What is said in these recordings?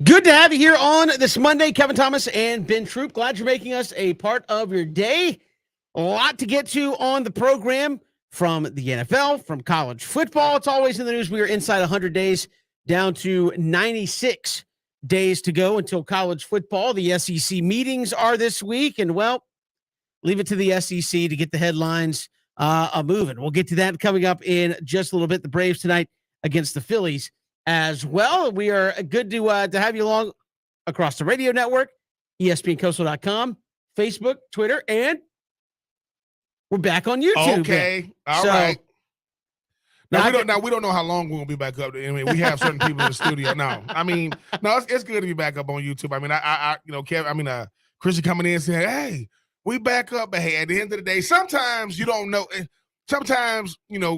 Good to have you here on this Monday. Kevin Thomas and Ben Troop. Glad you're making us a part of your day. A lot to get to on the program from the NFL, from college football. It's always in the news. We are inside 100 days, down to 96 days to go until college football. The SEC meetings are this week, and, well, leave it to the SEC to get the headlines moving. We'll get to that coming up in just a little bit. The Braves tonight against the Phillies as well. We are good to have you along across the radio network, ESPNCoastal.com, Facebook, Twitter, and we're back on YouTube. Okay, all right. Now we don't know how long we'll be back up. I mean, we have certain people in the studio. No, it's good to be back up on YouTube. I mean, Kev, Christian coming in and saying, "Hey, we back up." But hey, at the end of the day, sometimes you don't know. Sometimes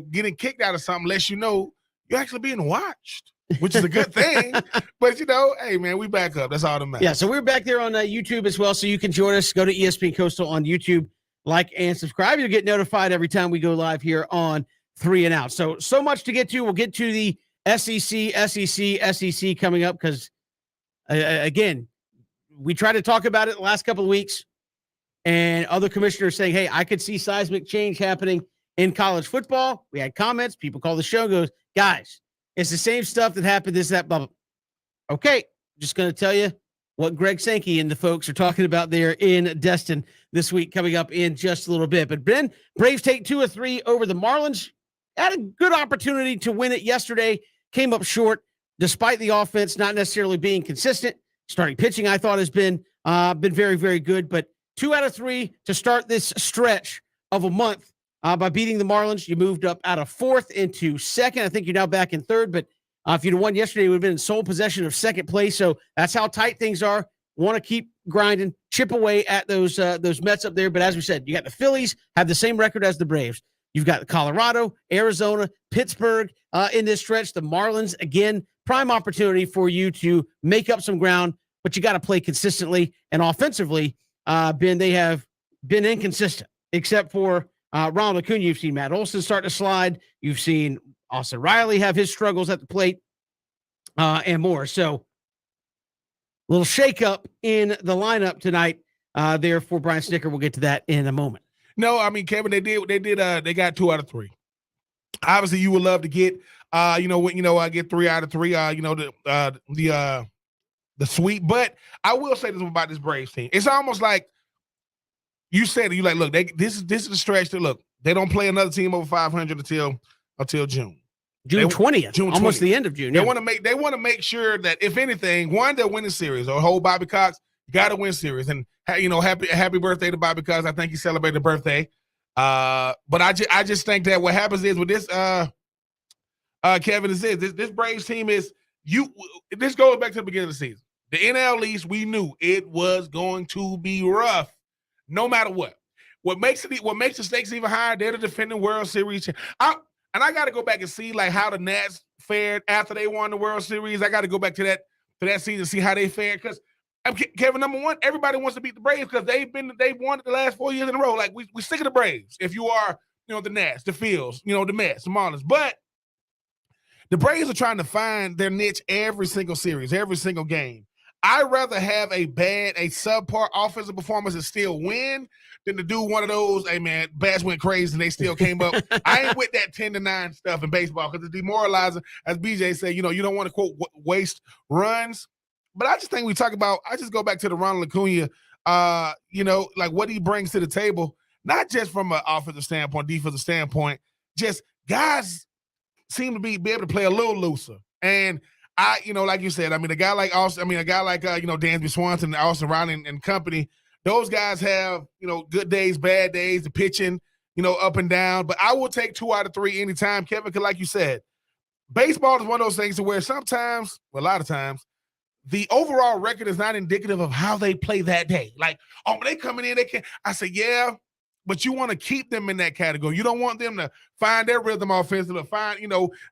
getting kicked out of something lets you know you're actually being watched, which is a good thing. But, hey, man, we back up. That's all that matters. Yeah, so we're back there on YouTube as well, so you can join us. Go to ESPN Coastal on YouTube, like and subscribe. You'll get notified every time we go live here on 3 and Out. So much to get to. We'll get to the SEC coming up because, again, we tried to talk about it the last couple of weeks, and other commissioners saying, hey, I could see seismic change happening in college football. We had comments. People call the show and goes, guys, it's the same stuff that happened, this, that, blah, blah. Okay, just going to tell you what Greg Sankey and the folks are talking about there in Destin this week coming up in just a little bit. But, Ben, Braves take 2 of 3 over the Marlins. Had a good opportunity to win it yesterday. Came up short despite the offense not necessarily being consistent. Starting pitching, I thought, has been very, very good. But 2 out of 3 to start this stretch of a month. By beating the Marlins, you moved up out of 4th into 2nd. I think you're now back in 3rd, but if you'd have won yesterday, you would have been in sole possession of 2nd place. So that's how tight things are. Want to keep grinding, chip away at those Mets up there. But as we said, you got the Phillies, have the same record as the Braves. You've got Colorado, Arizona, Pittsburgh in this stretch. The Marlins, again, prime opportunity for you to make up some ground, but you got to play consistently. And offensively, Ben, they have been inconsistent, except for Ronald Acuna. You've seen Matt Olson start to slide. You've seen Austin Riley have his struggles at the plate and more. So a little shakeup in the lineup tonight there for Brian Snitker. We'll get to that in a moment. No, I mean, Kevin, they got 2 out of 3. Obviously, you would love to get, I get 3 out of 3, the sweep. But I will say this about this Braves team. It's almost like, you said it. You like, look, this is the stretch that, look, they don't play another team over 500 until June. June 20th, almost the end of June. They want to make sure that, if anything, one, they'll win the series. Or hold Bobby Cox, got to win series. And happy birthday to Bobby Cox. I think he celebrated a birthday. But I just think that what happens is with this, Kevin, is this Braves team is this goes back to the beginning of the season. The NL East, we knew it was going to be rough. No matter what. What makes the stakes even higher, they're the defending World Series. I got to go back and see like how the Nats fared after they won the World Series. I got to go back to that season and see how they fared. Because Kevin, number one, everybody wants to beat the Braves because they've won it the last 4 years in a row. Like we sick of the Braves. If you are, the Nats, the Fields, the Mets, the Marlins, but the Braves are trying to find their niche every single series, every single game. I'd rather have a subpar offensive performance and still win than to do one of those, hey, man, bats went crazy and they still came up. I ain't with that 10-9 stuff in baseball because it's demoralizing. As BJ said, you don't want to, quote, waste runs. But I just think I just go back to the Ronald Acuna, like what he brings to the table, not just from an offensive standpoint, defensive standpoint, just guys seem to be able to play a little looser. And like you said, a guy like Austin, Dansby Swanson and Austin Riley and company, those guys have, good days, bad days, the pitching, up and down. But I will take 2 out of 3 anytime, Kevin, because like you said, baseball is one of those things to where sometimes, a lot of times, the overall record is not indicative of how they play that day. Like, when they coming in, they can. I say, yeah, but you want to keep them in that category. You don't want them to find their rhythm offensively,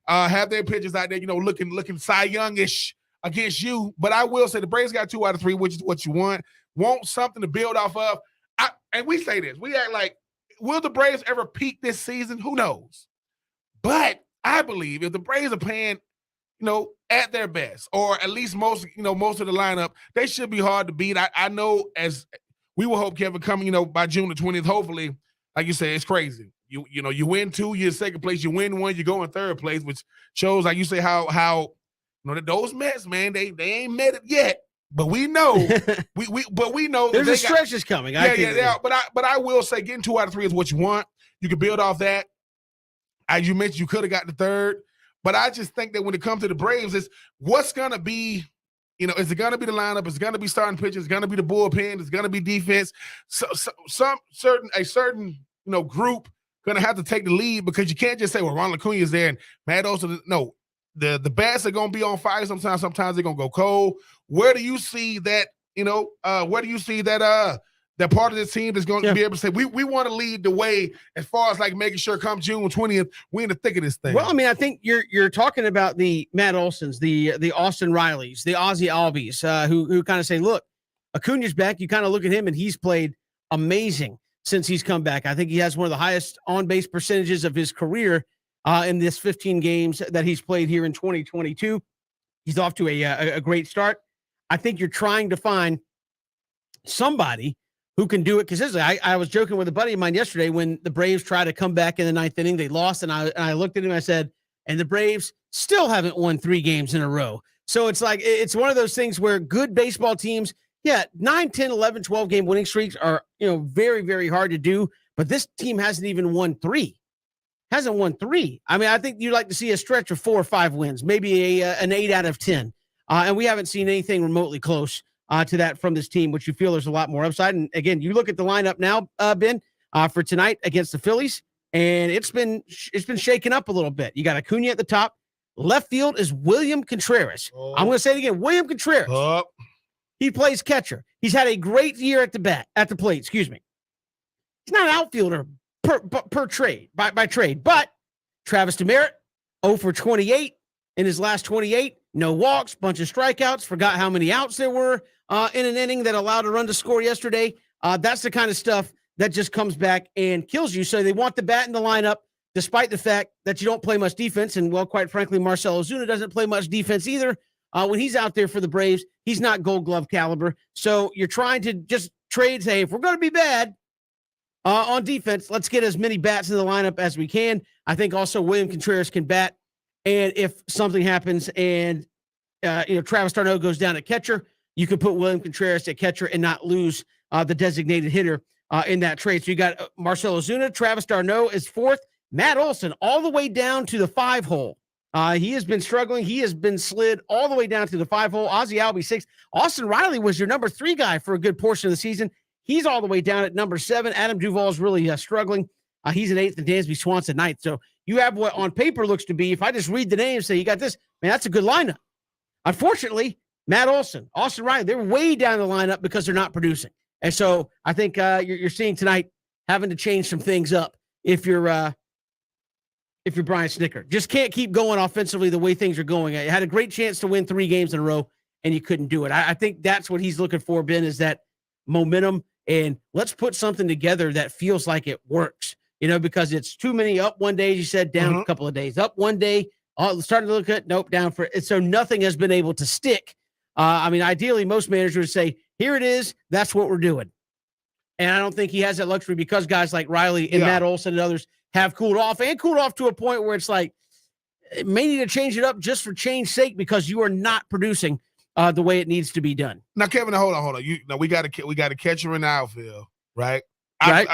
have their pitchers out there, looking Cy Young-ish against you. But I will say the Braves got 2 out of 3, which is what you want. Want something to build off of. And we say this. We act like, will the Braves ever peak this season? Who knows? But I believe if the Braves are playing, at their best, or at least most of the lineup, they should be hard to beat. I know, as we will hope, Kevin, coming, by June the 20th, hopefully, like you say, it's crazy. You win 2, you're in second place. You win 1, you go in third place, which shows, like you say, how those Mets, man, they ain't met it yet. But we know, we know there's a stretch is coming. Yeah. But I will say, getting 2 out of 3 is what you want. You can build off that. As you mentioned, you could have got the third. But I just think that when it comes to the Braves, it's what's gonna be. Is it gonna be the lineup? Is it gonna be starting pitchers? Is it gonna be the bullpen? Is it gonna be defense? So some certain group gonna have to take the lead, because you can't just say, well, Ronald Acuna is there and Matt Olson. No, the bats are gonna be on fire sometimes. Sometimes they're gonna go cold. Where do you see that? Where do you see that part of this team is going to be able to say, we want to lead the way as far as like making sure come June 20th, we're in the thick of this thing? Well, I mean, I think you're talking about the Matt Olsons, the Austin Rileys, the Ozzie Albies, who kind of say, look, Acuna's back. You kind of look at him and he's played amazing since he's come back. I think he has one of the highest on-base percentages of his career in this 15 games that he's played here in 2022. He's off to a great start. I think you're trying to find somebody who can do it consistently. I was joking with a buddy of mine yesterday when the Braves tried to come back in the 9th inning. They lost, and I looked at him and I said, and the Braves still haven't won 3 games in a row. So it's like, it's one of those things where good baseball teams, 9, 10, 11, 12 game winning streaks are, very, very hard to do. But this team hasn't even won 3. Hasn't won 3. I mean, I think you'd like to see a stretch of 4 or 5 wins, maybe an 8 out of 10. And we haven't seen anything remotely close to that from this team, which you feel there's a lot more upside. And again, you look at the lineup now, Ben, for tonight against the Phillies, and it's been shaken up a little bit. You got Acuna at the top. Left field is William Contreras. I'm going to say it again, William Contreras. He plays catcher. He's had a great year at the plate. Excuse me. He's not an outfielder per trade by trade, but Travis Demeritte, 0 for 28 in his last 28. No walks, bunch of strikeouts. Forgot how many outs there were in an inning that allowed a run to score yesterday. That's the kind of stuff that just comes back and kills you. So they want the bat in the lineup, despite the fact that you don't play much defense. And, well, quite frankly, Marcell Ozuna doesn't play much defense either. When he's out there for the Braves, he's not Gold Glove caliber. So you're trying to just trade, say, if we're going to be bad on defense, let's get as many bats in the lineup as we can. I think also William Contreras can bat. And if something happens and, Travis d'Arnaud goes down at catcher, you can put William Contreras at catcher and not lose the designated hitter in that trade. So you got Marcell Ozuna, Travis d'Arnaud is 4th, Matt Olson all the way down to the 5 hole. He has been struggling. He has been slid all the way down to the 5 hole. Ozzie Albies 6. Austin Riley was your number 3 guy for a good portion of the season. He's all the way down at number 7. Adam Duvall is really struggling. He's an 8th, and Dansby Swanson 9th. So you have what on paper looks to be, if I just read the names, say you got this, man, that's a good lineup. Unfortunately, Matt Olson, Austin Riley, they're way down the lineup because they're not producing. And so I think you're seeing tonight having to change some things up if you're Brian Snitker. Just can't keep going offensively the way things are going. I had a great chance to win 3 games in a row, and you couldn't do it. I think that's what he's looking for, Ben, is that momentum, and let's put something together that feels like it works. Because it's too many up one day, you said, down a couple of days, up one day, starting to look at, nope, down for it. So nothing has been able to stick. Ideally, most managers would say, here it is, that's what we're doing. And I don't think he has that luxury because guys like Riley and Matt Olson and others have cooled off to a point where it's like, it may need to change it up just for change's sake because you are not producing the way it needs to be done. Now, Kevin, hold on. We got a catcher in the outfield, right? Right.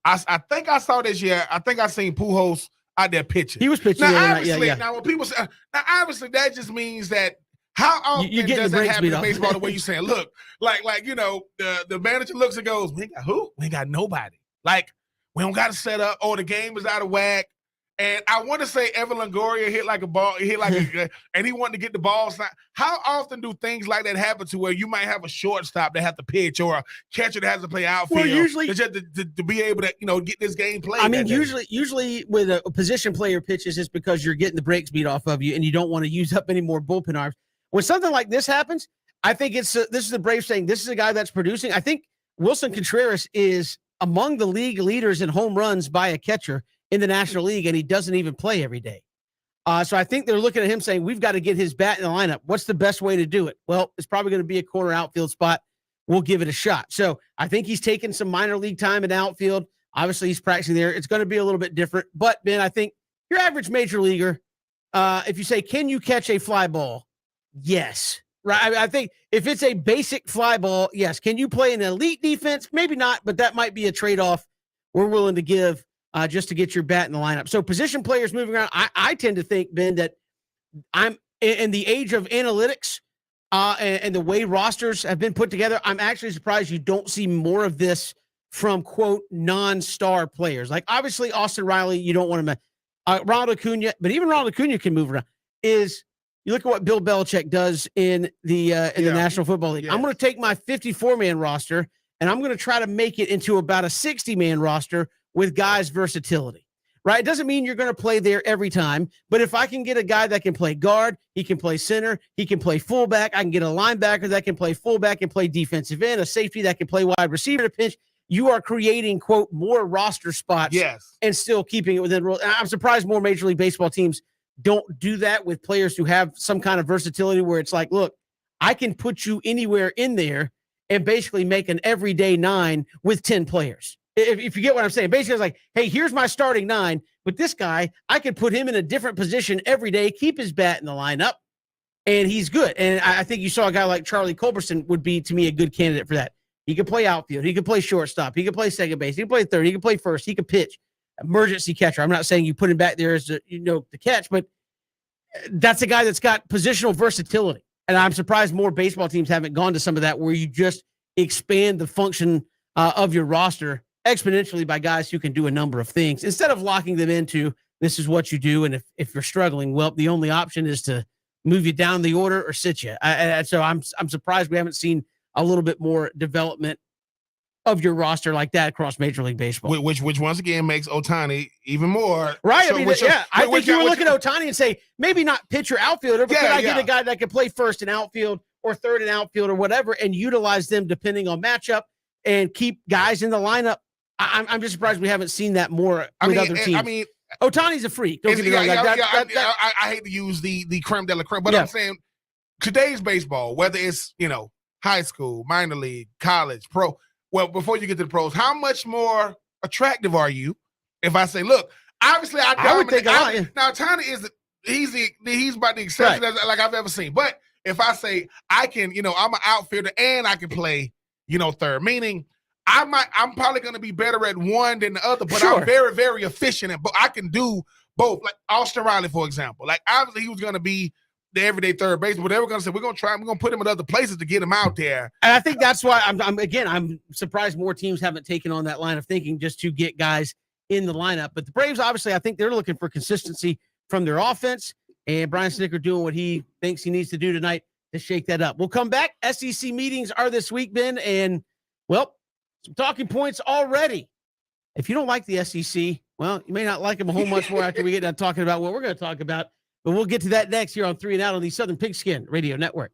I think I saw this year. I think I seen Pujols out there pitching. He was pitching. Now when people say, obviously that just means that how often does that happen in baseball? The way you saying, look, like the manager looks and goes, "We ain't got who? We ain't got nobody. Like we don't got to set up. Or the game is out of whack." And I want to say Evan Longoria hit like a ball, and he wanted to get the ball. How often do things like that happen to where you might have a shortstop that have to pitch or a catcher that has to play outfield? Well, usually just to be able to get this game played. I mean, usually with a position player pitches, it's because you're getting the brakes beat off of you, and you don't want to use up any more bullpen arms. When something like this happens, I think this is the Braves saying this is a guy that's producing. I think Wilson Contreras is among the league leaders in home runs by a catcher in the National League, and he doesn't even play every day. So I think they're looking at him saying, we've got to get his bat in the lineup. What's the best way to do it? Well, it's probably going to be a corner outfield spot. We'll give it a shot. So I think he's taking some minor league time in outfield. Obviously, he's practicing there. It's going to be a little bit different. But, Ben, I think your average major leaguer, if you say, can you catch a fly ball? Yes. Right. I think if it's a basic fly ball, yes. Can you play an elite defense? Maybe not, but that might be a trade-off we're willing to give just to get your bat in the lineup. So position players moving around, I tend to think, Ben, that I'm in the age of analytics and the way rosters have been put together. I'm actually surprised you don't see more of this from, quote, non-star players. Like, obviously, Austin Riley, you don't want to Ronald Acuna, but even Ronald Acuna can move around. You look at what Bill Belichick does in the National Football League. Yes. I'm going to take my 54-man roster, and I'm going to try to make it into about a 60-man roster with guys' versatility, right? It doesn't mean you're going to play there every time, but if I can get a guy that can play guard, he can play center, he can play fullback, I can get a linebacker that can play fullback and play defensive end, a safety that can play wide receiver to pinch, you are creating, quote, more roster spots and still keeping it within rules. I'm surprised more Major League Baseball teams don't do that with players who have some kind of versatility where it's like, look, I can put you anywhere in there and basically make an everyday 9 with 10 players. If you get what I'm saying, basically it's like, hey, here's my starting 9, but this guy, I could put him in a different position every day, keep his bat in the lineup, and he's good. And I think you saw a guy like Charlie Culberson would be, to me, a good candidate for that. He could play outfield. He could play shortstop. He could play second base. He could play third. He could play first. He could pitch. Emergency catcher. I'm not saying you put him back there as to catch, but that's a guy that's got positional versatility. And I'm surprised more baseball teams haven't gone to some of that where you just expand the function of your roster exponentially by guys who can do a number of things instead of locking them into this is what you do. And if you're struggling, well, the only option is to move you down the order or sit you. So I'm surprised we haven't seen a little bit more development of your roster like that across Major League Baseball. Which once again makes Ohtani even more. Right. I think you would look at Ohtani and say, maybe not pitcher outfielder, but I get a guy that can play first in outfield or third in outfield or whatever and utilize them depending on matchup and keep guys in the lineup. I'm just surprised we haven't seen that more with other teams. I mean, Ohtani's a freak. Don't get me wrong. I hate to use the creme de la creme, but I'm saying today's baseball, whether it's, high school, minor league, college, pro, well, before you get to the pros, how much more attractive are you if I say, look, obviously I would think a lot. Now, Ohtani he's about the exception like I've ever seen. But if I say I can, I'm an outfielder and I can play, third, meaning I'm probably going to be better at one than the other, but I'm very, very efficient. But I can do both. Like Austin Riley, for example. Like obviously he was going to be the everyday third baseman, but they were going to say we're going to put him in other places to get him out there. And I think that's why I'm surprised more teams haven't taken on that line of thinking just to get guys in the lineup. But the Braves, obviously, I think they're looking for consistency from their offense, and Brian Snitker doing what he thinks he needs to do tonight to shake that up. We'll come back. SEC meetings are this week, Ben, and well, some talking points already. If you don't like the SEC, well, you may not like them a whole much more after we get done talking about what we're going to talk about. But we'll get to that next here on 3 and Out on the Southern Pigskin Radio Network.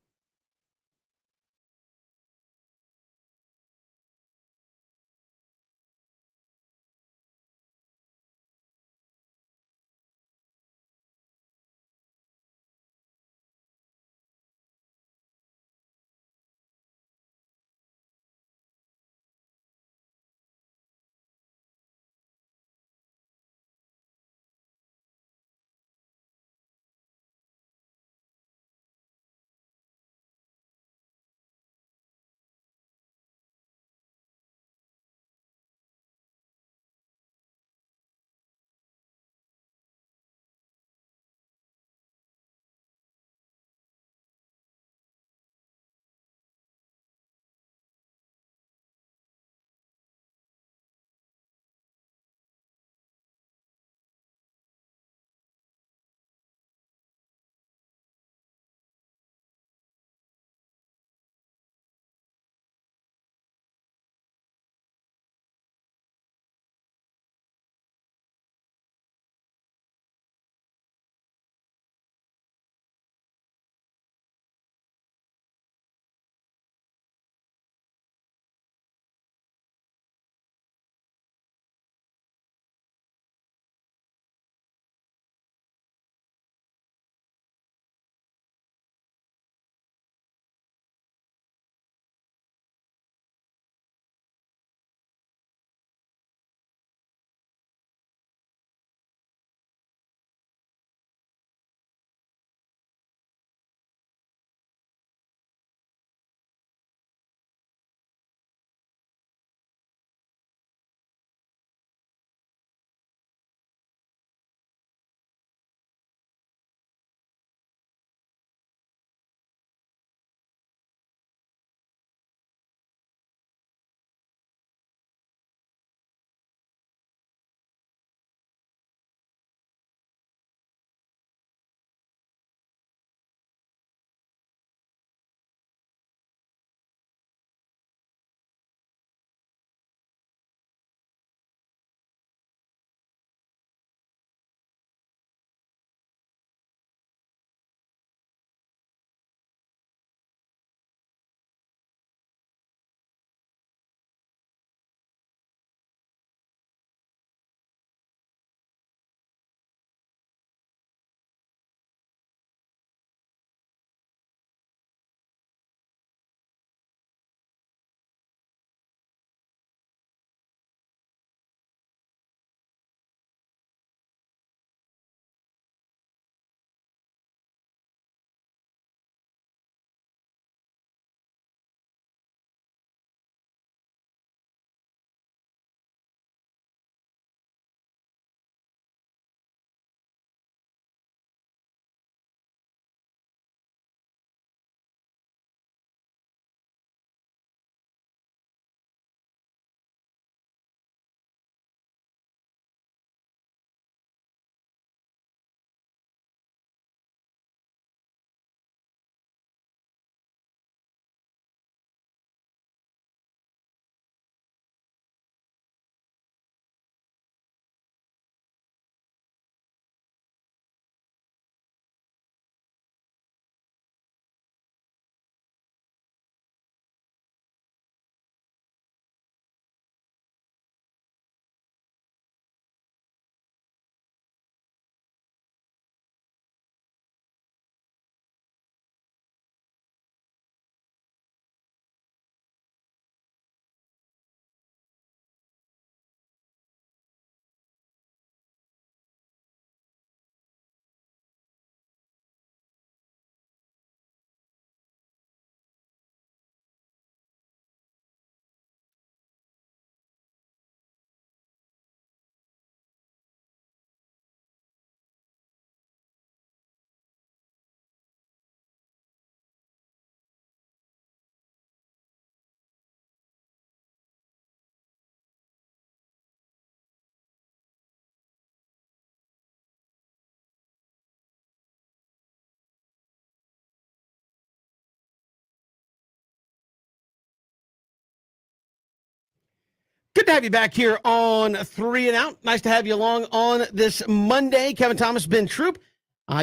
Good to have you back here on 3 and Out. Nice to have you along on this Monday. Kevin Thomas, Ben Troop.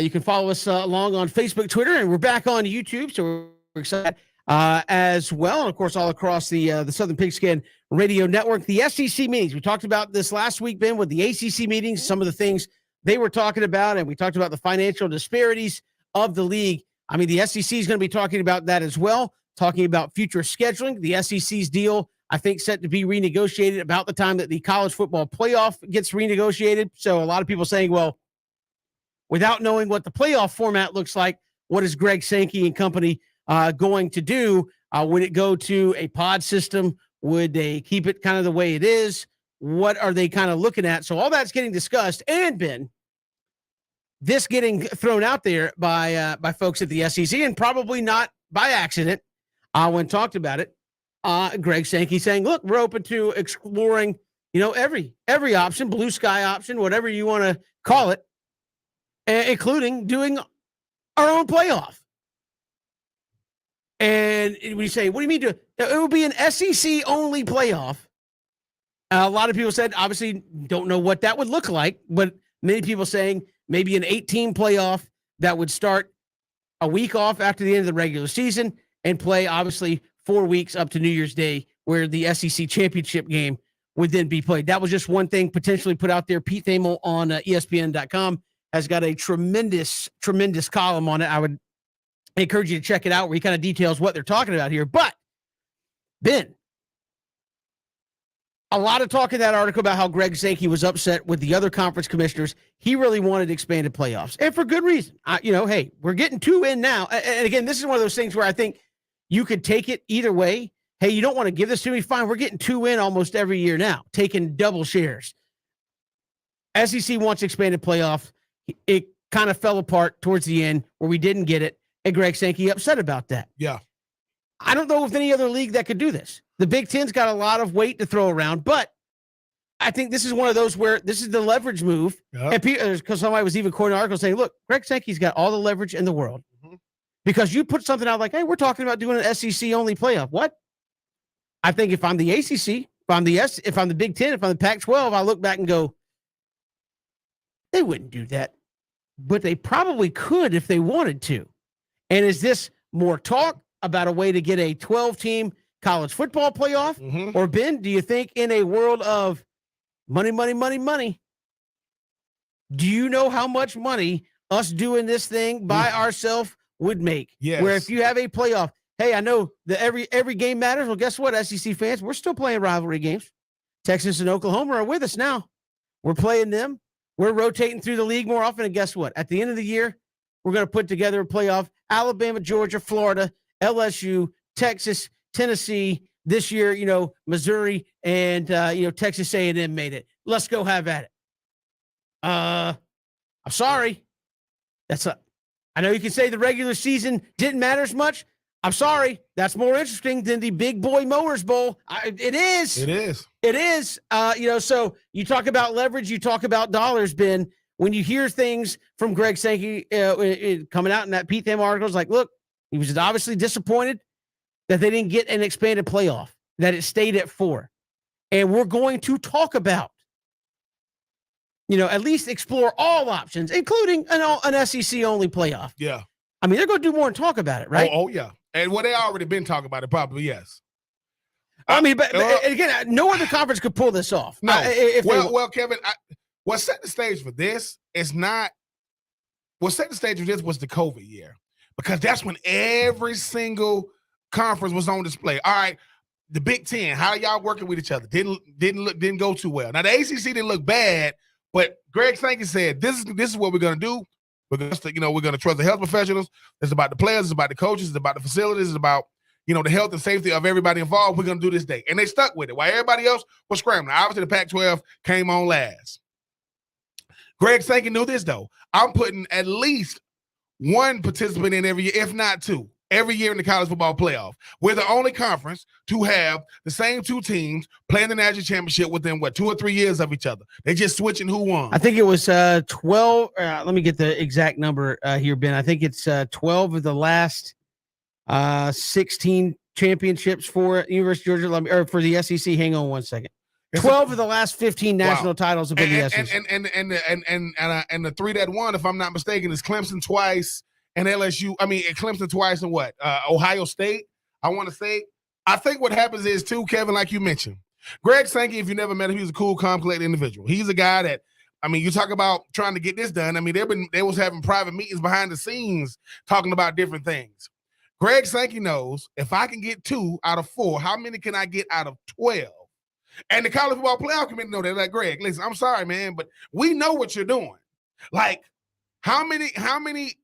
You can follow us along on Facebook, Twitter, and we're back on YouTube, so we're excited as well. And, of course, all across the Southern Pigskin Radio Network. The SEC meetings. We talked about this last week, Ben, with the ACC meetings, some of the things they were talking about, and we talked about the financial disparities of the league. I mean, the SEC is going to be talking about that as well, talking about future scheduling. The SEC's deal, I think, set to be renegotiated about the time that the college football playoff gets renegotiated. So a lot of people saying, well, without knowing what the playoff format looks like, what is Greg Sankey and company going to do? Would it go to a pod system? Would they keep it kind of the way it is? What are they kind of looking at? So all that's getting discussed. And, Ben, this getting thrown out there by folks at the SEC, and probably not by accident when talked about it. Greg Sankey saying, look, we're open to exploring, every option, blue sky option, whatever you want to call it, including doing our own playoff. And we say, what do you mean? It would be an SEC only playoff. A lot of people said, obviously, don't know what that would look like, but many people saying maybe an 8-team playoff that would start a week off after the end of the regular season and play, obviously, 4 weeks up to New Year's Day, where the SEC championship game would then be played. That was just one thing potentially put out there. Pete Thamel on ESPN.com has got a tremendous column on it. I would encourage you to check it out, where he kind of details what they're talking about here. But, Ben, a lot of talk in that article about how Greg Sankey was upset with the other conference commissioners. He really wanted expanded playoffs, and for good reason. Hey, we're getting 2 in now. And again, this is one of those things where I think you could take it either way. Hey, you don't want to give this to me? Fine. We're getting 2 in almost every year now, taking double shares. SEC wants expanded playoff. It kind of fell apart towards the end where we didn't get it, and Greg Sankey upset about that. Yeah. I don't know of any other league that could do this. The Big Ten's got a lot of weight to throw around, but I think this is one of those where this is the leverage move. Yep. And because somebody was even quoting an article saying, look, Greg Sankey's got all the leverage in the world. Mm-hmm. Because you put something out like, hey, we're talking about doing an SEC-only playoff. What? I think if I'm the ACC, if I'm the Big Ten, if I'm the Pac-12, I look back and go, they wouldn't do that. But they probably could if they wanted to. And is this more talk about a way to get a 12-team college football playoff? Mm-hmm. Or, Ben, do you think in a world of money, do you know how much money us doing this thing by ourselves would make? Yes. Where if you have a playoff, hey, I know that every game matters. Well, guess what, SEC fans? We're still playing rivalry games. Texas and Oklahoma are with us now. We're playing them. We're rotating through the league more often. And guess what? At the end of the year, we're going to put together a playoff. Alabama, Georgia, Florida, LSU, Texas, Tennessee. This year, Missouri and, Texas A&M made it. Let's go have at it. I'm sorry. I know you can say the regular season didn't matter as much. I'm sorry. That's more interesting than the Big Boy Mowers Bowl. It is. It is. It is. So you talk about leverage, you talk about dollars, Ben. When you hear things from Greg Sankey coming out in that Pete Thamel article, it's like, look, he was obviously disappointed that they didn't get an expanded playoff, that it stayed at 4. And we're going to talk about, at least explore all options, including an SEC-only playoff. Yeah. I mean, they're going to do more and talk about it, right? Oh yeah. And they already been talking about it, probably, yes. I mean, but again, no other conference could pull this off. No. Well, Kevin, what set the stage for this is not – what set the stage for this was the COVID year, because that's when every single conference was on display. All right, the Big Ten, how y'all working with each other? Didn't go too well. Now, the ACC didn't look bad, but Greg Sankey said, this is what we're going to do. We're going to trust the health professionals. It's about the players. It's about the coaches. It's about the facilities. It's about, the health and safety of everybody involved. We're going to do this day. And they stuck with it while everybody else was scrambling. Obviously, the Pac-12 came on last. Greg Sankey knew this, though. I'm putting at least one participant in every year, if not 2, every year in the college football playoff. We're the only conference to have the same 2 teams playing the national championship within, 2 or 3 years of each other. They just switching who won. I think it was 12. Let me get the exact number here, Ben. I think it's 12 of the last 16 championships for University of Georgia, or for the SEC. Hang on one second. It's 12 of the last 15 Wow. national titles have been the and, SEC. and the three that won, if I'm not mistaken, is Clemson twice and LSU. I mean, Clemson twice and what? Ohio State. I want to say. I think what happens is too, Kevin, like you mentioned, Greg Sankey. If you never met him, he's a cool, calm, collected individual. He's a guy that, I mean, you talk about trying to get this done. I mean, they was having private meetings behind the scenes talking about different things. Greg Sankey knows if I can get 2 out of 4, how many can I get out of 12? And the college football playoff committee know that. Like, Greg, listen, I'm sorry, man, but we know what you're doing. Like, how many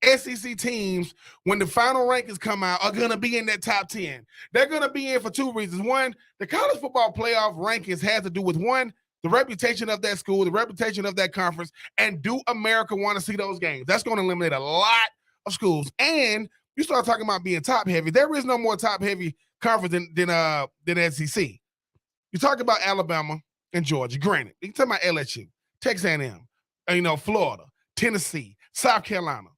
SEC teams, when the final rankings come out, are going to be in that top 10? They're going to be in for 2 reasons. One, the college football playoff rankings has to do with, one, the reputation of that school, the reputation of that conference, and do America want to see those games? That's going to eliminate a lot of schools. And you start talking about being top heavy. There is no more top heavy conference than SEC. You talk about Alabama and Georgia. Granted, you talk about LSU, Texas A&M, Florida, Tennessee, South Carolina.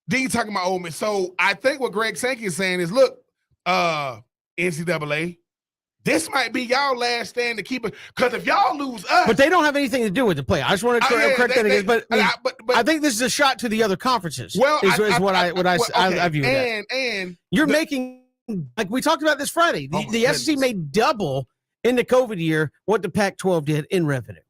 Then you talking about Ole Miss. So I think what Greg Sankey is saying is, look, NCAA, this might be y'all last stand to keep it. Because if y'all lose us, but they don't have anything to do with the play. I just want to correct that again. But I think this is a shot to the other conferences. Well, is what I view that. And you're making, like we talked about this Friday, the SEC made double in the COVID year what the Pac-12 did in revenue.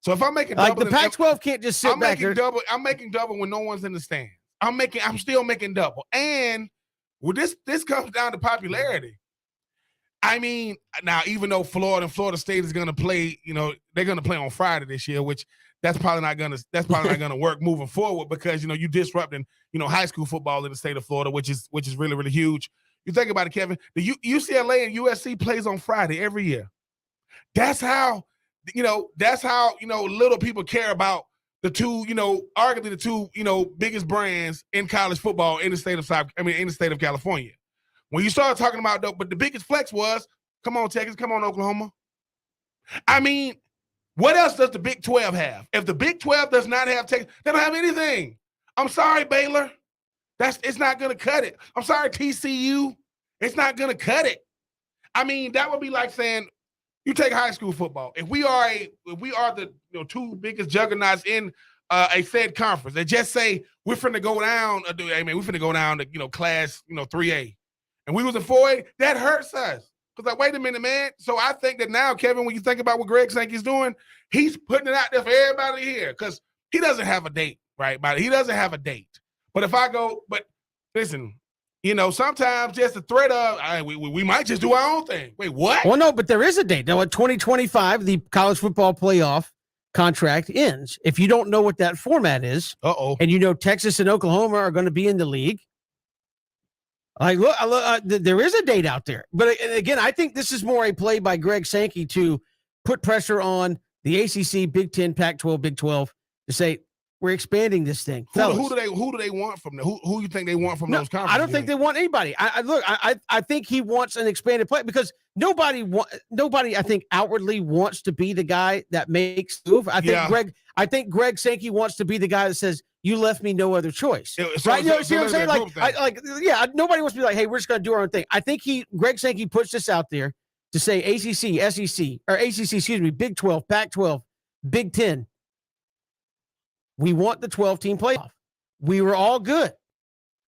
So if I'm making double, like the Pac-12 can't just sit back there. I'm making double when no one's in the stand. I'm still making double. And this comes down to popularity. I mean, now even though Florida and Florida State is going to play, they're going to play on Friday this year, which that's probably not going to work moving forward because you disrupting high school football in the state of Florida, which is really, really huge. You think about it, Kevin. The UCLA and USC plays on Friday every year. That's how little people care about the two, arguably the two, biggest brands in college football in the state of California. When you start talking about but the biggest flex was, come on, Texas, come on, Oklahoma. I mean, what else does the Big 12 have? If the Big 12 does not have Texas, they don't have anything. I'm sorry, Baylor. It's not going to cut it. I'm sorry, TCU. It's not going to cut it. I mean, that would be like saying, you take high school football. If we are the 2 biggest juggernauts in a said conference, they just say we're finna go down. We're finna go down to class 3A, and we was in 4A. That hurts us because like, wait a minute, man. So I think that now, Kevin, when you think about what Greg Sankey's doing, he's putting it out there for everybody here because he doesn't have a date, right? He doesn't have a date. But if I go, listen. Sometimes just the threat of we might just do our own thing. Wait, what? Well, no, but there is a date. Now, in 2025, the college football playoff contract ends. If you don't know what that format is, and Texas and Oklahoma are going to be in the league, look, there is a date out there. But again, I think this is more a play by Greg Sankey to put pressure on the ACC, Big 10, Pac-12, Big 12 to say, we're expanding this thing. Who do they want from there? Who you think they want from those conferences? I don't think they want anybody. I think he wants an expanded play because nobody I think outwardly wants to be the guy that makes the move. I think Greg Sankey wants to be the guy that says, you left me no other choice. Right? See what I'm saying? Nobody wants to be like, hey, we're just going to do our own thing. I think Greg Sankey puts this out there to say ACC, SEC, or ACC, excuse me, Big 12, Pac-12, Big 10. We want the 12-team playoff. We were all good.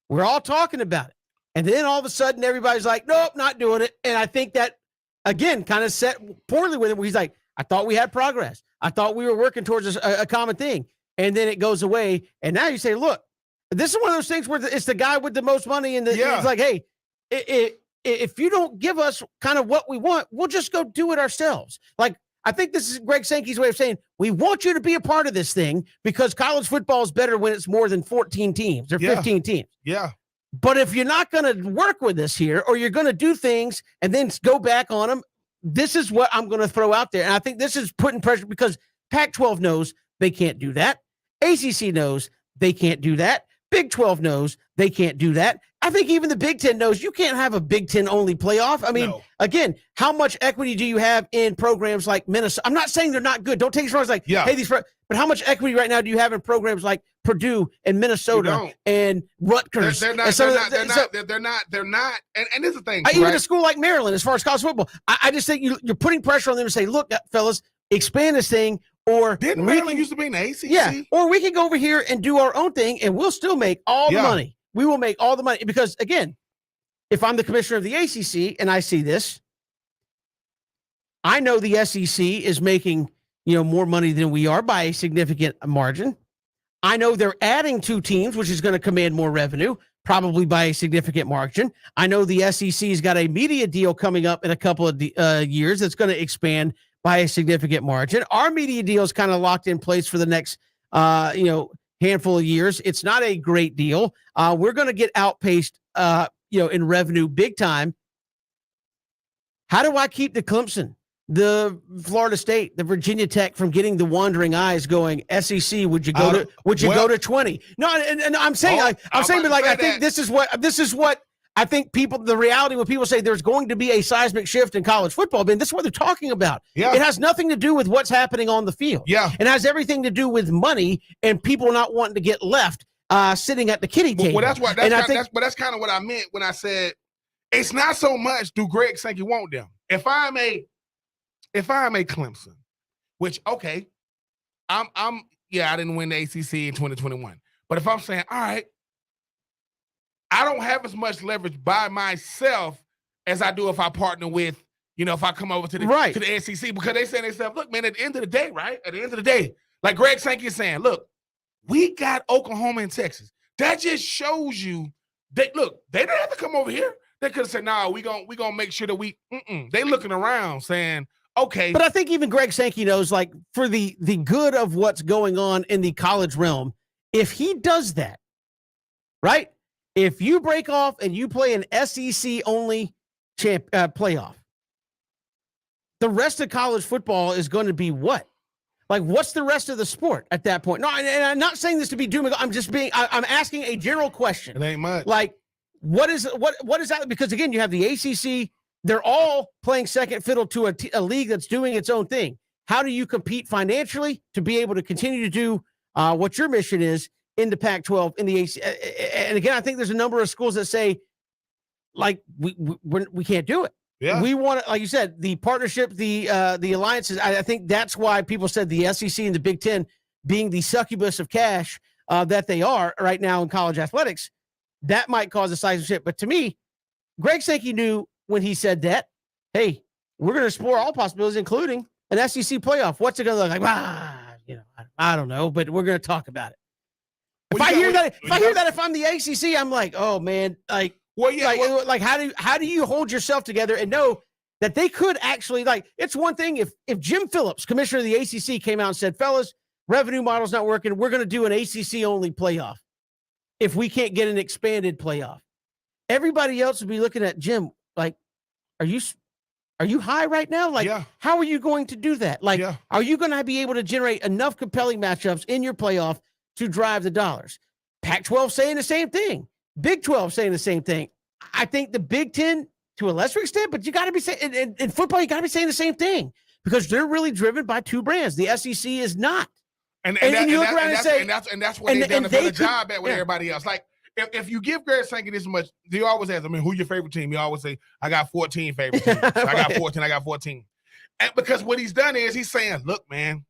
We're all talking about it. And then all of a sudden, everybody's like, nope, not doing it. And I think that, again, kind of set poorly with him where he's like, I thought we had progress. I thought we were working towards a common thing. And then it goes away. And now you say, look, this is one of those things where it's the guy with the most money. And it's like, hey, if you don't give us kind of what we want, we'll just go do it ourselves. Like, I think this is Greg Sankey's way of saying, we want you to be a part of this thing because college football is better when it's more than 14 teams or 15 teams. Yeah. But if you're not going to work with us here or you're going to do things and then go back on them, this is what I'm going to throw out there. And I think this is putting pressure because Pac-12 knows they can't do that. ACC knows they can't do that. Big 12 knows they can't do that. I think even the Big 10 knows you can't have a Big 10 only playoff. I mean, Again, how much equity do you have in programs like Minnesota? I'm not saying they're not good. Don't take it as far as like, hey, But how much equity right now do you have in programs like Purdue and Minnesota and Rutgers? They're not. And this is the thing. Even a school like Maryland, as far as college football, I just think you're putting pressure on them to say, look, fellas, expand this thing. Or didn't Maryland used to be in the ACC? Yeah. Or we can go over here and do our own thing, and we'll still make all the money. We will make all the money because, again, if I'm the commissioner of the ACC and I see this, I know the SEC is making more money than we are by a significant margin. I know they're adding 2 teams, which is going to command more revenue, probably by a significant margin. I know the SEC's got a media deal coming up in a couple of years that's going to expand by a significant margin. Our media deal is kind of locked in place for the next, handful of years. It's not a great deal. We're going to get outpaced, in revenue big time. How do I keep the Clemson, the Florida State, the Virginia Tech from getting the wandering eyes going? SEC, would you go to 20? No, and I'm saying, I think this is what I think the reality when people say there's going to be a seismic shift in college football, this is what they're talking about. Yeah. It has nothing to do with what's happening on the field. Yeah. It has everything to do with money and people not wanting to get left sitting at the kiddie table. Well, that's kind of what I meant when I said it's not so much do Greg Sankey want them. If I'm a Clemson, which I didn't win the ACC in 2021, but if I'm saying, all right, I don't have as much leverage by myself as I do if I partner with, if I come over to the SEC, because they say to themselves, look, man, at the end of the day, right? At the end of the day, like Greg Sankey is saying, look, we got Oklahoma and Texas. That just shows you they didn't have to come over here. They could have said, "No, we gonna make sure that we." They looking around saying, "Okay." But I think even Greg Sankey knows, like, for the good of what's going on in the college realm, if he does that, right? If you break off and you play an SEC only playoff, the rest of college football is going to be what? Like, what's the rest of the sport at that point? No, and I'm not saying this to be doom. I'm asking a general question. It ain't much. Like, what is that? Because again, you have the ACC. They're all playing second fiddle to a league that's doing its own thing. How do you compete financially to be able to continue to do what your mission is in the Pac-12, in the ACC? And again, I think there's a number of schools that say, like, we can't do it. Yeah. We want to, like you said, the partnership, the alliances. I think that's why people said the SEC and the Big Ten, being the succubus of cash that they are right now in college athletics, that might cause a seismic shift. But to me, Greg Sankey knew when he said that, hey, we're going to explore all possibilities, including an SEC playoff. What's it going to look like? I don't know, but we're going to talk about it. If I hear that, if I'm the ACC, I'm like, oh man, like. Well, yeah. Like how do you hold yourself together and know that they could actually, like, it's one thing if Jim Phillips, commissioner of the ACC, came out and said, fellas, revenue model's not working. We're going to do an ACC only playoff if we can't get an expanded playoff. Everybody else would be looking at Jim like, are you high right now? Like, How are you going to do that? Like, Are you going to be able to generate enough compelling matchups in your playoff to drive the dollars? Pac-12 saying the same thing. Big 12 saying the same thing. I think the Big 10 to a lesser extent, but you got to be saying in football, you got to be saying the same thing because they're really driven by 2 brands. The SEC is not. And that's what they've done a better job at with everybody else. Like, if you give Greg Sankey this much, he always asks, who's your favorite team? He always say, I got 14 favorite teams. I got 14. And because what he's done is he's saying, look, man,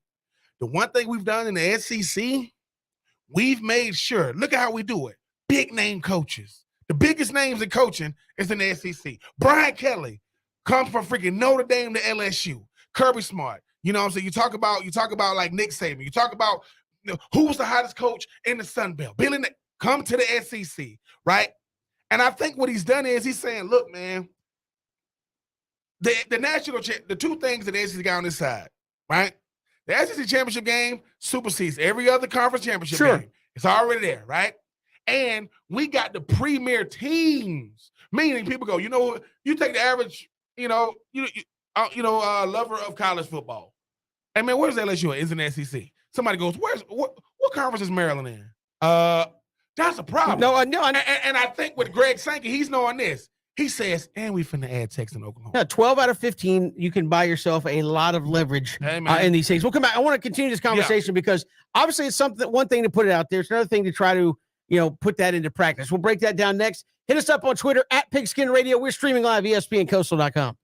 the one thing we've done in the SEC, we've made sure, look at how we do it. Big name coaches. The biggest names in coaching is in the SEC. Brian Kelly comes from freaking Notre Dame to LSU. Kirby Smart. You know what I'm saying? You talk about like Nick Saban. You talk about who was the hottest coach in the Sun Belt. Billy Nick, come to the SEC, right? And I think what he's done is he's saying, look, man, the 2 things that the SEC got on this side, right? The SEC championship game supersedes every other conference championship game. It's already there, right? And we got the premier teams, meaning people go, you take the average, lover of college football. And man, where's LSU at? It's in the SEC. Somebody goes, what conference is Maryland in? That's a problem. No. And I think with Greg Sankey, he's knowing this. He says, and we finna add Texas and Oklahoma. Yeah, 12 out of 15, you can buy yourself a lot of leverage Hey, man. in these things. We'll come back. I want to continue this conversation because obviously it's something, one thing to put it out there. It's another thing to try to, put that into practice. We'll break that down next. Hit us up on Twitter at Pigskin Radio. We're streaming live, ESPNCoastal.com.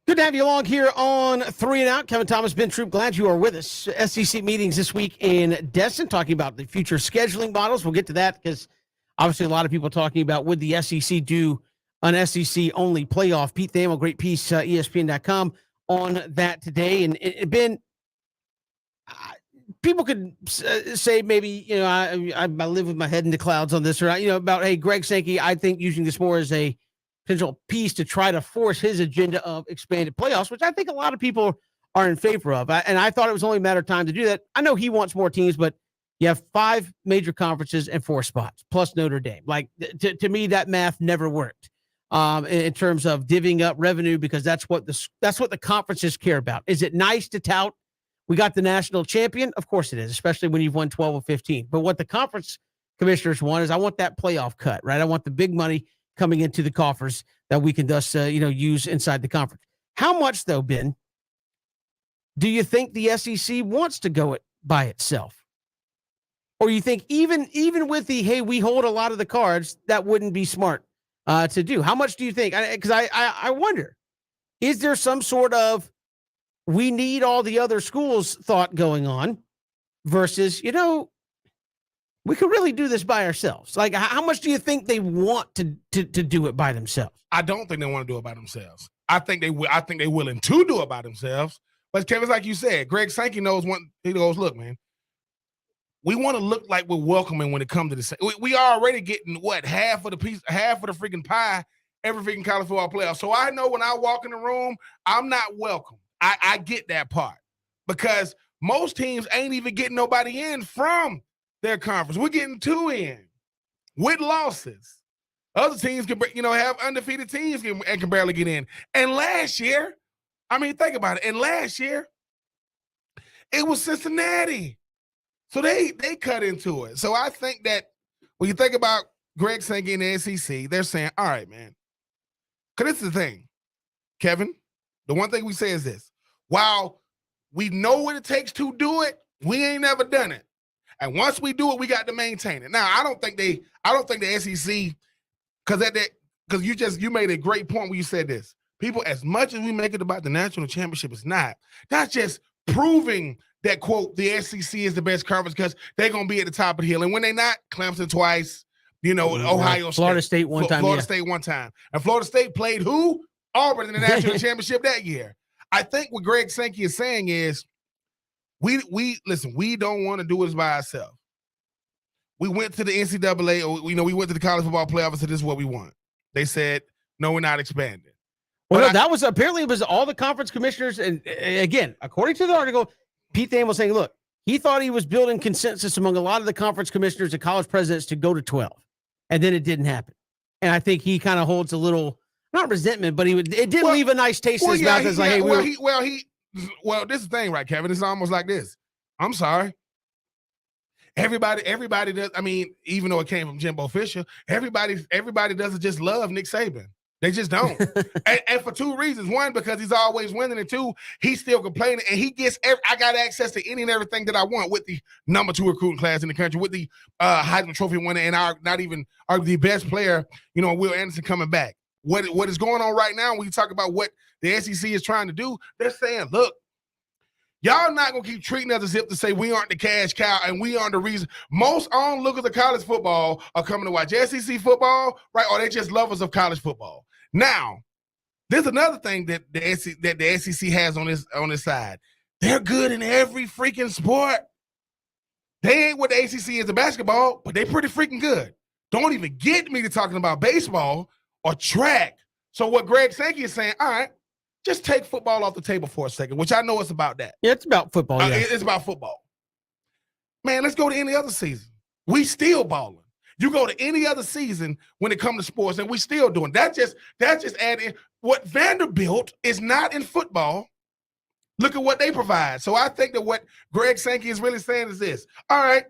Good to have you along here on 3 and Out. Kevin Thomas, Ben Troop, glad you are with us. SEC meetings this week in Destin, talking about the future scheduling models. We'll get to that because obviously a lot of people talking about would the SEC do an SEC-only playoff. Pete Thamel, great piece, ESPN.com on that today. And Ben, people could say maybe, I live with my head in the clouds on this, or, about, hey, Greg Sankey, I think using this more as a potential piece to try to force his agenda of expanded playoffs, which I think a lot of people are in favor of. And I thought it was only a matter of time to do that. I know he wants more teams, but you have 5 major conferences and 4 spots plus Notre Dame. Like to me, that math never worked in terms of divvying up revenue, because that's what the conferences care about. Is it nice to tout, we got the national champion? Of course it is, especially when you've won 12 or 15. But what the conference commissioners want is, I want that playoff cut, right? I want the big money coming into the coffers that we can thus, use inside the conference. How much, though, Ben, do you think the SEC wants to go it by itself? Or you think even with the, hey, we hold a lot of the cards, that wouldn't be smart to do? How much do you think? Because I wonder, is there some sort of we need all the other schools thought going on versus, we could really do this by ourselves? Like, how much do you think they want to do it by themselves? I don't think they want to do it by themselves. I think they're willing to do it by themselves. But Kevin's like you said, Greg Sankey knows one. He goes, look, man, we want to look like we're welcoming when it comes to this. We are already getting half of the freaking pie every freaking college football playoff. So I know when I walk in the room, I'm not welcome. I get that part, because most teams ain't even getting nobody in from their conference. We're getting 2 in with losses. Other teams can, have undefeated teams and can barely get in. And last year, think about it. And last year, it was Cincinnati. So they cut into it. So I think that when you think about Greg Sankey and the SEC, they're saying, all right, man. Because this is the thing, Kevin, the one thing we say is this. While we know what it takes to do it, we ain't never done it. And once we do it, we got to maintain it. Now, I don't think the SEC, because you made a great point when you said this. People, as much as we make it about the national championship, it's not. That's just proving that, quote, the SEC is the best conference because they're going to be at the top of the hill. And when they're not, Clemson twice, Ohio State. Florida State one time. Florida State one time. And Florida State played who? Auburn in the national championship that year. I think what Greg Sankey is saying is, we don't want to do this by ourselves. We went to the NCAA, or we went to the college football playoff and said, this is what we want. They said, no, we're not expanding. Well, that was apparently it was all the conference commissioners. And again, according to the article, Pete Thamel was saying, look, he thought he was building consensus among a lot of the conference commissioners and college presidents to go to 12. And then it didn't happen. And I think he kind of holds a little, not resentment, but it did leave a nice taste in his mouth. It's like, hey, well, this is the thing, right, Kevin? It's almost like this. I'm sorry. Everybody does. Even though it came from Jimbo Fisher, everybody doesn't just love Nick Saban. They just don't. and for 2 reasons. 1, because he's always winning, and 2, he's still complaining, and he gets I got access to any and everything that I want with the number 2 recruiting class in the country, with the Heisman Trophy winner, and our the best player, Will Anderson coming back. What is going on right now when you talk about what the SEC is trying to do, they're saying, look, y'all not going to keep treating us as if to say we aren't the cash cow and we aren't the reason. Most onlookers of college football are coming to watch SEC football, right? Or they're just lovers of college football. Now, there's another thing that the SEC has on this side. They're good in every freaking sport. They ain't what the ACC is in basketball, but they pretty freaking good. Don't even get me to talking about baseball or track. So what Greg Sankey is saying, all right, just take football off the table for a second, which I know it's about that. Yeah, it's about football. Yeah. It's about football. Man, let's go to any other season. We still balling. You go to any other season when it comes to sports, and we still doing that. Just adding what Vanderbilt is not in football. Look at what they provide. So I think that what Greg Sankey is really saying is this. All right,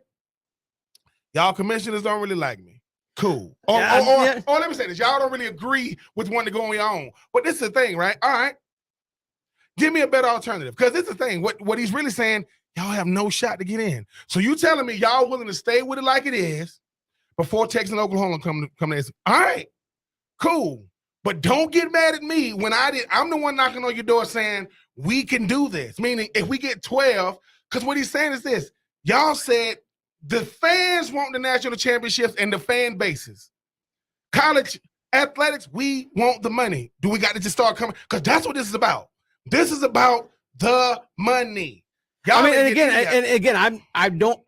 y'all commissioners don't really like me. Cool. Or let me say this. Y'all don't really agree with one to go on your own. But this is the thing, right? All right. Give me a better alternative. Because this is the thing. What he's really saying, y'all have no shot to get in. So you telling me y'all willing to stay with it like it is before Texas and Oklahoma come to this. All right. Cool. But don't get mad at me when I'm the one knocking on your door saying we can do this. Meaning if we get 12, because what he's saying is this. Y'all said the fans want the national championships and the fan bases. College athletics, we want the money. Do we got to just start coming? Because that's what this is about. This is about the money. Y'all I mean, and again, I don't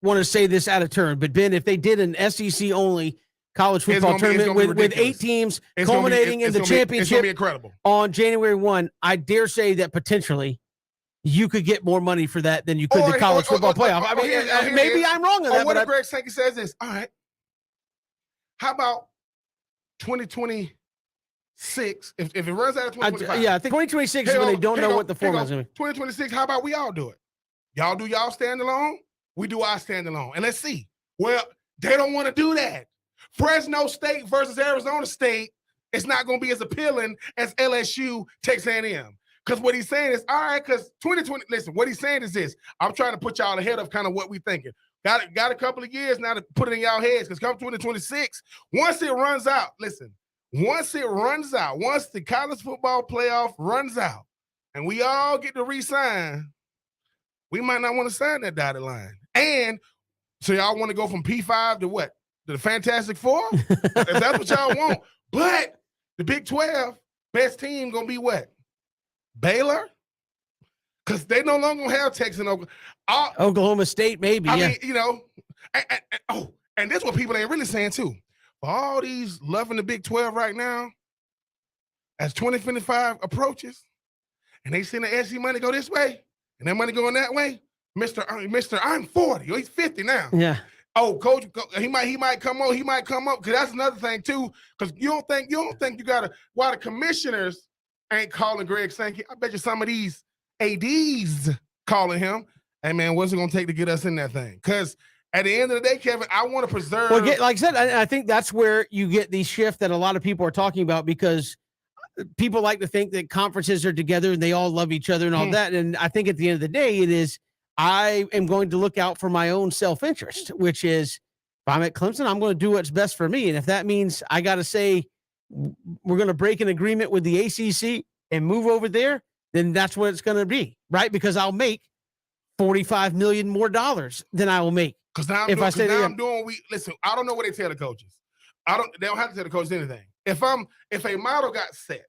want to say this out of turn, but Ben, if they did an SEC only college football tournament with 8 teams culminating in the championship, it's gonna be incredible on January 1, I dare say that potentially you could get more money for that than you could the college football playoff. I mean, maybe I'm wrong on that. What if Greg Sankey says this? All right, how about 2026? If it runs out of 2025, I think 2026 is when they don't know what the format is going to be. 2026. How about we all do it? Y'all do y'all standalone. We do our standalone, and let's see. Well, they don't want to do that. Fresno State versus Arizona State, it's not going to be as appealing as LSU, Texas A&M. Because what he's saying is, all right, because 2020, listen, what he's saying is this. I'm trying to put y'all ahead of kind of what we thinking. Got a couple of years now to put it in y'all heads, because come 2026, once it runs out, listen, once the college football playoff runs out, and we all get to re-sign, we might not want to sign that dotted line. And so y'all want to go from P5 to what? To the Fantastic Four? If that's what y'all want. But the Big 12, best team going to be what? Baylor? Because they no longer going to have Texas and Oklahoma State, maybe. I mean, you know, and this is what people ain't really saying too. For all these loving the Big 12 right now, as 2025 approaches, and they send the SEC money go this way, and that money going that way, Mr. I'm 40. He's 50 now. Yeah. Oh, coach, he might come up. He might come up, because that's another thing too. Because you don't think you gotta. Why the commissioners ain't calling Greg Sankey? I bet you some of these ADs calling him. Hey man, what's it gonna take to get us in that thing? Because at the end of the day, Kevin, I want to preserve. Well, like I said, I think that's where you get the shift that a lot of people are talking about, because people like to think that conferences are together and they all love each other and all that. And I think at the end of the day, it is, I am going to look out for my own self-interest, which is, if I'm at Clemson, I'm going to do what's best for me. And if that means I got to say, we're going to break an agreement with the ACC and move over there, then that's what it's going to be, right? Because I'll make $45 million more than I will make. Because now I'm doing listen, I don't know what they tell the coaches. They don't have to tell the coaches anything. If a model got set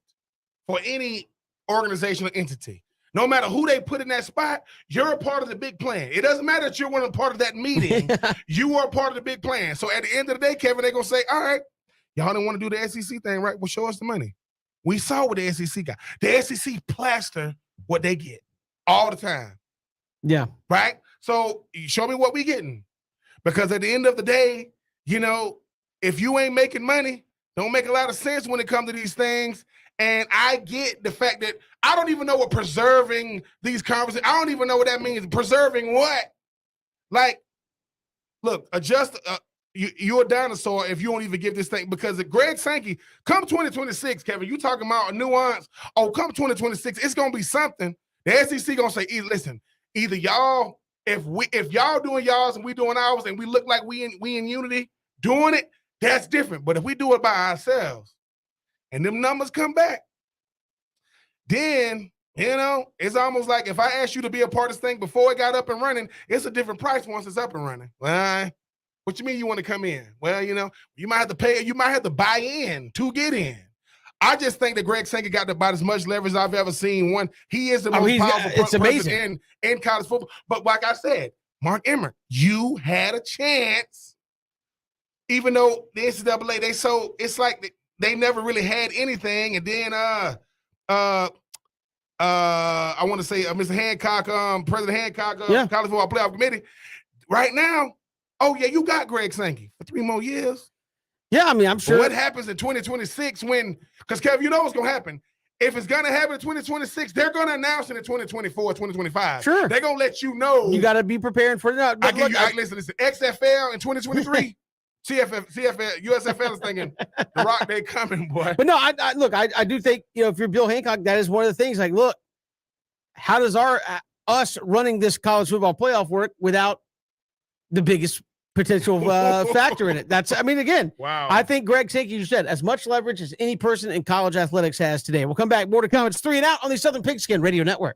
for any organizational entity, no matter who they put in that spot, you're a part of the big plan. It doesn't matter that you're one of the part of that meeting. You are a part of the big plan. So at the end of the day, Kevin, they're going to say, all right, y'all don't want to do the SEC thing, right? Well, show us the money. We saw what the SEC got. The SEC plaster what they get all the time. Yeah. Right? So show me what we getting. Because at the end of the day, you know, if you ain't making money, don't make a lot of sense when it comes to these things. And I get the fact that I don't even know what preserving these conversations, I don't even know what that means. Preserving what? Like, look, you're a dinosaur if you don't even give this thing, because if Greg Sankey, come 2026, Kevin, you talking about a nuance. Oh, come 2026, it's going to be something. The SEC going to say, listen, either y'all, if y'all doing y'all's and we doing ours and we look like we in unity doing it, that's different. But if we do it by ourselves and them numbers come back, then, you know, it's almost like if I asked you to be a part of this thing before it got up and running, it's a different price once it's up and running. Well, what you mean you want to come in? Well, you know, you might have to pay, you might have to buy in to get in. I just think that Greg Sankey got about as much leverage I've ever seen. One, he is the most powerful person in college football. But like I said, Mark Emmert, you had a chance, even though the NCAA, it's like they never really had anything. And then I want to say Mr. Hancock, President Hancock, College Football Playoff Committee. Right now, oh yeah, you got Greg Sankey for 3 more years. Yeah, I mean, I'm sure. But what happens in 2026 because Kev, you know what's going to happen. If it's going to happen in 2026, they're going to announce it in 2024, 2025. Sure. They're going to let you know. You got to be preparing for that. Listen, XFL in 2023, CFL, USFL is thinking, the Rock, they coming, boy. But no, I do think, you know, if you're Bill Hancock, that is one of the things, like, look, how does us running this college football playoff work without the biggest potential factor in it. I mean, again, Wow. I think Greg Sankey, you said, as much leverage as any person in college athletics has today. We'll come back. More to come. It's 3 and Out on the Southern Pigskin Radio Network.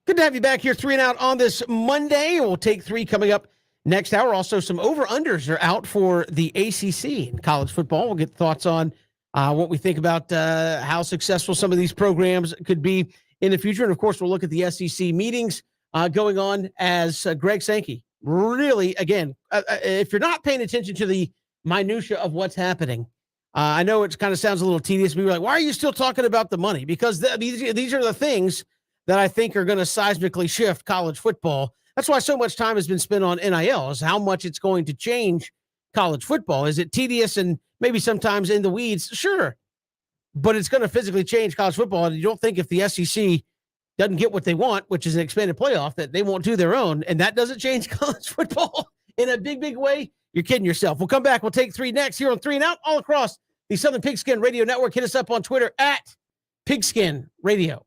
Good to have you back here, 3 and Out on this Monday. We'll take 3 coming up next hour. Also, some over-unders are out for the ACC in college football. We'll get thoughts on what we think about how successful some of these programs could be in the future. And, of course, we'll look at the SEC meetings going on as Greg Sankey really, again, if you're not paying attention to the minutia of what's happening, I know it kind of sounds a little tedious. We were like, why are you still talking about the money? Because these are the things that I think are going to seismically shift college football. That's why so much time has been spent on NIL, is how much it's going to change college football. Is it tedious and maybe sometimes in the weeds? Sure. But it's going to physically change college football. And you don't think if the SEC doesn't get what they want, which is an expanded playoff, that they won't do their own, and that doesn't change college football in a big, big way? You're kidding yourself. We'll come back. We'll take 3 next here on 3 and Out all across the Southern Pigskin Radio Network. Hit us up on Twitter at Pigskin Radio.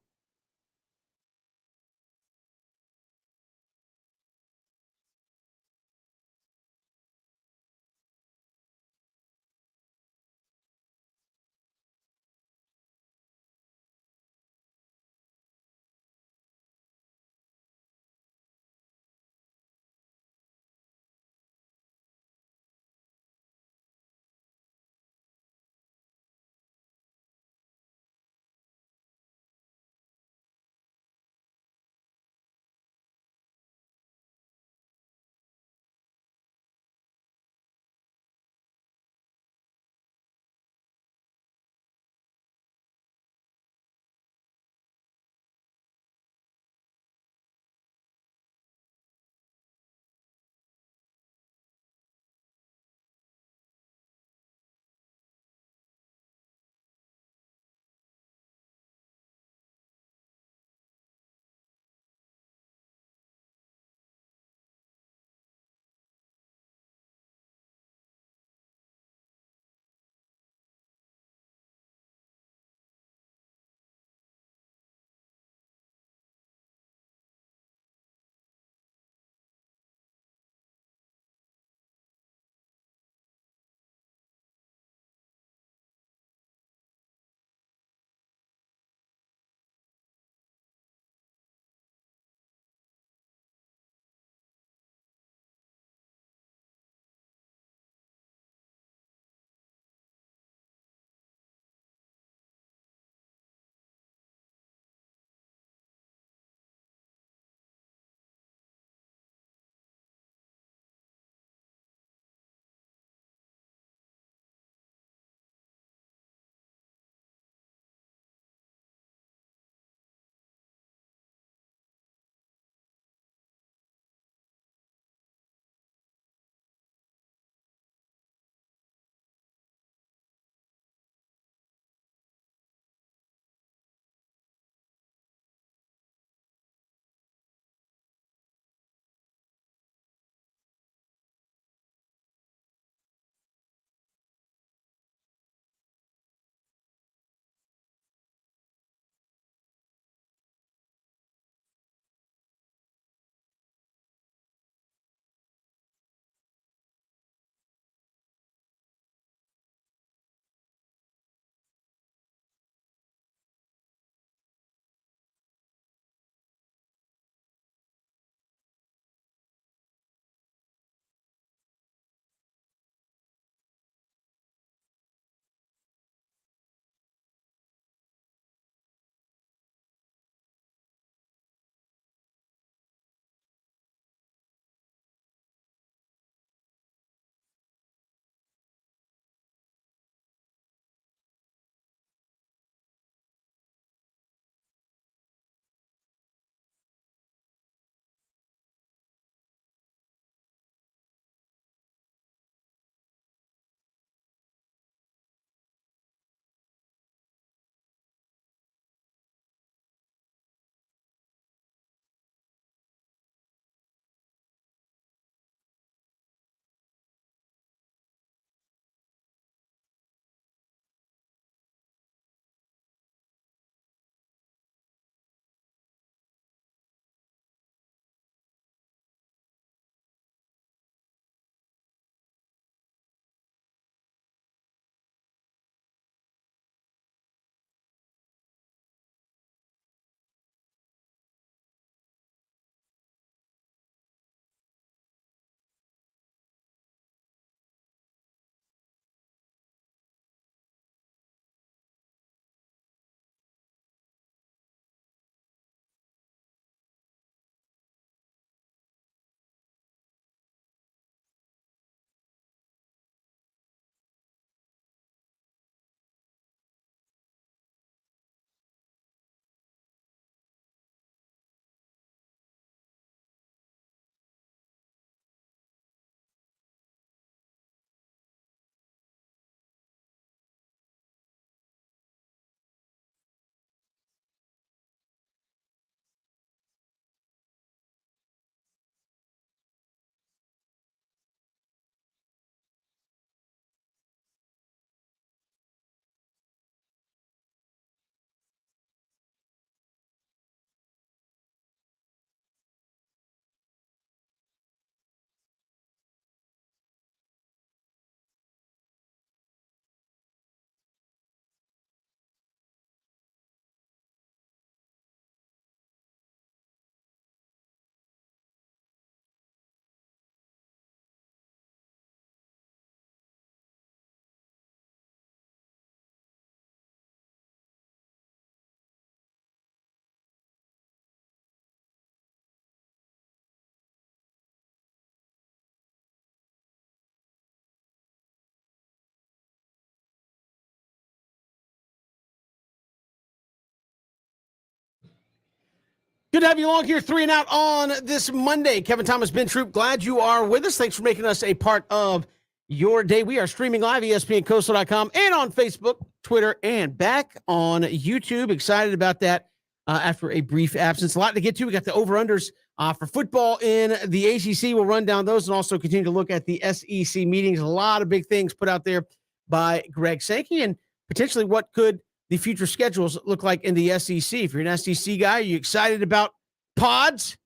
Good to have you along here, 3 and Out on this Monday. Kevin Thomas, Ben Troop, glad you are with us. Thanks for making us a part of your day. We are streaming live, ESPNCoastal.com, and on Facebook, Twitter, and back on YouTube. Excited about that after a brief absence. A lot to get to. We got the over-unders for football in the ACC. We'll run down those and also continue to look at the SEC meetings. A lot of big things put out there by Greg Sankey, and potentially what could the future schedules look like in the SEC. If you're an SEC guy, are you excited about pods?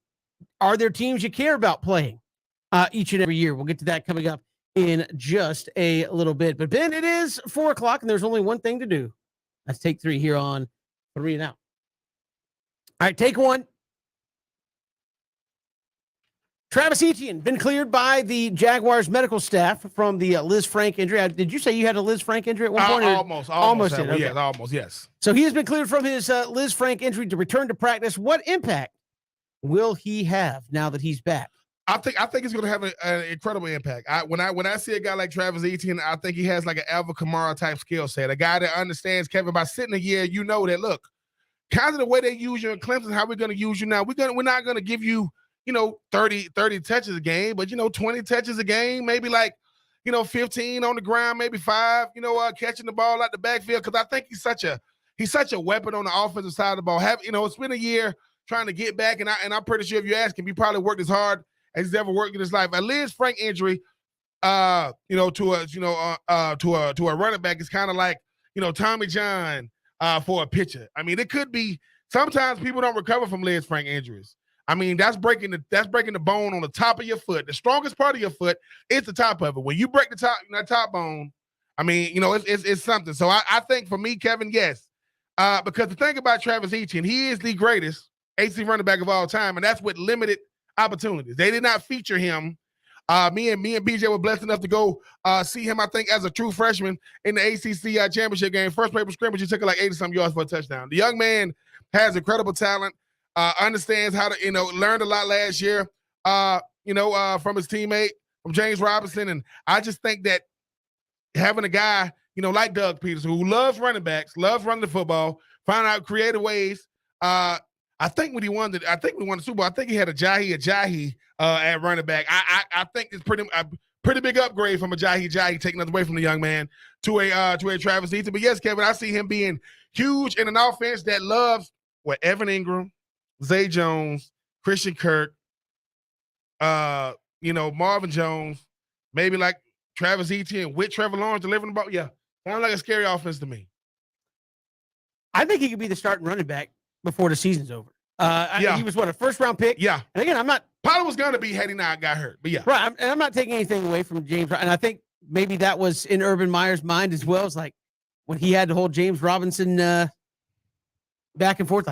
Are there teams you care about playing each and every year? We'll get to that coming up in just a little bit. But Ben, it is 4:00 and there's only one thing to do. Let's take 3 here on 3 and Out. All right, take 1. Travis Etienne been cleared by the Jaguars medical staff from the Liz Frank injury. Did you say you had a Liz Frank injury at one point? Almost. Did, okay. Yes, almost. Yes. So he has been cleared from his Liz Frank injury to return to practice. What impact will he have now that he's back? I think he's going to have an incredible impact. When I see a guy like Travis Etienne, I think he has like an Alvin Kamara type skill set. A guy that understands, Kevin, by sitting a year, you know that, look, kind of the way they use you in Clemson, how we're going to use you now. We're not going to give you, 30 touches a game, but 20 touches a game, maybe 15 on the ground, maybe 5, catching the ball out the backfield. Cause I think he's such a weapon on the offensive side of the ball. It's been a year trying to get back. And I'm pretty sure if you ask him, he probably worked as hard as he's ever worked in his life. A Liz Frank injury, to a running back is kind of like, Tommy John, for a pitcher. I mean, it could be, sometimes people don't recover from Liz Frank injuries. I mean, that's breaking the bone on the top of your foot. The strongest part of your foot is the top of it. When you break that top bone, I mean, it's something. So I think for me, Kevin, yes. Because the thing about Travis Etienne, he is the greatest AC running back of all time, and that's with limited opportunities. They did not feature him. Me and BJ were blessed enough to go see him, I think, as a true freshman in the ACC championship game. First paper scrimmage, he took it like 80-some yards for a touchdown. The young man has incredible talent. Understands how to, learned a lot last year, from his teammate, from James Robinson. And I just think that having a guy, like Doug Peterson, who loves running backs, loves running the football, find out creative ways. I think when he won the Super Bowl, I think he had a Ajayi at running back. I think it's pretty big upgrade from Ajayi taking us away from the young man to a Travis Etienne. But yes, Kevin, I see him being huge in an offense that loves Evan Ingram, Zay Jones, Christian Kirk, Marvin Jones, maybe like Travis Etienne with Trevor Lawrence delivering the ball. Yeah, sounds like a scary offense to me. I think he could be the starting running back before the season's over. He was a first-round pick? Yeah. And again, probably was going to be had he not got hurt, but yeah. Right, I'm not taking anything away from James. And I think maybe that was in Urban Meyer's mind as well. It's like when he had to hold James Robinson back and forth,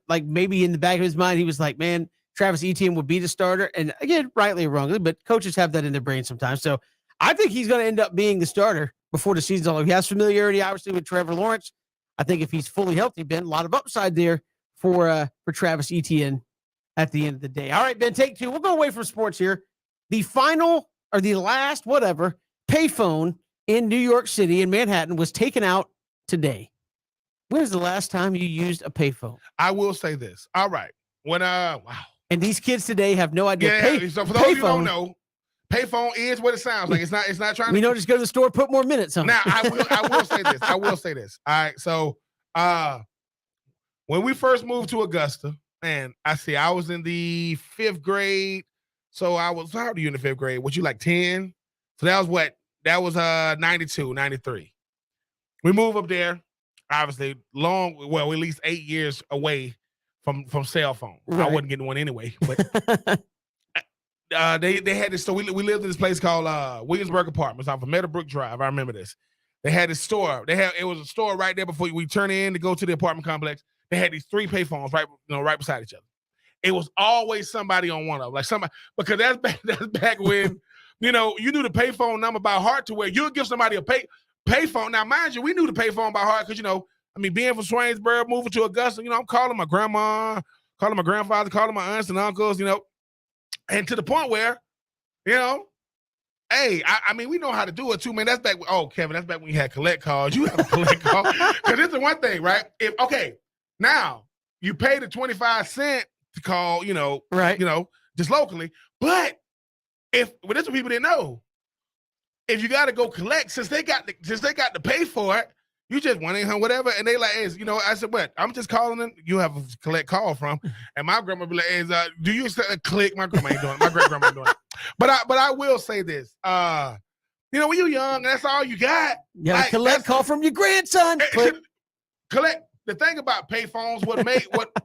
maybe in the back of his mind, he was like, man, Travis Etienne would be the starter. And again, rightly or wrongly, but coaches have that in their brain sometimes. So I think he's going to end up being the starter before the season's over. He has familiarity, obviously, with Trevor Lawrence. I think if he's fully healthy, Ben, a lot of upside there for Travis Etienne at the end of the day. All right, Ben, take 2. We'll go away from sports here. The final or the last, payphone in New York City in Manhattan was taken out today. When was the last time you used a payphone? I will say this. All right. Wow. And these kids today have no idea. Yeah. So for those who don't know, payphone is what it sounds like. It's not trying to. Just go to the store, put more minutes on. Now I will say this. All right. So when we first moved to Augusta, man, I was in the 5th grade. So how old are you in the 5th grade? Was you like 10? So that was what? That was 92, 93. We moved up there. Obviously, at least 8 years away from cell phone. Right. I wasn't getting one anyway. But they had this. So we lived in this place called Williamsburg Apartments off of Meadowbrook Drive. I remember this. They had this store. It was a store right there before we turn in to go to the apartment complex. They had these 3 payphones right beside each other. It was always somebody on one of them, like somebody, because that's back when you knew the payphone number by heart to where you'll give somebody a payphone. Now, mind you, we knew the payphone by heart because, being from Swainsboro, moving to Augusta, I'm calling my grandma, calling my grandfather, calling my aunts and uncles, and to the point where, hey, we know how to do it too, man. That's back when, Kevin, that's back when you had collect calls. You have a collect call. Because it's the one thing, right? Now you pay the 25 cents to call, Right. Just locally. But this is what people didn't know. If you got to go collect, since they got to pay for it, you just 1-800 whatever, and they like, hey, I said, what? I'm just calling them. You have a collect call from, and my grandma be like, hey, do you click? My grandma ain't doing it. My great grandma ain't doing it. But I will say this, when you're young, that's all you got. Yeah, like, collect call from your grandson. Collect. The thing about payphones,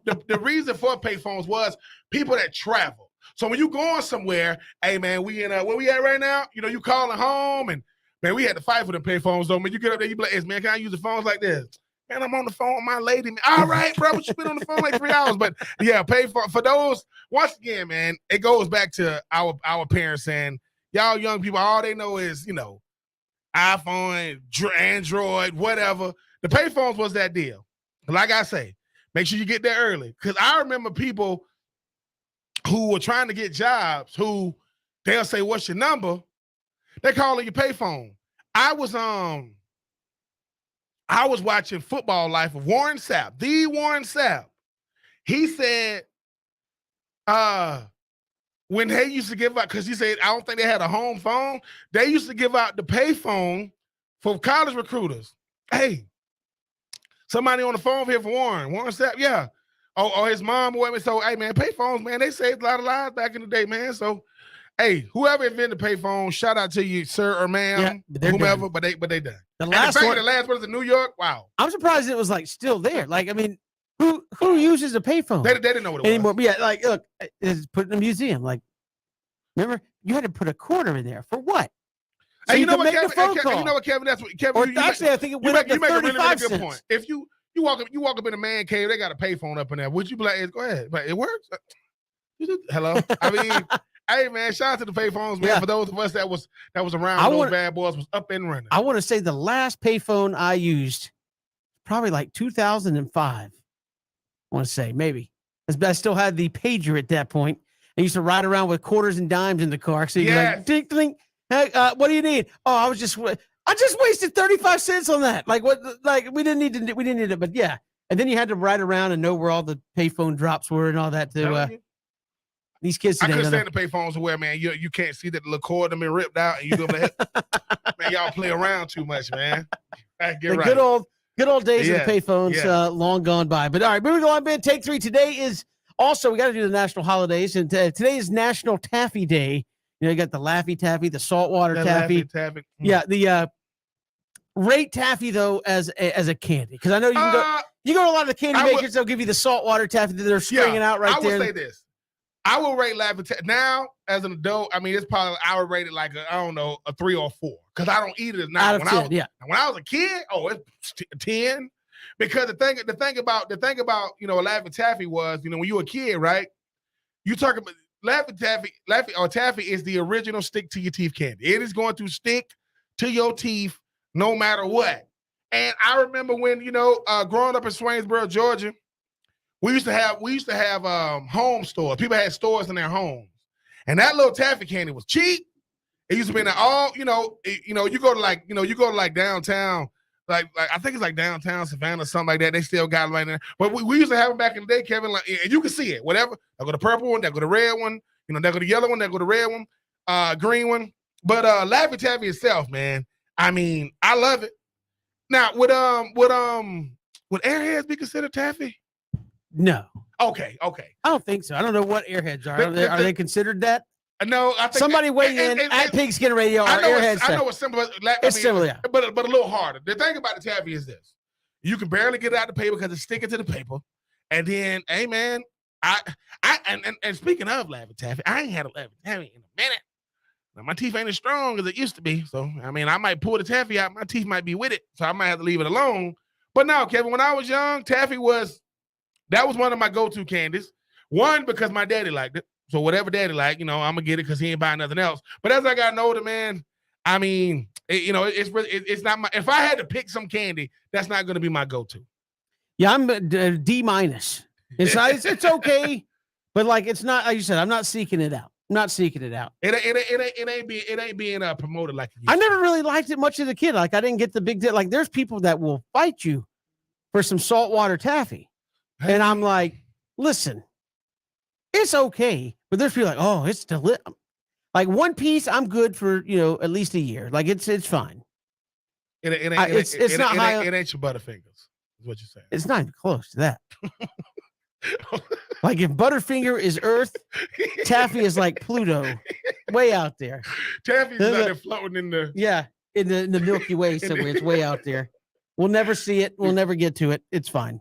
the reason for payphones was people that travel. So when you going somewhere, hey man, we in where we at right now? You calling home, and man, we had to fight for the payphones though. Man, you get up there, you be like, hey, man, can I use the phones like this? Man, I'm on the phone with my lady. Man. All right, bro, but you been on the phone like 3 hours. But yeah, pay for those. Once again, man, it goes back to our parents saying, y'all young people, all they know is iPhone, Android, whatever. The payphones was that deal. Like I say, make sure you get there early. Because I remember people who were trying to get jobs who they'll say, what's your number? They calling your payphone. I was watching Football Life of Warren Sapp, the Warren Sapp. He said, when they used to give out, because he said, I don't think they had a home phone. They used to give out the payphone for college recruiters. Hey, somebody on the phone here for Warren Sapp, yeah. Or his mom or whatever. So, hey, man, payphones, man, they saved a lot of lives back in the day, man. So, hey, whoever invented the payphone, shout out to you, sir or ma'am, whomever, but they done. The last one is in New York. Wow. I'm surprised it was like still there. Like, I mean, who uses a payphone? They didn't know what it anymore. was. Yeah, like, look, it's put in a museum. Like, remember, you had to put a quarter in there for what? So hey, you know what, Kevin? You know what, Kevin? That's what Kevin. I think it went up to 35 cents. Point. If you walk up in a man cave, they got a payphone up in there. Would you be like, go ahead, but it works? Hello. I mean, hey man, shout out to the payphones, man. Yeah. For those of us that was around, those bad boys was up and running. I want to say the last payphone I used, probably like 2005. I want to say maybe. I still had the pager at that point. I used to ride around with quarters and dimes in the car. So you'd be like, ding, ding. Hey, what do you need? Oh, I just wasted 35 cents on that. Like what? Like we didn't need it, but yeah. And then you had to ride around and know where all the payphone drops were and all that. These kids today. I couldn't stand the payphones where, man, you can't see that the little cord them been ripped out, and you go like, man, y'all play around too much, man. Good old days of the payphones, long gone by. But all right, moving on, man. Take 3 today is also, we got to do the national holidays, and today is National Taffy Day. You got the Laffy Taffy, the saltwater taffy. Yeah, the rate taffy though as a candy, because I know you go to a lot of the candy makers. They'll give you the saltwater taffy that they're stringing out right there. I will say this: I will rate Laffy Taffy now as an adult. I mean, it's probably I would rate it like a 3 or 4 because I don't eat it now. When I was a kid, it's 10. Because the thing about a Laffy Taffy was, when you were a kid, right? You talk about Laffy Taffy is the original stick to your teeth candy. It is going to stick to your teeth no matter what. And I remember when, growing up in Swainsboro, Georgia, we used to have home stores. People had stores in their homes. And that little taffy candy was cheap. It used to be in all, you go to like downtown, like I think it's like downtown Savannah or something like that. They still got it right there. But we used to have them back in the day, Kevin, like, and you can see it, whatever. They'll go the purple one, they'll go the red one, they'll go the yellow one, they'll go the red one, green one. But Laffy Taffy itself, man, I mean, I love it. Now, would Airheads be considered taffy? No. Okay. I don't think so. I don't know what Airheads are. Are they considered that? No, I think somebody weigh in at Pigskin Radio. I know it's simple. It's similar, yeah. But a little harder. The thing about the taffy is this: you can barely get it out the paper because it's sticking to the paper. And then, hey man, and speaking of Laffy Taffy, I ain't had a Laffy Taffy in a minute. Now, my teeth ain't as strong as it used to be. So I mean, I might pull the taffy out. My teeth might be with it, so I might have to leave it alone. But now, Kevin, when I was young, taffy was one of my go-to candies. One, because my daddy liked it. So whatever daddy like, I'm gonna get it because he ain't buying nothing else. But as I got older, man, I mean, it's not my. If I had to pick some candy, that's not gonna be my go-to. Yeah, I'm D-. It's okay, but like it's not. Like you said, I'm not seeking it out. It ain't being promoted like it used I never really liked it much as a kid. Like I didn't get the big deal. Like there's people that will fight you for some saltwater taffy, and I'm like, listen. It's okay, but there's people like, oh, it's like one piece. I'm good for at least a year. Like it's fine. It's not high. It ain't your Butterfingers. Is what you're saying. It's not even close to that. Like if Butterfinger is Earth, Taffy is like Pluto, way out there. Taffy's out there floating in the in the Milky Way somewhere. It's way out there. We'll never see it. We'll never get to it. It's fine.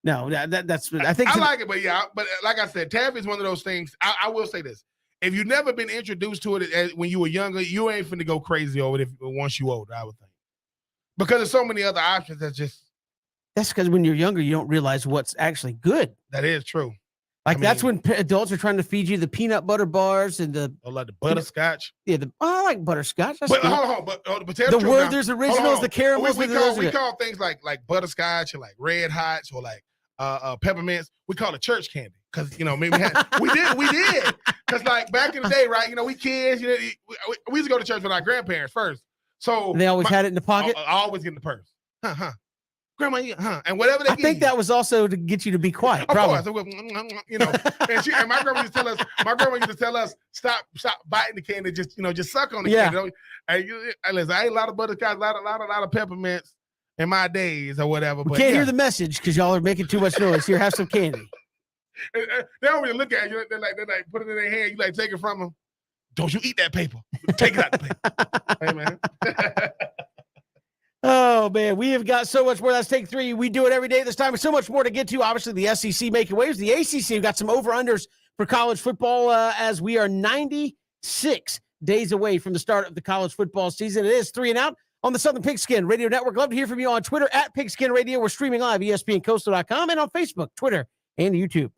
No, that's I think I like it, but like I said, Taffy's one of those things. I will say this: if you've never been introduced to it when you were younger, you ain't finna go crazy over it once you older. I would think because there's so many other options That's because when you're younger, you don't realize what's actually good. That is true. Like that's when adults are trying to feed you the peanut butter bars and like the butterscotch. Yeah, I like butterscotch. But hold on, but the Werther's originals, the caramels. We call things like butterscotch or like red hots or like peppermints. We call it church candy because maybe we did because like back in the day, right? We kids, we used to go to church with our grandparents first, so they always had it in the pocket. I always get in the purse, Grandma, and whatever they I think that was also to get you to be quiet. Of course, and my grandma used to tell us, stop biting the candy, just suck on the candy. And listen, I ate a lot of butterscotch, a lot of peppermints in my days or whatever. But can't hear the message because y'all are making too much noise. Here, have some candy. They don't really look at you. They're like put it in their hand. You like take it from them. Don't you eat that paper? Take it out the paper. Hey man. Oh, man, we have got so much more. That's take three. We do it every day this time. There's so much more to get to. Obviously, the SEC making waves. The ACC, we've got some over-unders for college football as we are 96 days away from the start of the college football season. It is 3 and Out on the Southern Pigskin Radio Network. Love to hear from you on Twitter at Pigskin Radio. We're streaming live, ESPNCoastal.com, and on Facebook, Twitter, and YouTube.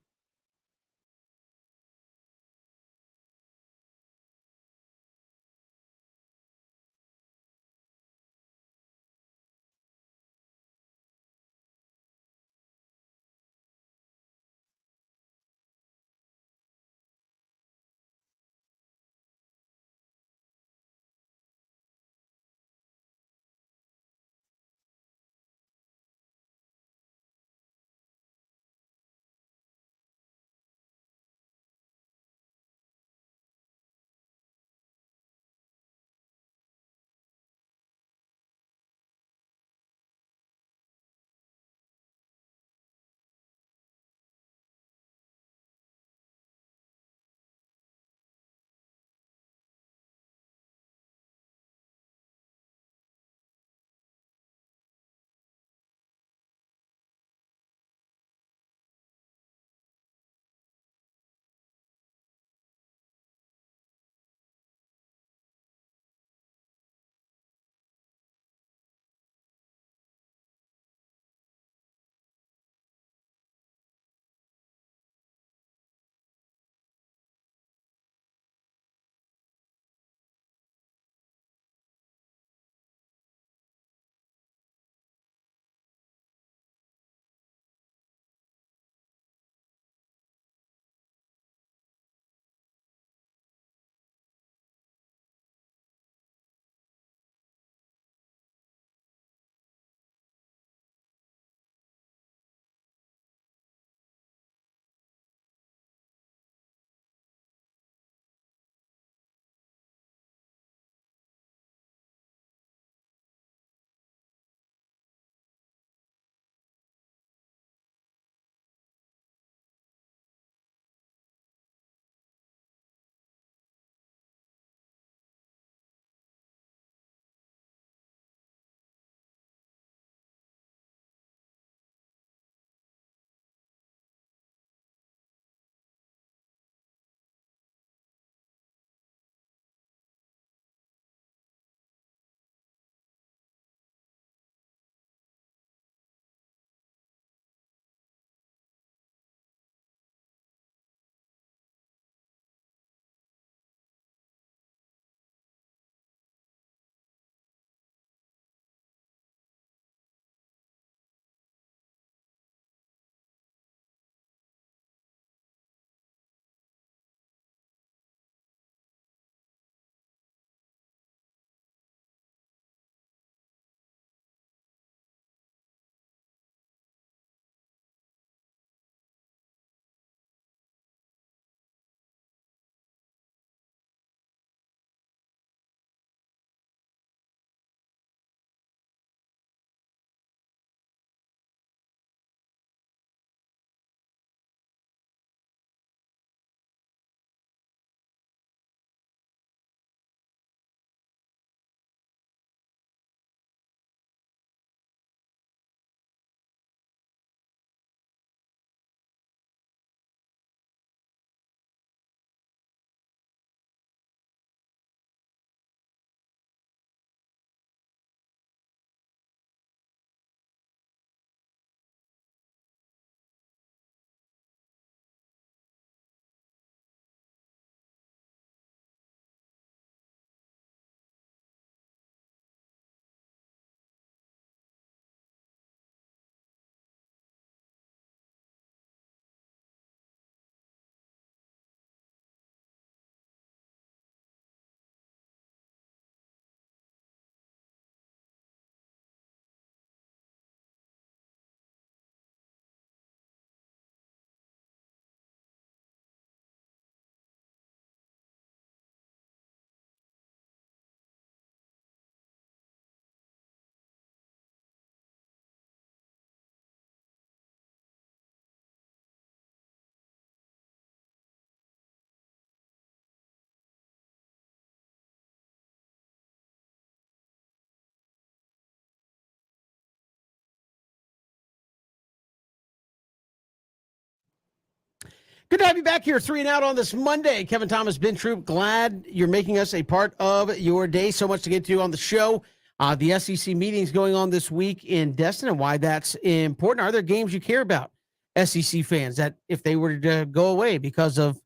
Good to have you back here, 3 and Out on this Monday. Kevin Thomas, Ben Troop, glad you're making us a part of your day. So much to get to on the show. The SEC meetings going on this week in Destin and why that's important. Are there games you care about, SEC fans, that if they were to go away because of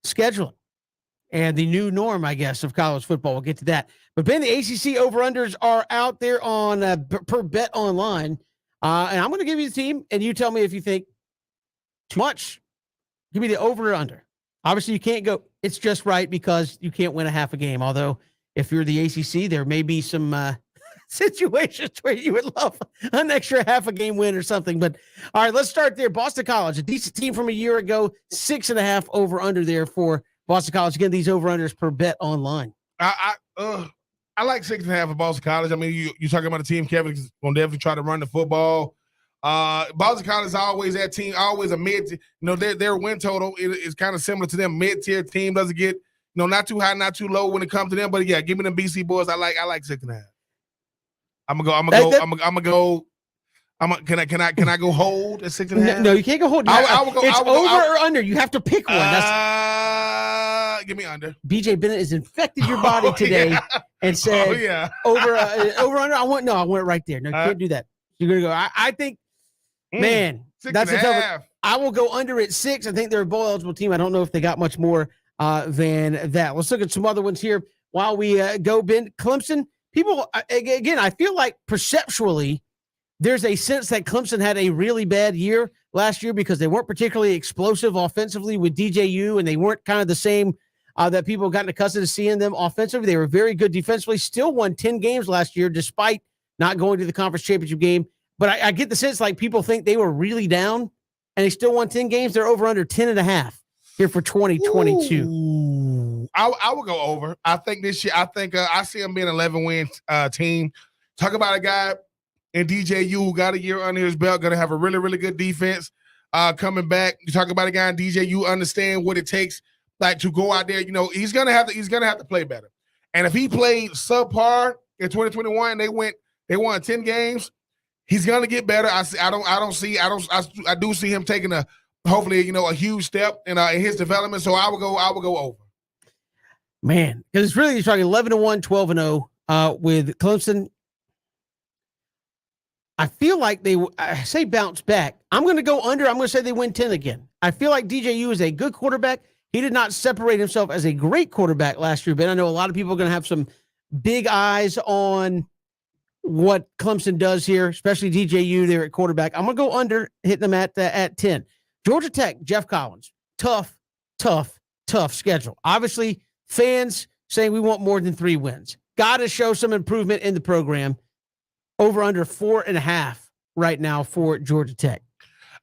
scheduling and the new norm, I guess, of college football? We'll get to that. But Ben, the ACC over-unders are out there on per Bet Online. And I'm going to give you the team, and you tell me if you think too much. Give me the over or under. Obviously, you can't go. It's just right because you can't win a half a game. Although, if you're the ACC, there may be some situations where you would love an extra half a game win or something. But all right, let's start there. Boston College, a decent team from a year ago, 6.5 over under there for Boston College. Again, these over unders per Bet Online. I like 6.5 of Boston College. I mean, you're talking about a team, Kevin, is going to definitely try to run the football. Boston College is always that team, always a mid. Their win total is kind of similar to them. Mid-tier team doesn't get, not too high, not too low when it comes to them. But yeah, give me them BC boys. I like 6.5. I'm gonna go. Can I go hold at 6.5? No, you can't go hold. I will go. It's over or under. You have to pick one. Give me under. BJ Bennett has infected your body today and said, over under. I went right there. No, you can't do that. You're gonna go. I think. Man, that's a tough. I will go under at 6. I think they're a bowl eligible team. I don't know if they got much more than that. Let's look at some other ones here while we go. Ben, Clemson. People, again, I feel like perceptually, there's a sense that Clemson had a really bad year last year because they weren't particularly explosive offensively with DJU, and they weren't kind of the same that people have gotten accustomed to seeing them offensively. They were very good defensively. Still won 10 games last year despite not going to the conference championship game. But I get the sense like people think they were really down and they still won 10 games. They're over under 10.5 here for 2022. Ooh, I will go over. I think this year, I see them being an 11-win team. Talk about a guy in DJU who got a year under his belt, going to have a really, really good defense coming back. You talk about a guy in DJU, understand what it takes like to go out there. He's gonna have to play better. And if he played subpar in 2021, they won 10 games. He's gonna get better. I do see him taking hopefully a huge step in his development. So I will go over. Man, because it's really you're talking 11-1, 12-0 with Clemson. I feel like I say bounce back. I'm going to go under. I'm going to say they win 10 again. I feel like DJU is a good quarterback. He did not separate himself as a great quarterback last year, Ben. I know a lot of people are going to have some big eyes on what Clemson does here, especially DJU there at quarterback. I'm going to go under, hitting them at 10. Georgia Tech, Jeff Collins. Tough schedule. Obviously, fans saying we want more than 3 wins. Got to show some improvement in the program. Over under 4.5 right now for Georgia Tech.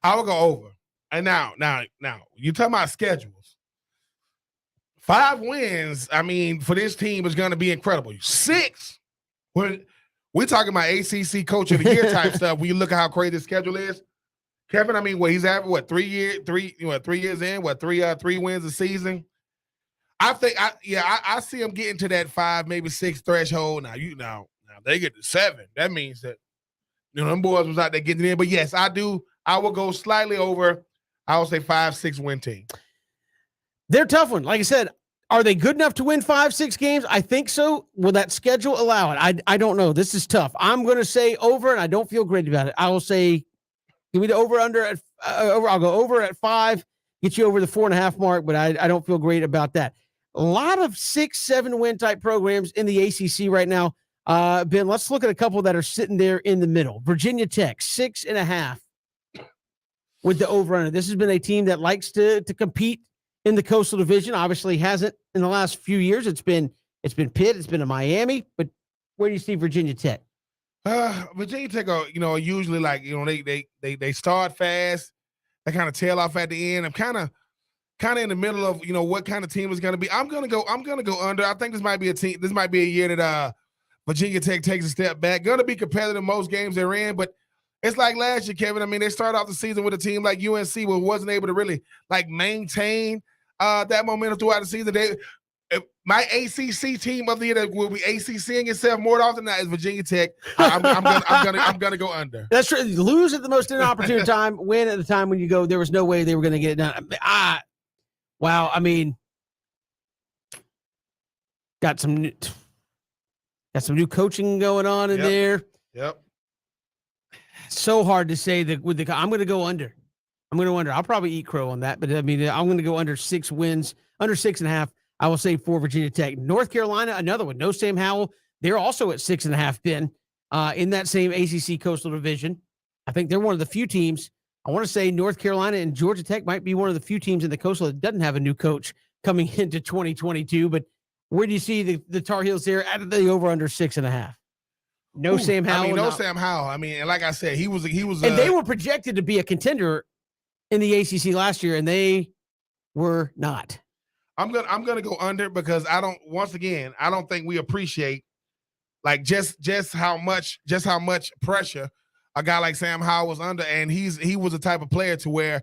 I will go over. And now, you're talking about schedules. 5 wins, I mean, for this team is going to be incredible. 6, we're talking about ACC Coach of the Year type stuff. When you look at how crazy the schedule is, Kevin. I mean, he's having 3 years in, 3 wins a season. I think, I see him getting to that 5, maybe 6 threshold. Now they get to 7. That means that them boys was out there getting in. But yes, I do. I will go slightly over. I will say 5-6 win team. They're a tough one. Like I said, are they good enough to win 5-6 games? I think so. Will that schedule allow it? I don't know. This is tough. I'm going to say over, and I don't feel great about it. I will say, give me the over under at over. I'll go over at 5, get you over the 4.5 mark, but I don't feel great about that. A lot of 6-7 win type programs in the ACC right now. Ben, let's look at a couple that are sitting there in the middle. Virginia Tech, 6.5 with the over under. This has been a team that likes to compete in the Coastal Division. Obviously hasn't in the last few years. It's been Pitt, it's been a Miami, but where do you see Virginia Tech? Virginia Tech are, usually like, they start fast, they kind of tail off at the end. I'm kind of in the middle of, what kind of team is going to be. I'm going to go under. I think this might be a year that Virginia Tech takes a step back. Going to be competitive most games they're in, but it's like last year, Kevin. I mean, they started off the season with a team like UNC who wasn't able to really like maintain that momentum throughout the season. my ACC team of the year that will be ACCing itself more often than that is Virginia Tech. I'm gonna go under. That's true. Lose at the most inopportune time, win at the time when you go. There was no way they were going to get it done. Wow. I mean, got some new coaching going on in there. Yep. So hard to say that with I'm going to go under. I'm going to wonder. I'll probably eat crow on that, but I mean, I'm going to go under 6 wins, under 6.5. I will say for Virginia Tech. North Carolina, another one. No Sam Howell. They're also at 6.5 Ben in that same ACC Coastal Division. I think they're one of the few teams. I want to say North Carolina and Georgia Tech might be one of the few teams in the Coastal that doesn't have a new coach coming into 2022. But where do you see the Tar Heels there at the over under 6.5? No Sam Howell. I mean, no Sam Howell. I mean, and like I said, he was. And they were projected to be a contender in the ACC last year, and they were not. I'm gonna go under because I don't think we appreciate like just how much pressure a guy like Sam Howell was under, and he was the type of player to where,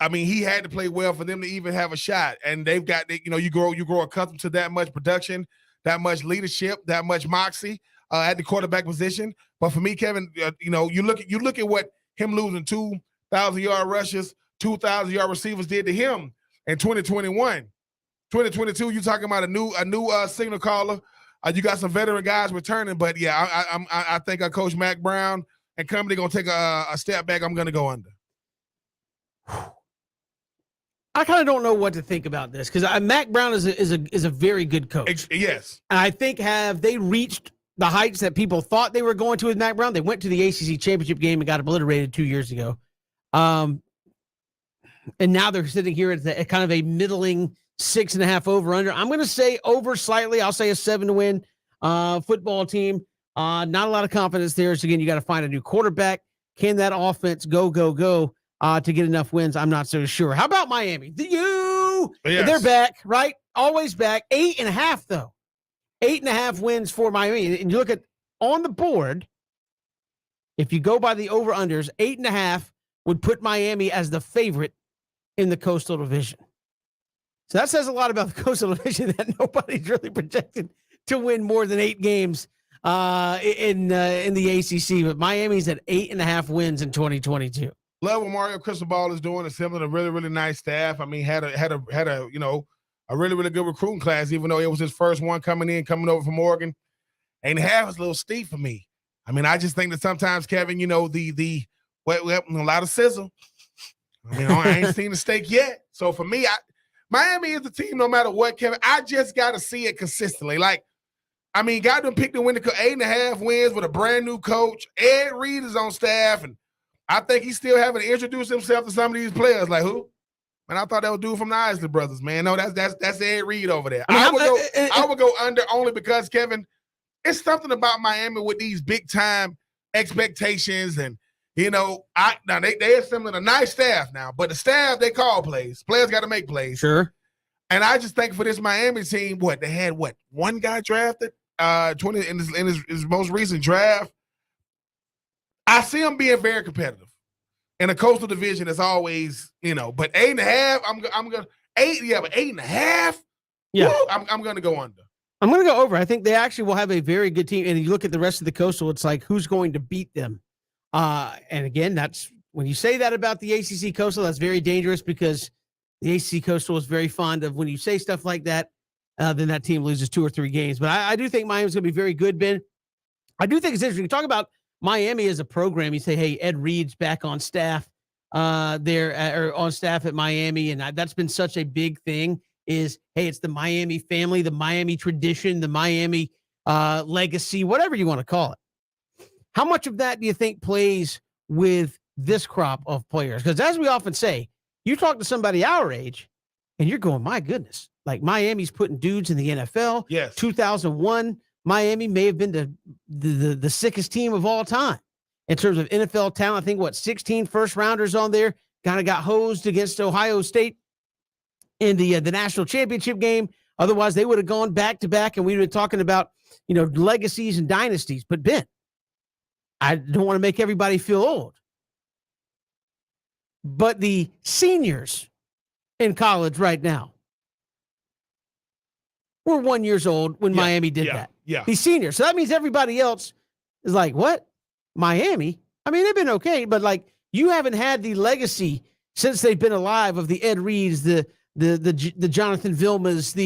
I mean, he had to play well for them to even have a shot. And they've got, you grow accustomed to that much production, that much leadership, that much moxie at the quarterback position. But for me, Kevin, you look at what him losing 2,000-yard rushes, 2,000-yard receivers did to him in 2021. 2022, you're talking about a new signal caller. You got some veteran guys returning, but yeah, I think Coach Mack Brown and company gonna take a step back. I'm gonna go under. I kind of don't know what to think about this because Mack Brown is a very good coach. Yes, and I think have they reached the heights that people thought they were going to with Mack Brown? They went to the ACC championship game and got obliterated 2 years ago, and now they're sitting here at kind of a middling 6.5 over under. I'm going to say over slightly. I'll say a 7-win football team. Not a lot of confidence there. So again, you got to find a new quarterback. Can that offense go to get enough wins? I'm not so sure. How about Miami? Yes. They're back, right? Always back. 8.5 though. 8.5 wins for Miami. And you look at on the board, if you go by the over unders, 8.5 would put Miami as the favorite in the Coastal Division. So that says a lot about the Coastal Division that nobody's really projected to win more than 8 games in the ACC. But Miami's at 8.5 wins in 2022. Love what Mario Cristobal is doing. Assembling a really, really nice staff. I mean, had a a really, really good recruiting class, even though it was his first one coming over from Oregon. 8.5 is a little steep for me. I mean, I just think that sometimes, Kevin, a lot of sizzle. I mean, I ain't seen the steak yet. So for me, Miami is the team no matter what, Kevin. I just got to see it consistently. Like, I mean, got them picked to win the 8.5 wins with a brand new coach. Ed Reed is on staff, and I think he's still having to introduce himself to some of these players. Like who? Man, I thought that was dude from the Isley Brothers, man. No, that's Ed Reed over there. I would go under only because, Kevin, it's something about Miami with these big time expectations, and now they assembling a nice staff now, but the staff, they call plays. Players got to make plays. Sure. And I just think for this Miami team, they had one guy drafted 20 in his most recent draft. I see them being very competitive. In a Coastal Division, it's always, but 8.5, I'm gonna 8, yeah, but 8.5, yeah, woo, I'm gonna go under. I'm gonna go over. I think they actually will have a very good team. And you look at the rest of the Coastal, it's like who's going to beat them. And again, that's when you say that about the ACC Coastal, that's very dangerous because the ACC Coastal is very fond of when you say stuff like that, then that team loses 2 or 3 games. But I do think Miami's going to be very good, Ben. I do think it's interesting. You talk about Miami as a program. You say, hey, Ed Reed's back on staff or on staff at Miami. And that's been such a big thing is, hey, it's the Miami family, the Miami tradition, the Miami legacy, whatever you want to call it. How much of that do you think plays with this crop of players? Because as we often say, you talk to somebody our age and you're going, my goodness, like Miami's putting dudes in the NFL. Yes. 2001, Miami may have been the sickest team of all time in terms of NFL talent. I think 16 first rounders on there kind of got hosed against Ohio State in the national championship game. Otherwise, they would have gone back to back and we'd been talking about, legacies and dynasties. But Ben, I don't want to make everybody feel old, but the seniors in college right now, were 1 year old when Miami did that. Yeah. He's senior. So that means everybody else is like, what? Miami? I mean, they've been okay, but like you haven't had the legacy since they've been alive of the Ed Reeds, the Jonathan Vilmas,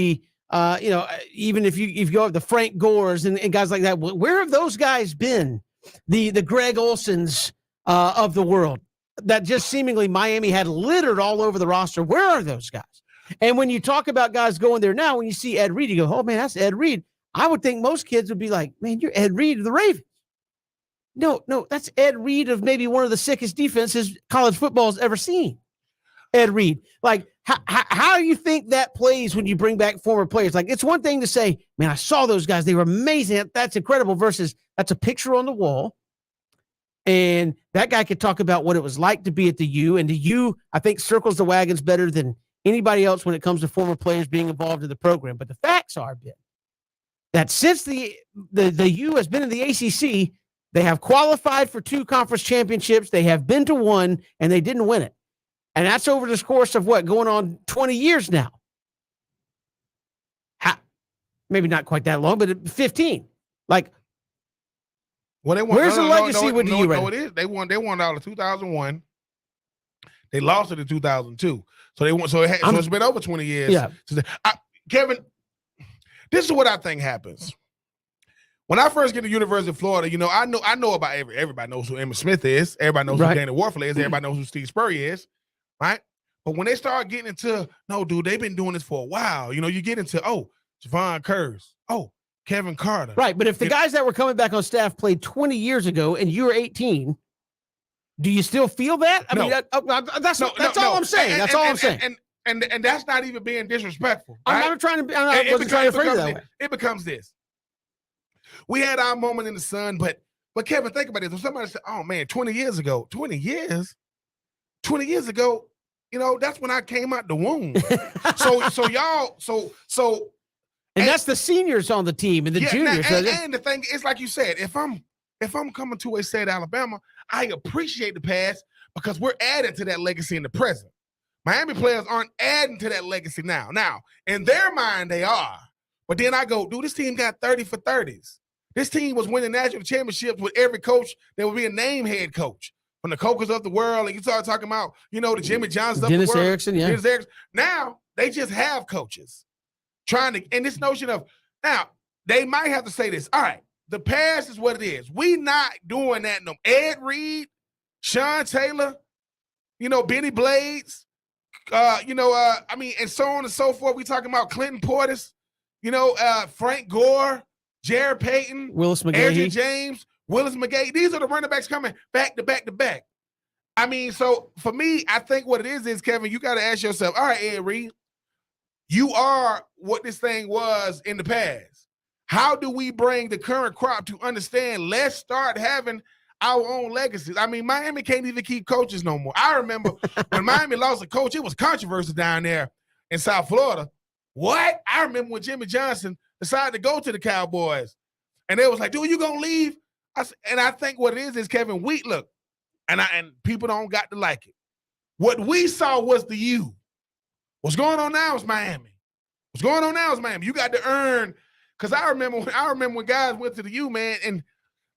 even if you go up the Frank Gores and guys like that, where have those guys been? The Greg Olsons of the world that just seemingly Miami had littered all over the roster. Where are those guys? And when you talk about guys going there now, when you see Ed Reed, you go, oh man, that's Ed Reed. I would think most kids would be like, man, you're Ed Reed of the Ravens. No, that's Ed Reed of maybe one of the sickest defenses college football has ever seen. Ed Reed. Like, how do you think that plays when you bring back former players? Like, it's one thing to say, man, I saw those guys. They were amazing. That's incredible versus that's a picture on the wall. And that guy could talk about what it was like to be at the U. And the U, I think, circles the wagons better than anybody else when it comes to former players being involved in the program. But the facts are, Ben, that since the U has been in the ACC, they have qualified for 2 conference championships. They have been to 1, and they didn't win it. And that's over the course of going on 20 years now. Maybe not quite that long, but 15. Like, where's the legacy with the U? No, it is. They won out of 2001. They lost it in 2002. So they won. So it's been over 20 years. Yeah. Kevin, this is what I think happens. When I first get to University of Florida, I know about everybody knows who Emmitt Smith is. Everybody knows who Danny Warfel is. Everybody knows who Steve Spurrier is, right? But when they start getting into, no, dude, they've been doing this for a while. You get into, Javon Curse, Kevin Carter. Right, but if the guys that were coming back on staff played 20 years ago and you were 18, do you still feel that? I mean, that's all I'm saying. That's all I'm saying. And that's not even being disrespectful. Right? I wasn't trying to phrase it that way. It becomes this. We had our moment in the sun, but Kevin, think about this. When somebody said, oh man, 20 years ago, that's when I came out the womb. And that's the seniors on the team and the juniors. And the thing is, like you said, if I'm coming to a state of Alabama, I appreciate the past because we're adding to that legacy in the present. Miami players aren't adding to that legacy now. Now, in their mind, they are. But then I go, dude, this team got 30 for 30s. This team was winning national championships with every coach that would be a name head coach. From the Cokers of the world, and you start talking about, the Jimmy Johnsons of the world. Dennis Erickson. Now, they just have coaches and this notion of, now, they might have to say this. All right, the past is what it is. We not doing that no. Ed Reed, Sean Taylor, Benny Blades, and so on and so forth. We talking about Clinton Portis, Frank Gore, Jared Payton, Willis McGahee, Adrian James, Willis McGahee. These are the running backs coming back to back to back. I mean, so for me, I think what it is Kevin, you got to ask yourself, all right, Ed Reed, you are what this thing was in the past. How do we bring the current crop to understand? Let's start having our own legacies. I mean, Miami can't even keep coaches no more. I remember when Miami lost a coach, it was controversy down there in South Florida. What? I remember when Jimmy Johnson decided to go to the Cowboys, and they was like, dude, you gonna leave? I think what it is Kevin, look, and people don't got to like it. What we saw was the U. What's going on now is Miami. You got to earn, because I remember when guys went to the U, man, and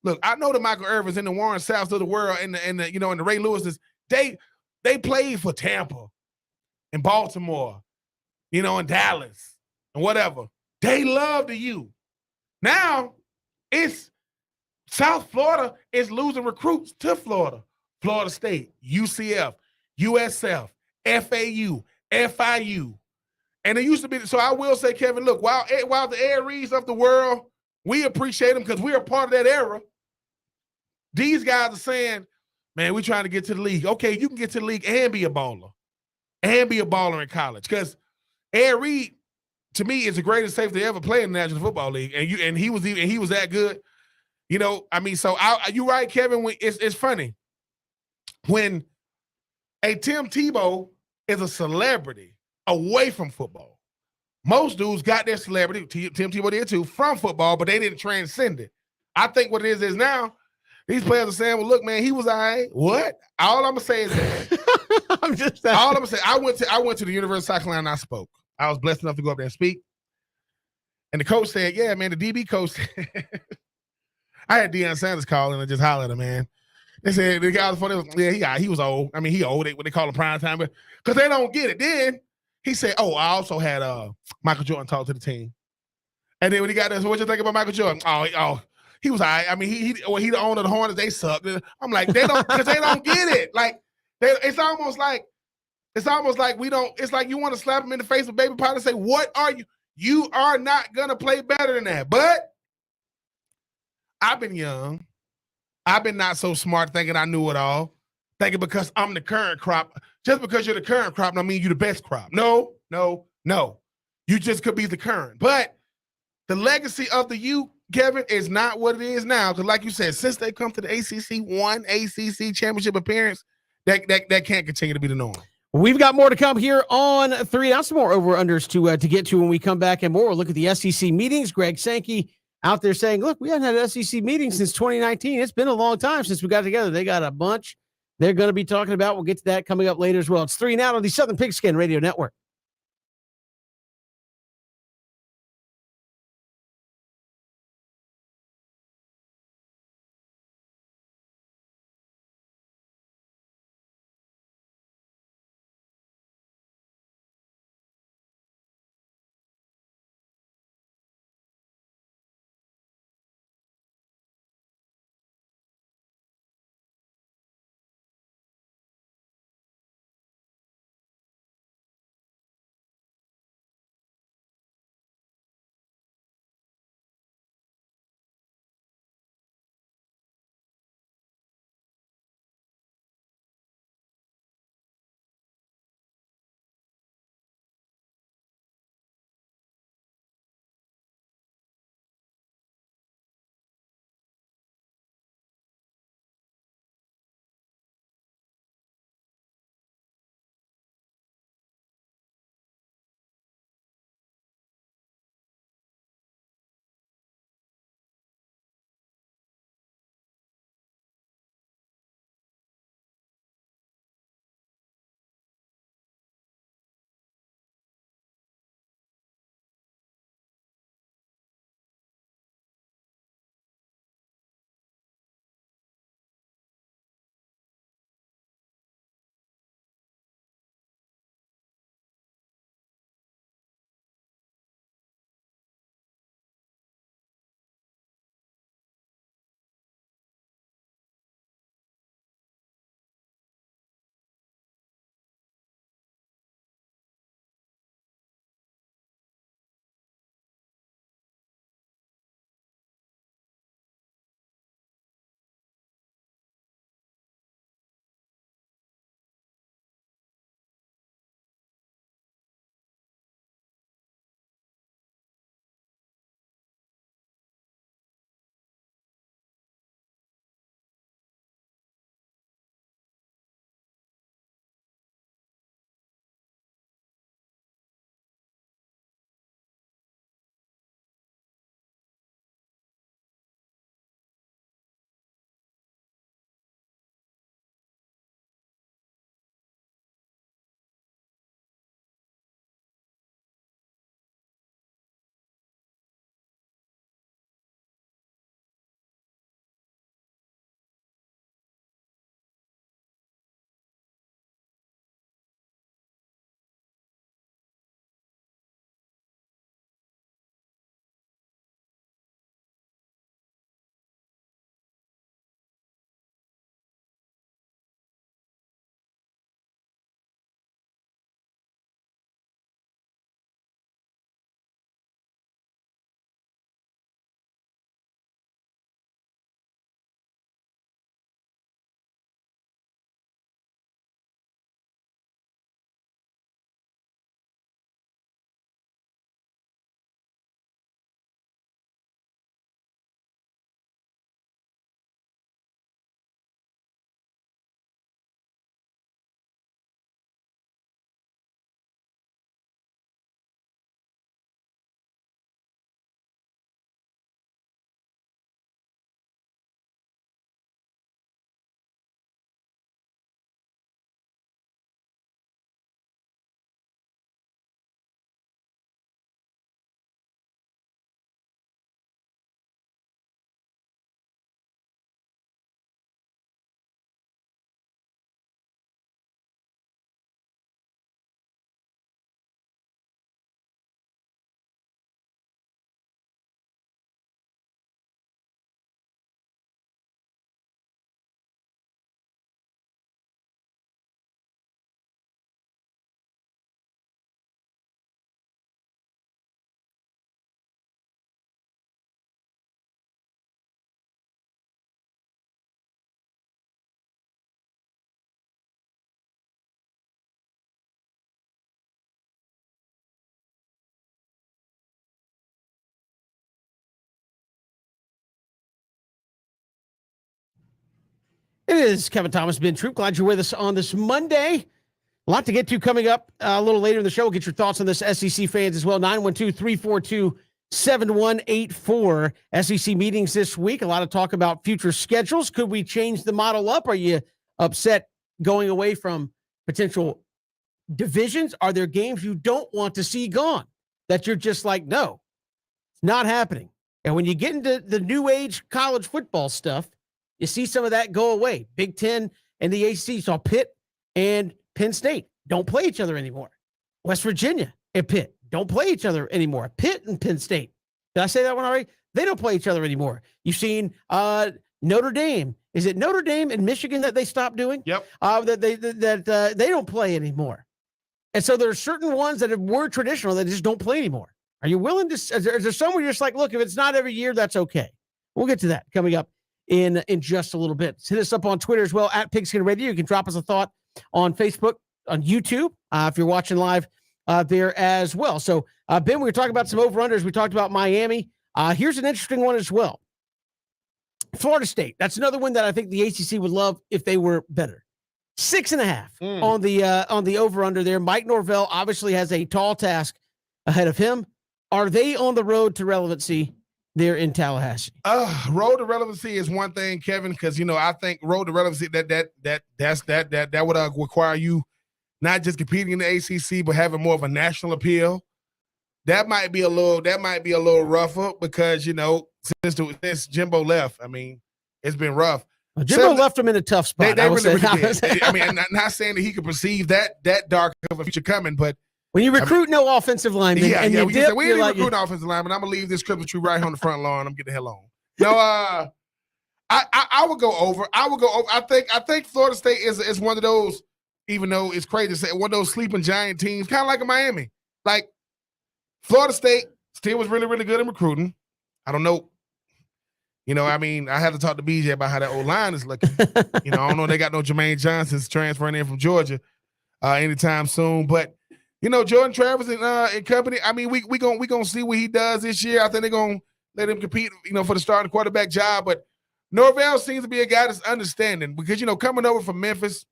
look, I know the Michael Irvins and the Warren Souths of the world and the Ray Lewises, they played for Tampa and Baltimore, and Dallas and whatever. They love the U. Now, it's South Florida is losing recruits to Florida. Florida State, UCF, USF, FAU, FIU. And it used to be, so I will say, Kevin, look, while the Ed Reeds of the world, we appreciate them because we are part of that era. These guys are saying, man, we're trying to get to the league. Okay, you can get to the league and be a baller. In college. Because Ed Reed, to me, is the greatest safety to ever play in the National Football League. And he was that good. So you're right, Kevin. It's funny. When a Tim Tebow is a celebrity away from football, most dudes got their celebrity, Tim Tebow did too, from football, but they didn't transcend it. I think what it is now, these players are saying, well, look, man, he was all right. What? All I'm going to say is that. All I'm going to say, I went to the University of South Carolina and I spoke. I was blessed enough to go up there and speak. And the coach said, yeah, man, the DB coach. I had Deion Sanders call and just holler at him, man. They said the guy was funny. He was old. I mean, he old. What they call him prime time, but because they don't get it. Then he said, "Oh, I also had Michael Jordan talk to the team." And then when he got this, what you think about Michael Jordan? He was all right. I mean, he the owner of the Hornets. They suck. I'm like, they don't because they don't get it. Like, it's almost like we don't. It's like you want to slap him in the face with baby powder and say, "What are you? You are not gonna play better than that." But I've been young. I've been not so smart thinking I knew it all. Thinking because I'm the current crop. Just because you're the current crop don't mean you're the best crop. No. You just could be the current. But the legacy of the U, Kevin, is not what it is now. Because like you said, since they come to the ACC, one ACC championship appearance, that can't continue to be the norm. We've got more to come here on 3 Out. Some more over-unders to get to when we come back, and more. We'll look at the SEC meetings. Greg Sankey out there saying, look, we haven't had an SEC meeting since 2019. It's been a long time since we got together. They got a bunch they're going to be talking about. We'll get to that coming up later as well. It's 3 and Out on the Southern Pigskin Radio Network. It is Kevin Thomas, Ben Troop. Glad you're with us on this Monday. A lot to get to coming up a little later in the show. We'll get your thoughts on this, SEC fans, as well. 912-342-7184. SEC meetings this week. A lot of talk about future schedules. Could we change the model up? Are you upset going away from potential divisions? Are there games you don't want to see gone that you're just like, no, it's not happening? And when you get into the new age college football stuff, you see some of that go away. Big Ten and the ACC saw Pitt and Penn State don't play each other anymore. West Virginia and Pitt don't play each other anymore. Pitt and Penn State. Did I say that one already? They don't play each other anymore. You've seen Notre Dame. Is it Notre Dame and Michigan that they stopped doing? Yep. That they don't play anymore. And so there are certain ones that were traditional that just don't play anymore. Are you willing to? Is there somewhere you're just like, look, if it's not every year, that's okay. We'll get to that coming up in just a little bit. Hit us up on Twitter as well, at Pigskin Radio. You can drop us a thought on Facebook, on YouTube, if you're watching live there as well. So, Ben, we were talking about some over-unders. We talked about Miami. Here's an interesting one as well. Florida State. That's another one that I think the ACC would love if they were better. 6.5 on the over-under there. Mike Norvell obviously has a tall task ahead of him. Are they on the road to relevancy there in Tallahassee? Road to relevancy is one thing, Kevin, because I think road to relevancy that would require you not just competing in the ACC but having more of a national appeal. That might be a little rougher because since Jimbo left, I mean, it's been rough. Well, Jimbo left him in a tough spot. They really did. I mean, I'm not saying that he could perceive that dark of a future coming, but when you recruit no offensive linemen, we ain't recruit an offensive lineman. I'm gonna leave this Christmas tree right here on the front lawn. I'm getting the hell on. No, I would go over. I think Florida State is one of those, even though it's crazy to say, one of those sleeping giant teams, kind of like a Miami. Like Florida State still was really, really good in recruiting. I don't know. I mean, I had to talk to BJ about how that old line is looking. I don't know. They got no Jermaine Johnson's transferring in from Georgia anytime soon, but. Jordan Travis and company. I mean, we gonna see what he does this year. I think they're gonna let him compete, for the starting quarterback job. But Norvell seems to be a guy that's understanding because coming over from Memphis,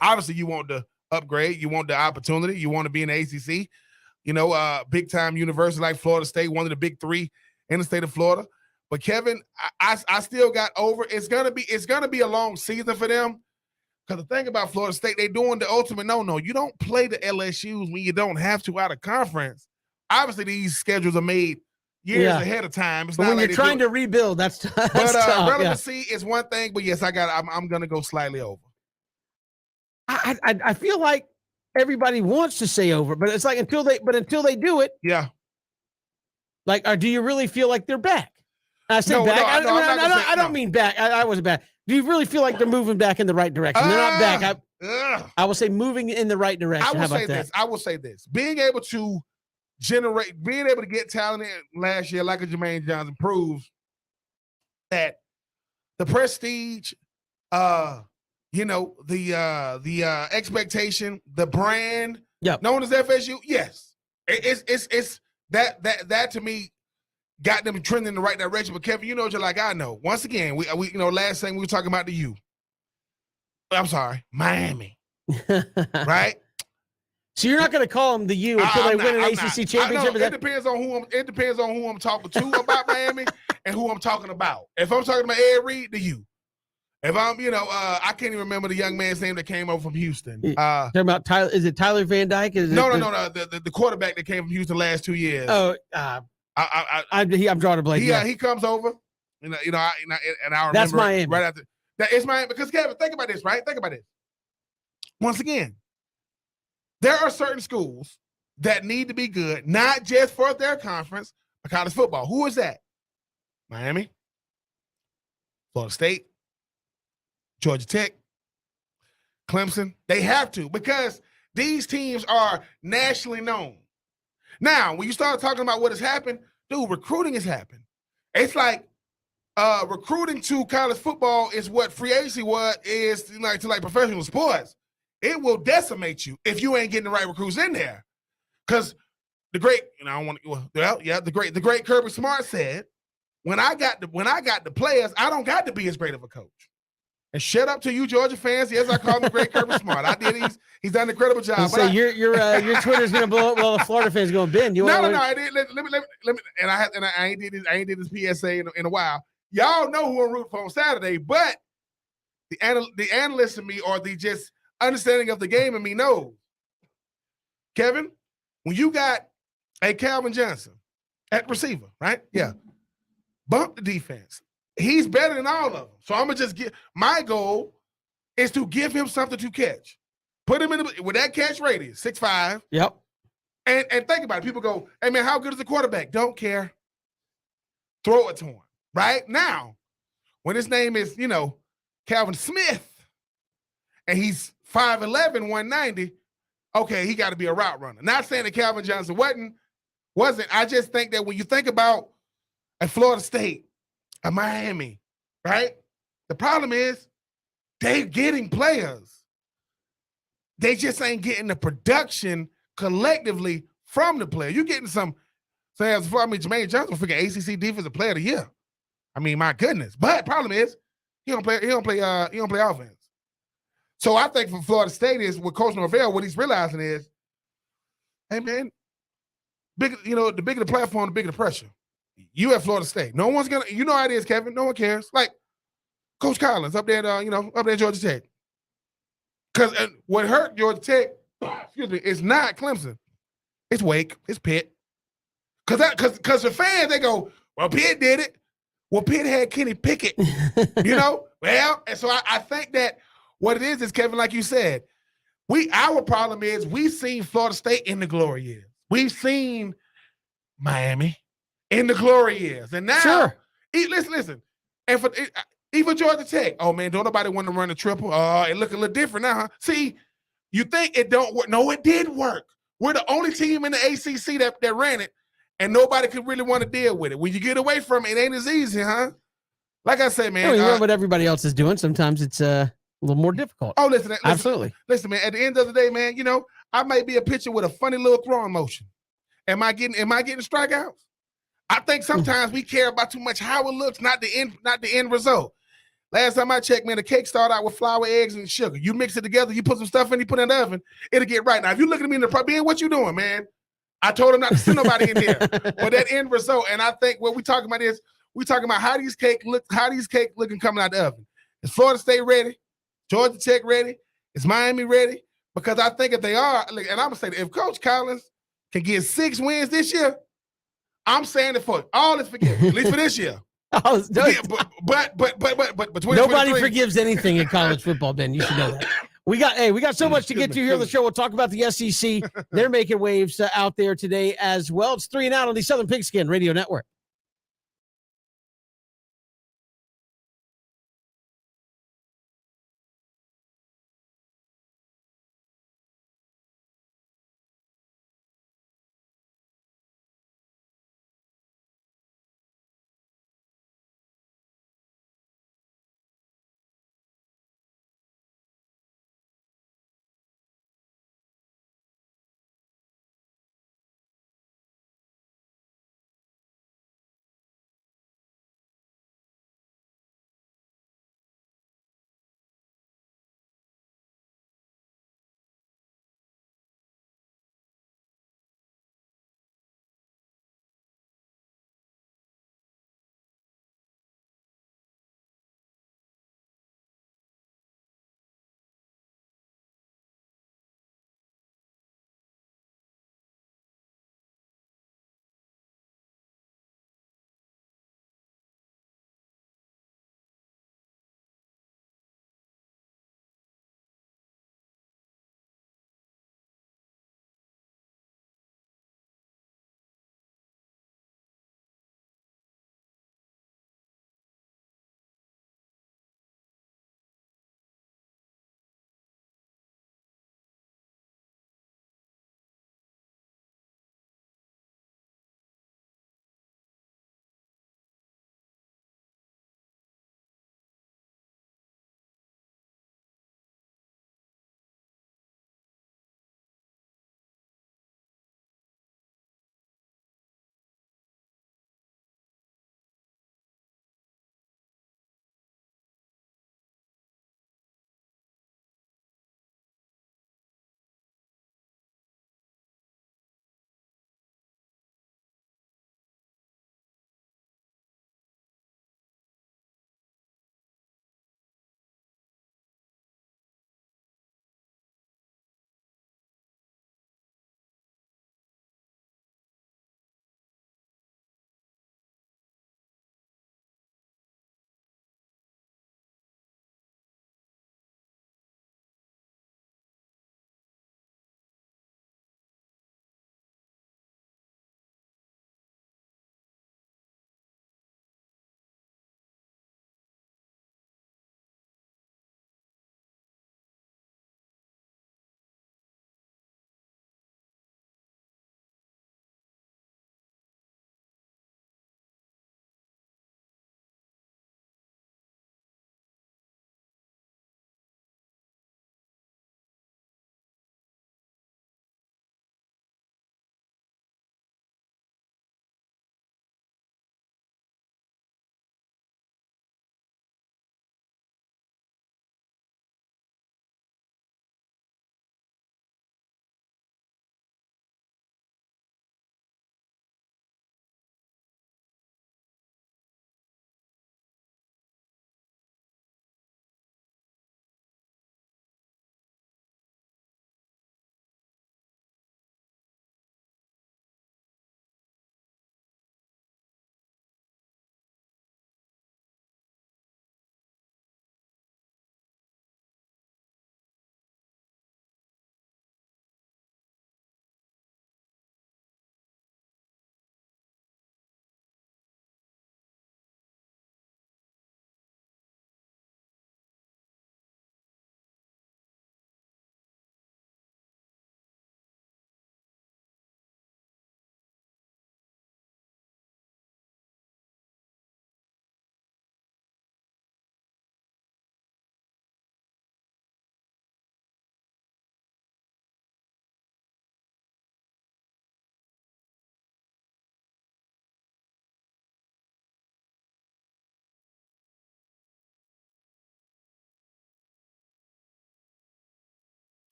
obviously you want the upgrade, you want the opportunity, you want to be in the ACC. Big time university like Florida State, one of the big three in the state of Florida. But Kevin, I still got over. It's gonna be a long season for them. Because the thing about Florida State, they're doing the ultimate no-no. You don't play the LSUs when you don't have to out of conference. Obviously, these schedules are made years ahead of time. It's but not when like you're trying to rebuild, that's tough. Relevancy is one thing, but yes, I'm going to go slightly over. I feel like everybody wants to say over, but it's like until they do it. Yeah. Like, do you really feel like they're back? I say back. I don't mean back. I wasn't back. Do you really feel like they're moving back in the right direction? They're not back. I will say moving in the right direction. I will say this. Being able to get talent in last year like a Jermaine Johnson proves that the prestige, the expectation, the brand known as FSU, yes. It's that to me got them trending in the right direction. But Kevin, just like I know. Once again, we last thing we were talking about Miami, right? So you're not going to call them the U until they win an ACC championship. It depends on who I'm talking to about Miami and who I'm talking about. If I'm talking about Ed Reed, the U. If I'm, I can't even remember the young man's name that came over from Houston. Talking about Tyler? Is it Tyler Van Dyke? No. The quarterback that came from Houston the last 2 years. Oh. I'm drawing a blank. He comes over, and I remember that's Miami right after that. It's Miami because Kevin, think about this, right? Think about this. Once again, there are certain schools that need to be good, not just for their conference, but college football. Who is that? Miami, Florida State, Georgia Tech, Clemson. They have to because these teams are nationally known. Now, when you start talking about what has happened, dude, recruiting has happened. It's like recruiting to college football is what free agency is to professional sports. It will decimate you if you ain't getting the right recruits in there. Because the great, the great Kirby Smart said, when I got the players, I don't got to be as great of a coach. And shut up to you, Georgia fans. Yes, I call him the great Kirby Smart. I did. He's done an incredible job. You say your Twitter's gonna blow up. Well, the Florida fans going, Ben. No. I did. Let me. And I ain't did this PSA in a while. Y'all know who I'm rooting for on Saturday, but the analyst in me or the just understanding of the game in me knows, Kevin, when you got a Calvin Johnson at receiver, right? Yeah. Bump the defense. He's better than all of them. So I'm going to just my goal is to give him something to catch. Put him with that catch radius, 6'5". Yep. And think about it. People go, hey, man, how good is the quarterback? Don't care. Throw it to him. Right? Now, when his name is, Calvin Smith, and he's 5'11", 190, okay, he got to be a route runner. Not saying that Calvin Johnson wasn't. I just think that when you think about a Florida State, a Miami, right? The problem is they're getting players. They just ain't getting the production collectively from the player. You're getting some, Jermaine Johnson will figure ACC Defensive Player of the Year. I mean, my goodness. But problem is, he don't play offense. So I think for Florida State is with Coach Norvell, what he's realizing is, hey man, the bigger the platform, the bigger the pressure. You at Florida State. No one's gonna, how it is, Kevin. No one cares. Like Coach Collins up there, up there at Georgia Tech. Because what hurt Georgia Tech, is not Clemson. It's Wake. It's Pitt. Because the fans, they go, well, Pitt did it. Well, Pitt had Kenny Pickett. Well, and so I think that what it is Kevin, like you said, our problem is we've seen Florida State in the glory years. We've seen Miami in the glory years. And now, sure. Listen. And for even Georgia Tech, oh, man, don't nobody want to run a triple. Oh, it look a little different now, huh? See, you think it don't work. No, it did work. We're the only team in the ACC that ran it, and nobody could really want to deal with it. When you get away from it, it ain't as easy, huh? Like I said, man. You know what everybody else is doing. Sometimes it's a little more difficult. Oh, listen. Absolutely. Listen, man, at the end of the day, man, I might be a pitcher with a funny little throwing motion. Am I getting strikeouts? I think sometimes we care about too much how it looks, not the end result. Last time I checked, man, the cake started out with flour, eggs, and sugar. You mix it together, you put some stuff in, you put it in the oven, it'll get right. Now, if you look at me in the front, Ben, what you doing, man? I told him not to send nobody in here. But that end result, and I think what we're talking about is we're talking about how these cake looking coming out the oven. Is Florida State ready? Georgia Tech ready? Is Miami ready? Because I think if they are, and I'm gonna say that if Coach Collins can get 6 wins this year, I'm saying it for all is forgiven, at least for this year. But nobody forgives anything in college football, Ben. You should know that. We got so much to get to here on the show. We'll talk about the SEC. They're making waves out there today as well. It's 3 and Out on the Southern Pigskin Radio Network.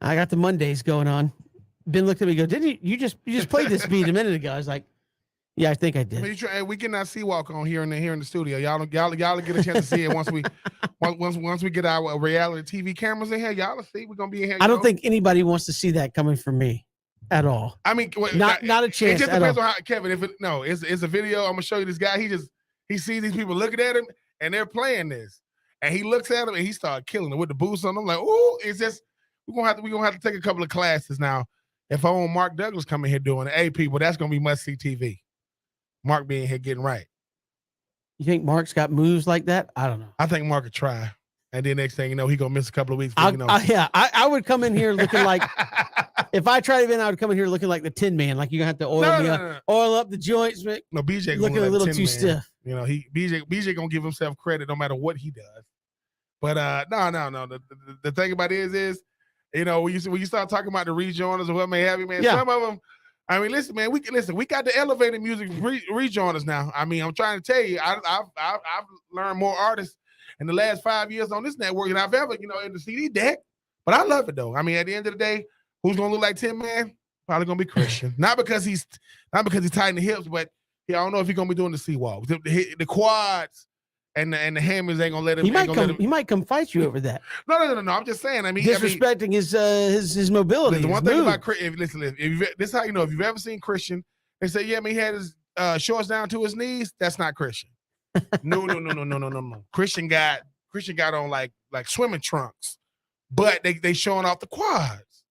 I got the Mondays going on. Ben looked at me and go, didn't you just played this beat a minute ago? I was like, yeah, I think I I did. mean, we get our Seawalk on here in the studio. Y'all get a chance to see it once we get our reality TV cameras in here. Y'all will see. We're gonna be in here. I don't think anybody wants to see that coming from me at all. I mean, Not a chance. It just at depends all. on how Kevin. It's a video. I'm gonna show you this guy. He sees these people looking at him and they're playing this, and he looks at them and he started killing them with the boots on. I'm like, oh, it's just we're gonna have to take a couple of classes now. If I want Mark Douglas coming here doing it, hey people, that's gonna be must see TV. Mark being here getting right. You think Mark's got moves like that? I don't know. I think Mark could try, and then next thing you know, he gonna miss a couple of weeks. I would come in here looking like if I tried to I would come in here looking like the Tin Man. Like you're gonna have to oil up the joints. No, BJ looking a little too stiff. You know, BJ gonna give himself credit no matter what he does. But no. The thing about it is, you know, when you start talking about the rejoiners or what may have you, man, some of them. I mean, listen, man. We got the elevated music rejoiners now. I mean, I'm trying to tell you, I've learned more artists in the last 5 years on this network than I've ever, in the CD deck. But I love it though. I mean, at the end of the day, who's gonna look like Tin Man? Probably gonna be Christian. not because he's tight in the hips, but I don't know if he's gonna be doing the Seawalk. The quads and the hammers ain't gonna let him. He might come fight you over that. No. I'm just saying. I mean, disrespecting his mobility. The one thing about listen, this is how you know if you've ever seen Christian. They say, yeah, man, he had his shorts down to his knees. That's not Christian. No. Christian got on like swimming trunks, but they showing off the quads.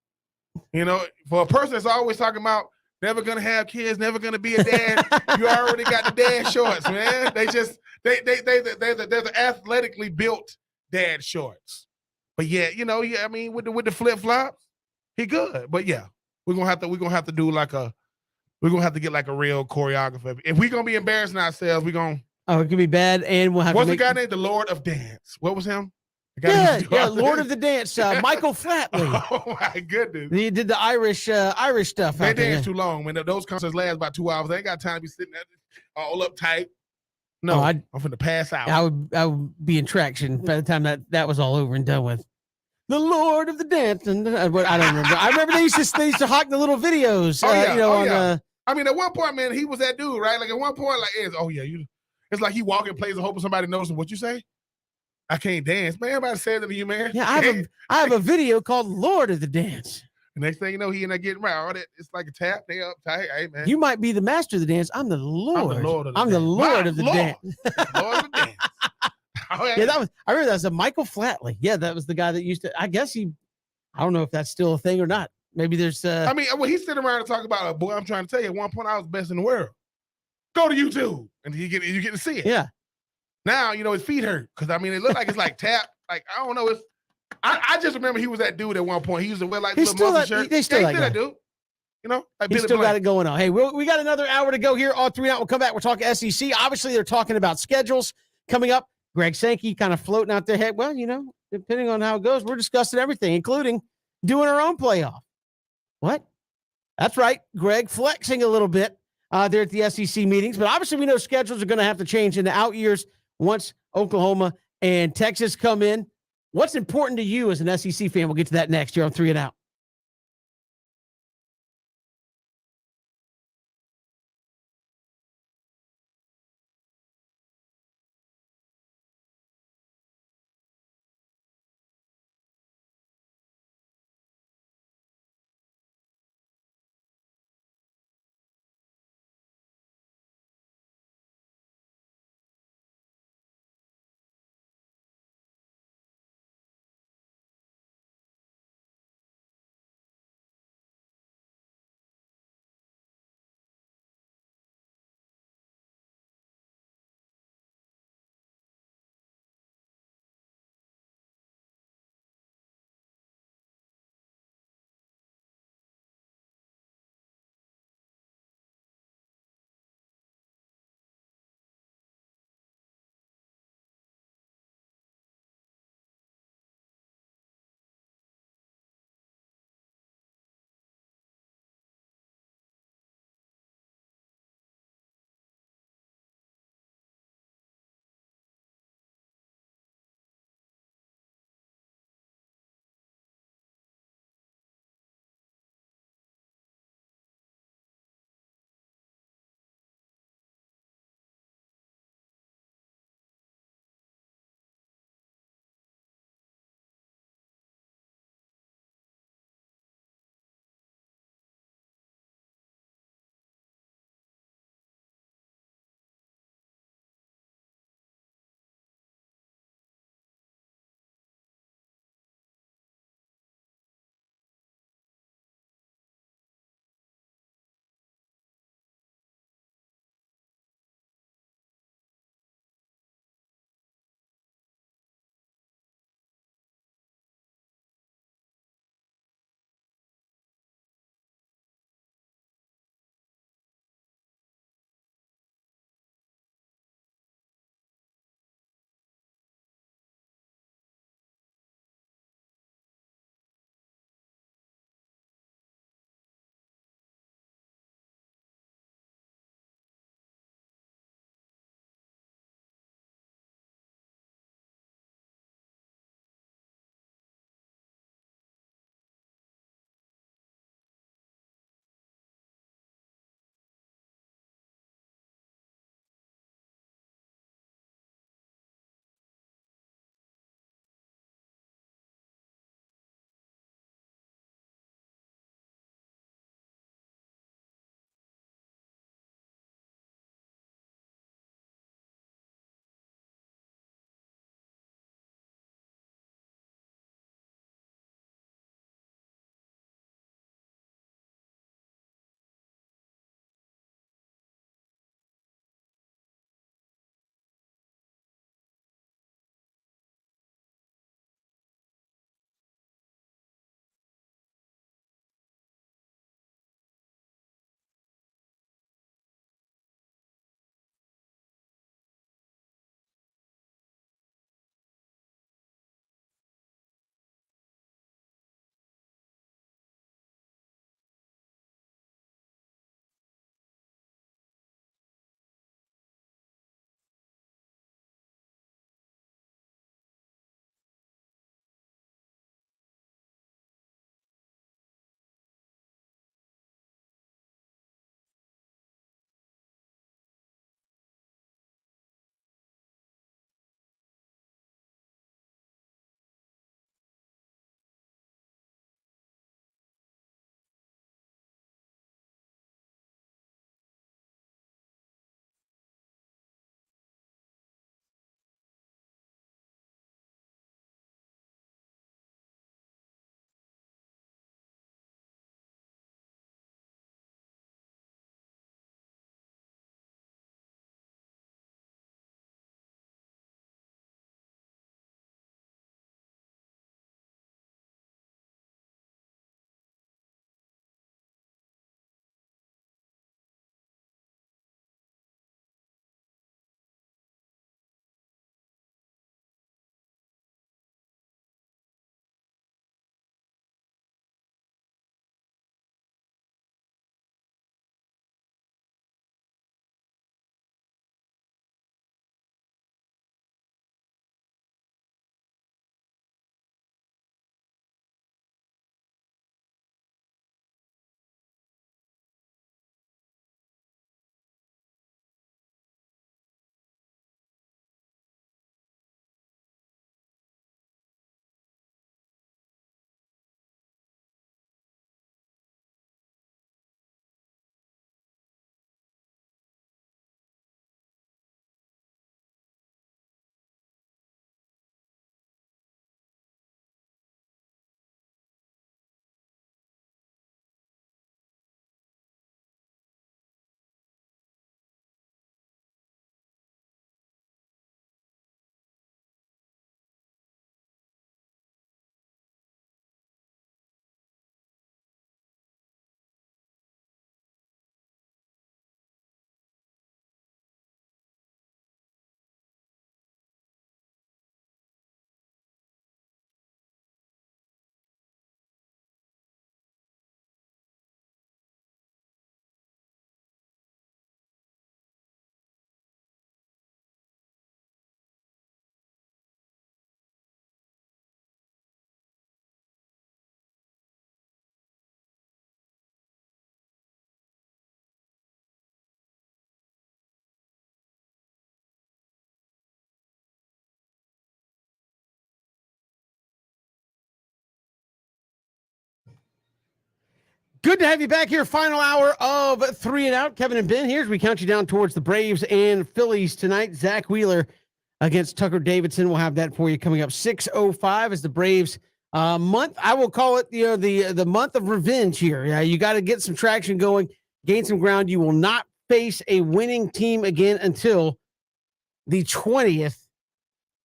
You know, for a person that's always talking about never gonna have kids, never gonna be a dad, you already got the dad shorts, man. They're the athletically built dad shorts. But yeah, I mean, with the flip flops, he good. But yeah, we're gonna have to do we're gonna have to get like a real choreographer. If we're gonna be embarrassing ourselves, we're gonna. Oh, it could be bad, and we'll have. What's the guy named the Lord of Dance? What was him? Yeah, Lord of the Dance, Michael Flatley. Oh my goodness! He did the Irish stuff. They dance too long, man. Those concerts last about 2 hours. They ain't got time to be sitting there all uptight. No, I'm finna pass out. I would be in traction by the time that was all over and done with. The Lord of the Dance, and I don't remember. I remember they used to hawk the little videos. I mean, at one point, man, he was that dude, right? Like at one point, it's like he walking, plays, and hoping somebody knows him. What you say? I can't dance, man. Everybody said that to you, man. Yeah, I have a video called Lord of the Dance. The next thing you know, he and I getting right. All that it's like a tap. They uptight. Hey, man. You might be the master of the dance. I'm the Lord. I'm the Lord of the dance. Lord of the dance. Yeah, I remember that was a Michael Flatley. Yeah, that was the guy that used to. I guess I don't know if that's still a thing or not. Maybe there's. I mean, when he's sitting around and talking about, boy, I'm trying to tell you, at one point I was best in the world. Go to YouTube, and you get to see it. Yeah. Now his feet hurt because I mean it looked like it's like tap. Like I don't know. I just remember he was that dude at one point. He used to wear like little muscle shirt. They still that dude. Like he still got it going on. Hey, we got another hour to go here. All 3 out. We'll come back. We're talking SEC. Obviously, they're talking about schedules coming up. Greg Sankey kind of floating out there. Hey, well, depending on how it goes, we're discussing everything, including doing our own playoff. What? That's right. Greg flexing a little bit there at the SEC meetings. But obviously, we know schedules are going to have to change in the out years once Oklahoma and Texas come in. What's important to you as an SEC fan? We'll get to that next year on 3 and Out. Good to have you back here. Final hour of 3 and Out. Kevin and Ben here as we count you down towards the Braves and Phillies tonight. Zach Wheeler against Tucker Davidson. We'll have that for you coming up 6:05 as the Braves month. I will call it the month of revenge here. Yeah, you got to get some traction going, gain some ground. You will not face a winning team again until the 20th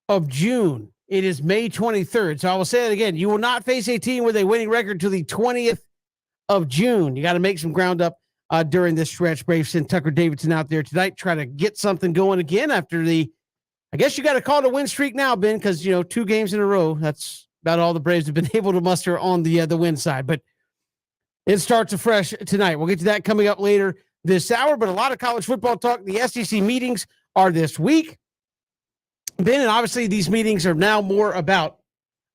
of June. It is May 23rd. So I will say it again. You will not face a team with a winning record till the 20th of June. You got to make some ground up during this stretch. Braves send Tucker Davidson out there tonight, try to get something going again after I guess you got to call it a win streak now, Ben, because, 2 games in a row. That's about all the Braves have been able to muster on the win side. But it starts afresh tonight. We'll get to that coming up later this hour, but a lot of college football talk. The SEC meetings are this week, Ben, and obviously these meetings are now more about,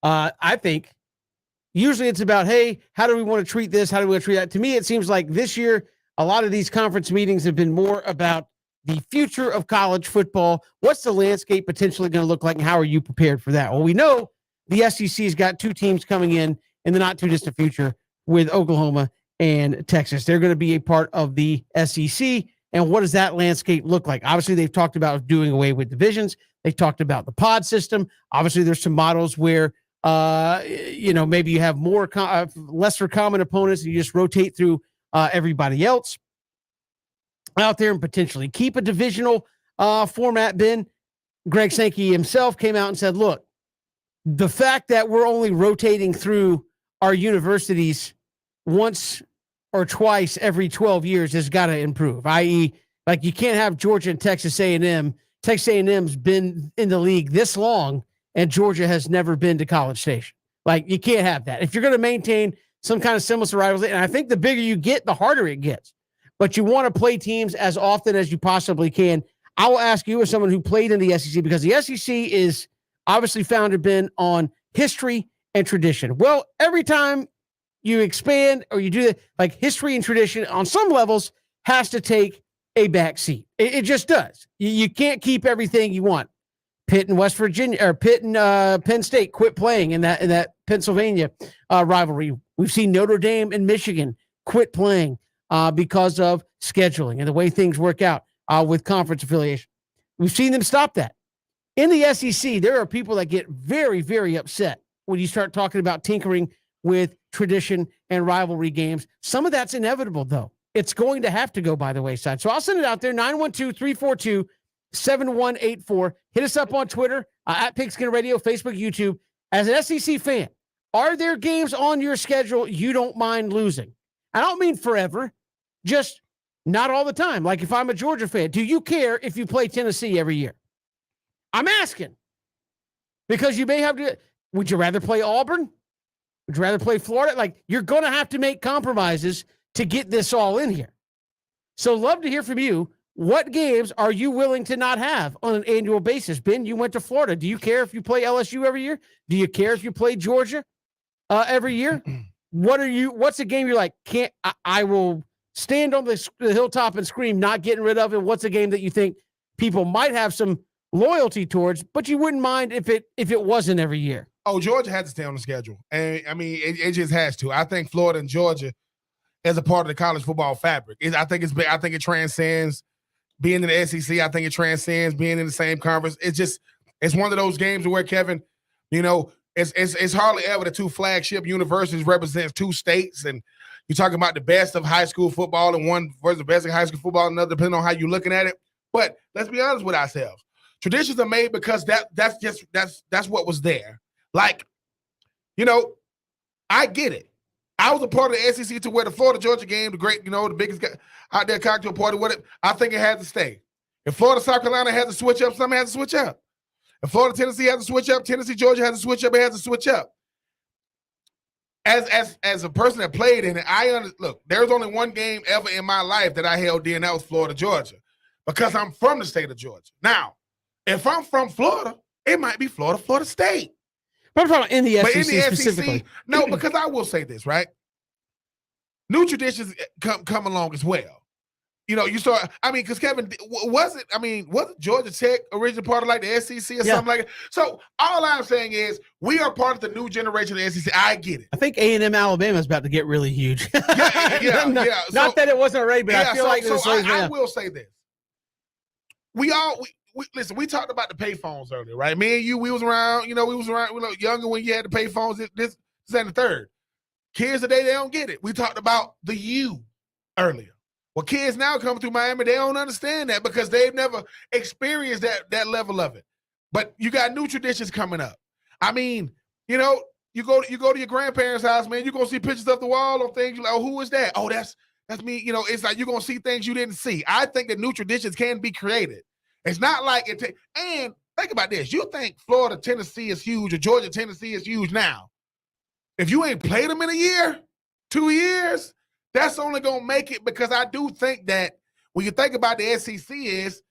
I think, usually it's about, hey, how do we want to treat this? How do we want to treat that? To me, it seems like this year, a lot of these conference meetings have been more about the future of college football. What's the landscape potentially going to look like, and how are you prepared for that? Well, we know the SEC's got 2 teams coming in the not too distant future with Oklahoma and Texas. They're going to be a part of the SEC. And what does that landscape look like? Obviously, they've talked about doing away with divisions. They've talked about the pod system. Obviously, there's some models where maybe you have more lesser common opponents and you just rotate through everybody else out there and potentially keep a divisional format. Ben, Greg Sankey himself came out and said, look, the fact that we're only rotating through our universities once or twice every 12 years has got to improve, i.e., like you can't have Georgia and Texas A&M. Texas A&M's been in the league this long, and Georgia has never been to College Station. Like, you can't have that. If you're going to maintain some kind of semblance of rivalry, and I think the bigger you get, the harder it gets. But you want to play teams as often as you possibly can. I will ask you as someone who played in the SEC, because the SEC is obviously founded, Ben, on history and tradition. Well, every time you expand or you do that, like history and tradition on some levels has to take a back seat. It just does. You can't keep everything you want. Pitt and West Virginia, or Pitt and Penn State quit playing in that Pennsylvania rivalry. We've seen Notre Dame and Michigan quit playing because of scheduling and the way things work out with conference affiliation. We've seen them stop that. In the SEC, there are people that get very, very upset when you start talking about tinkering with tradition and rivalry games. Some of that's inevitable, though. It's going to have to go by the wayside. So I'll send it out there, 912-342-7184. Hit us up on Twitter, at Pigskin Radio, Facebook, YouTube. As an SEC fan, are there games on your schedule you don't mind losing? I don't mean forever, just not all the time. Like if I'm a Georgia fan, do you care if you play Tennessee every year? I'm asking. Because you may have to, would you rather play Auburn? Would you rather play Florida? Like, you're going to have to make compromises to get this all in here. So love to hear from you. What games are you willing to not have on an annual basis? Ben, you went to Florida. Do you care if you play LSU every year? Do you care if you play Georgia every year? What's a game you're like, I will stand on the hilltop and scream, not getting rid of it? What's a game that you think people might have some loyalty towards, but you wouldn't mind if it wasn't every year? Oh, Georgia had to stay on the schedule. And I mean, it just has to. I think Florida and Georgia as a part of the college football fabric. I think it transcends being in the SEC. I think it transcends being in the same conference. It's one of those games where, Kevin, it's hardly ever the 2 flagship universities represents 2 states, and you're talking about the best of high school football and one versus the best of high school football, another, depending on how you're looking at it. But let's be honest with ourselves. Traditions are made because that's what was there. Like, I get it. I was a part of the SEC to where the Florida-Georgia game, the great, the biggest out there cocktail party, I think it had to stay. If Florida-South Carolina had to switch up, something had to switch up. If Florida-Tennessee had to switch up, Tennessee-Georgia had to switch up, it has to switch up. As a person that played in it, look, there's only one game ever in my life that I held in, and that was Florida-Georgia, because I'm from the state of Georgia. Now, if I'm from Florida, it might be Florida State. But I'm talking in the SEC specifically. No, because I will say this, right? New traditions come along as well. you saw. I mean, because Kevin wasn't Georgia Tech originally part of like the SEC or something like that? So all I'm saying is we are part of the new generation of the SEC. I get it. I think A&M Alabama is about to get really huge. Yeah. Not that it wasn't already, but I feel like so I will say this. We listen. We talked about the payphones earlier, right? Me and you, we was around. We were younger when you had the payphones. This and the third. Kids today, they don't get it. We talked about the U earlier. Well, kids now coming through Miami, they don't understand that because they've never experienced that level of it. But you got new traditions coming up. I mean, you go to your grandparents' house, man. You're gonna see pictures of the wall or things. You're like, oh, who is that? Oh, that's me. It's like you're gonna see things you didn't see. I think that new traditions can be created. It's not like it. And think about this: you think Florida, Tennessee is huge, or Georgia, Tennessee is huge now. If you ain't played them in a year, 2 years. That's only going to make it because I do think that when you think about the SEC is,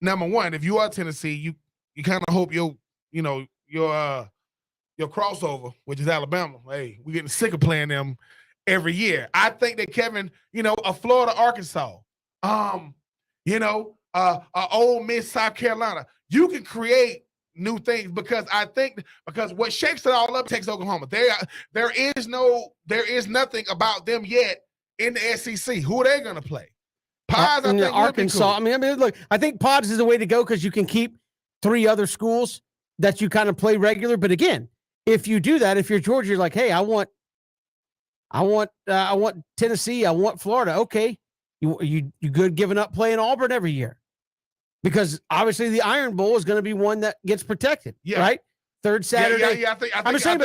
number one, if you are Tennessee, you kind of hope your crossover, which is Alabama, hey, we're getting sick of playing them every year. I think that Kevin, a Florida, Arkansas, Ole Miss, South Carolina, you can create new things because what shakes it all up takes Oklahoma. There is nothing about them yet. In the SEC, who are they going to play? Pods, I think Arkansas. Cool. I mean, look, I think Pods is the way to go because you can keep 3 other schools that you kind of play regular. But again, if you do that, if you're Georgia, you're like, hey, I want Tennessee, I want Florida. Okay, you good giving up playing Auburn every year because obviously the Iron Bowl is going to be one that gets protected, right? Third Saturday. Yeah. I think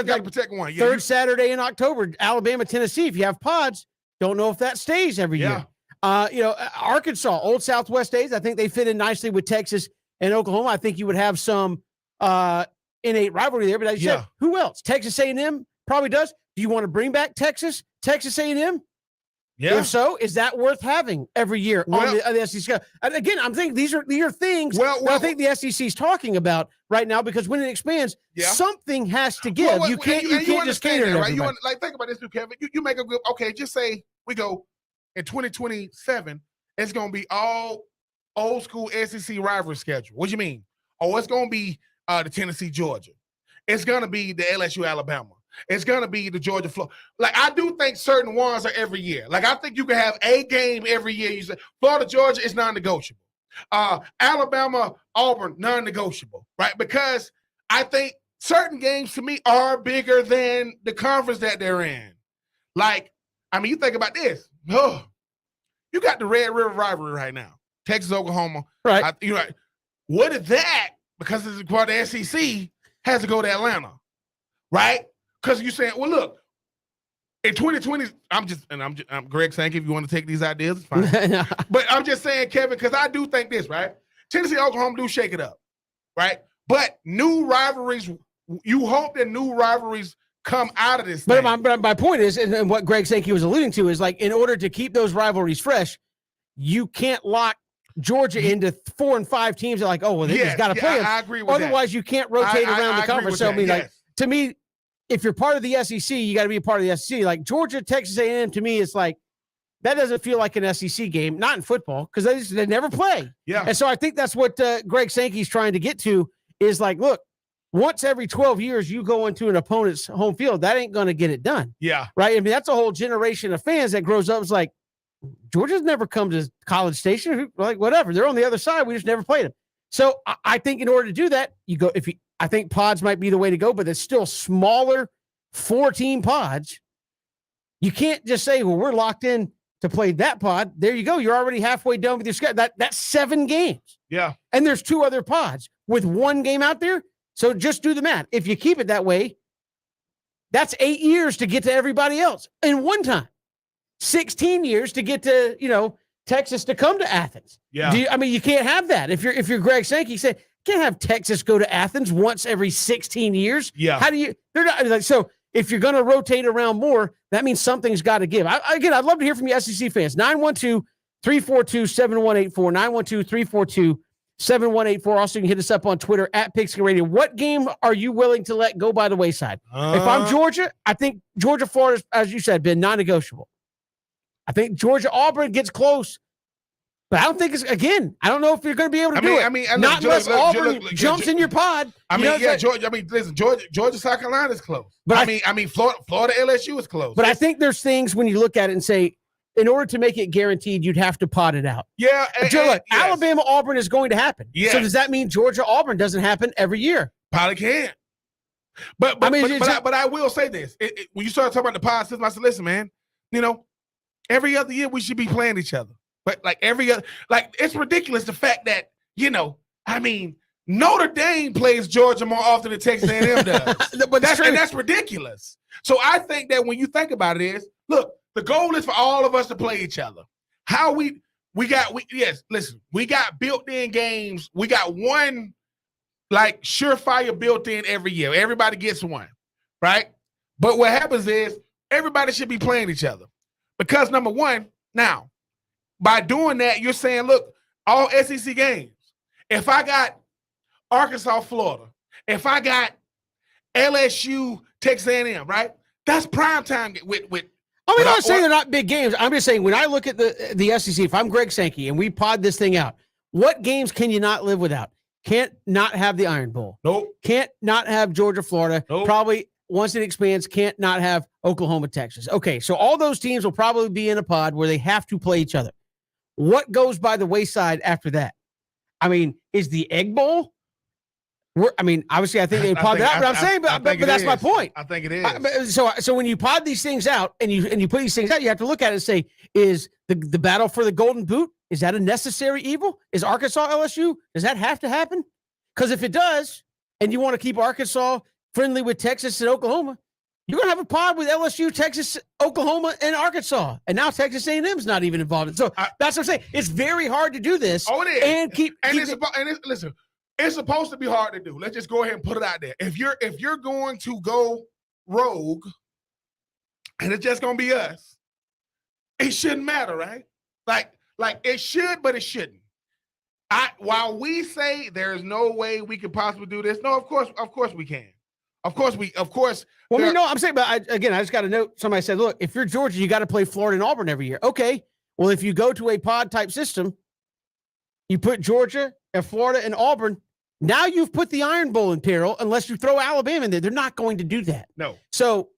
got to protect one. Yeah, third Saturday in October, Alabama, Tennessee. If you have Pods. Don't know if that stays every year. Arkansas, Old Southwest days, I think they fit in nicely with Texas and Oklahoma. I think you would have some innate rivalry there. But as you said, who else? Texas A&M probably does. Do you want to bring back Texas A&M? Yeah. If so, is that worth having every year on the SEC? And again, I'm thinking these are things that I think the SEC is talking about right now because when it expands, something has to give. You can't just cater to everybody. Right? Think about this too, Kevin. You make a good just say we go in 2027, it's gonna be all old school SEC rivalry schedule. What do you mean? Oh, it's gonna be the Tennessee, Georgia. It's gonna be the LSU, Alabama. It's going to be the Georgia, Florida. Like, I do think certain ones are every year. Like, I think you can have a game every year. You say Florida, Georgia is non-negotiable. Alabama, Auburn, non-negotiable, right? Because I think certain games to me are bigger than the conference that they're in. Like, I mean, you think about this. Oh, you got the Red River rivalry right now. Texas, Oklahoma. Right. What is that? Because it's part of the SEC, has to go to Atlanta, right? Because you're saying, well, look, in 2020, I'm Greg Sankey. If you want to take these ideas, it's fine. But I'm just saying, Kevin, because I do think this, right? Tennessee, Oklahoma do shake it up, right? But new rivalries, you hope that new rivalries come out of this thing. But my point is, and what Greg Sankey was alluding to is, like, in order to keep those rivalries fresh, you can't lock Georgia into 4 and 5 teams. They're like, oh, well, they just got to play them. I agree with Otherwise, that. you can't rotate around the conference. So, I mean, like, to me, if you're part of the SEC, you got to be a part of the SEC. Like Georgia, Texas A&M, to me, it's like that doesn't feel like an SEC game, not in football, because they never play. Yeah. And so I think that's what Greg Sankey's trying to get to is like, look, once every 12 years you go into an opponent's home field, that ain't going to get it done. Yeah. Right? I mean, that's a whole generation of fans that grows up. It's like, Georgia's never come to College Station. Like, whatever. They're on the other side. We just never played them. So I think in order to do that, I think pods might be the way to go, but it's still smaller 4-team pods. You can't just say, well, we're locked in to play that pod. There you go. You're already halfway done with your schedule. That's 7 games. Yeah. And there's 2 other pods with 1 game out there. So just do the math. If you keep it that way, that's 8 years to get to everybody else in one time. 16 years to get to, Texas to come to Athens. Yeah. You can't have that. If you're Greg Sankey, you say, can't have Texas go to Athens once every 16 years. Yeah. How do you, they're not like, so if you're going to rotate around more, that means something's got to give. I'd love to hear from you SEC fans. 912-342-7184, 912-342-7184. Also, you can hit us up on Twitter at Pigskin Radio. What game are you willing to let go by the wayside? If I'm Georgia, I think Georgia-Florida, as you said, been non-negotiable. I think Georgia-Auburn gets close. But I don't think I don't know if you're going to be able to do it. I mean, not unless Auburn jumps in your pod. Georgia. Listen, Georgia, South Carolina is close. But I mean, Florida, LSU is close. But I think there's things when you look at it and say, in order to make it guaranteed, you'd have to pot it out. Yeah, yes. Alabama, Auburn is going to happen. Yes. So does that mean Georgia, Auburn doesn't happen every year? Probably can. But I will say this: when you start talking about the pod system, I said, listen, man, every other year we should be playing each other. But like every other, it's ridiculous the fact that Notre Dame plays Georgia more often than Texas A&M does. But that's ridiculous. So I think that when you think about it, look, the goal is for all of us to play each other. We got built-in games. We got one surefire built-in every year. Everybody gets one, right? But what happens is everybody should be playing each other because number one, now by doing that, you're saying, look, all SEC games. If I got Arkansas, Florida, if I got LSU, Texas A&M, right? That's prime time with. I'm not saying they're not big games. I'm just saying when I look at the SEC, if I'm Greg Sankey and we pod this thing out, what games can you not live without? Can't not have the Iron Bowl. Nope. Can't not have Georgia, Florida. Nope. Probably once it expands, can't not have Oklahoma, Texas. Okay, so all those teams will probably be in a pod where they have to play each other. What goes by the wayside after that? I mean, is the Egg Bowl? Obviously, I think they pod that out, but that's my point. I think it is. So when you pod these things out and you put these things out, you have to look at it and say, is the battle for the Golden Boot, is that a necessary evil? Is Arkansas, LSU, does that have to happen? Because if it does, and you want to keep Arkansas friendly with Texas and Oklahoma, you're going to have a pod with LSU, Texas, Oklahoma, and Arkansas. And now Texas A&M's not even involved. So that's what I'm saying. It's very hard to do this. Oh, it is. Listen, it's supposed to be hard to do. Let's just go ahead and put it out there. If you're going to go rogue, and it's just going to be us, it shouldn't matter, right? Like it should, but it shouldn't. While we say there's no way we could possibly do this, no, of course we can. Of course. Well, I'm saying, but I just got to note, somebody said, look, if you're Georgia, you got to play Florida and Auburn every year. Okay. Well, if you go to a pod type system, you put Georgia and Florida and Auburn, now you've put the Iron Bowl in peril unless you throw Alabama in there. They're not going to do that. No. So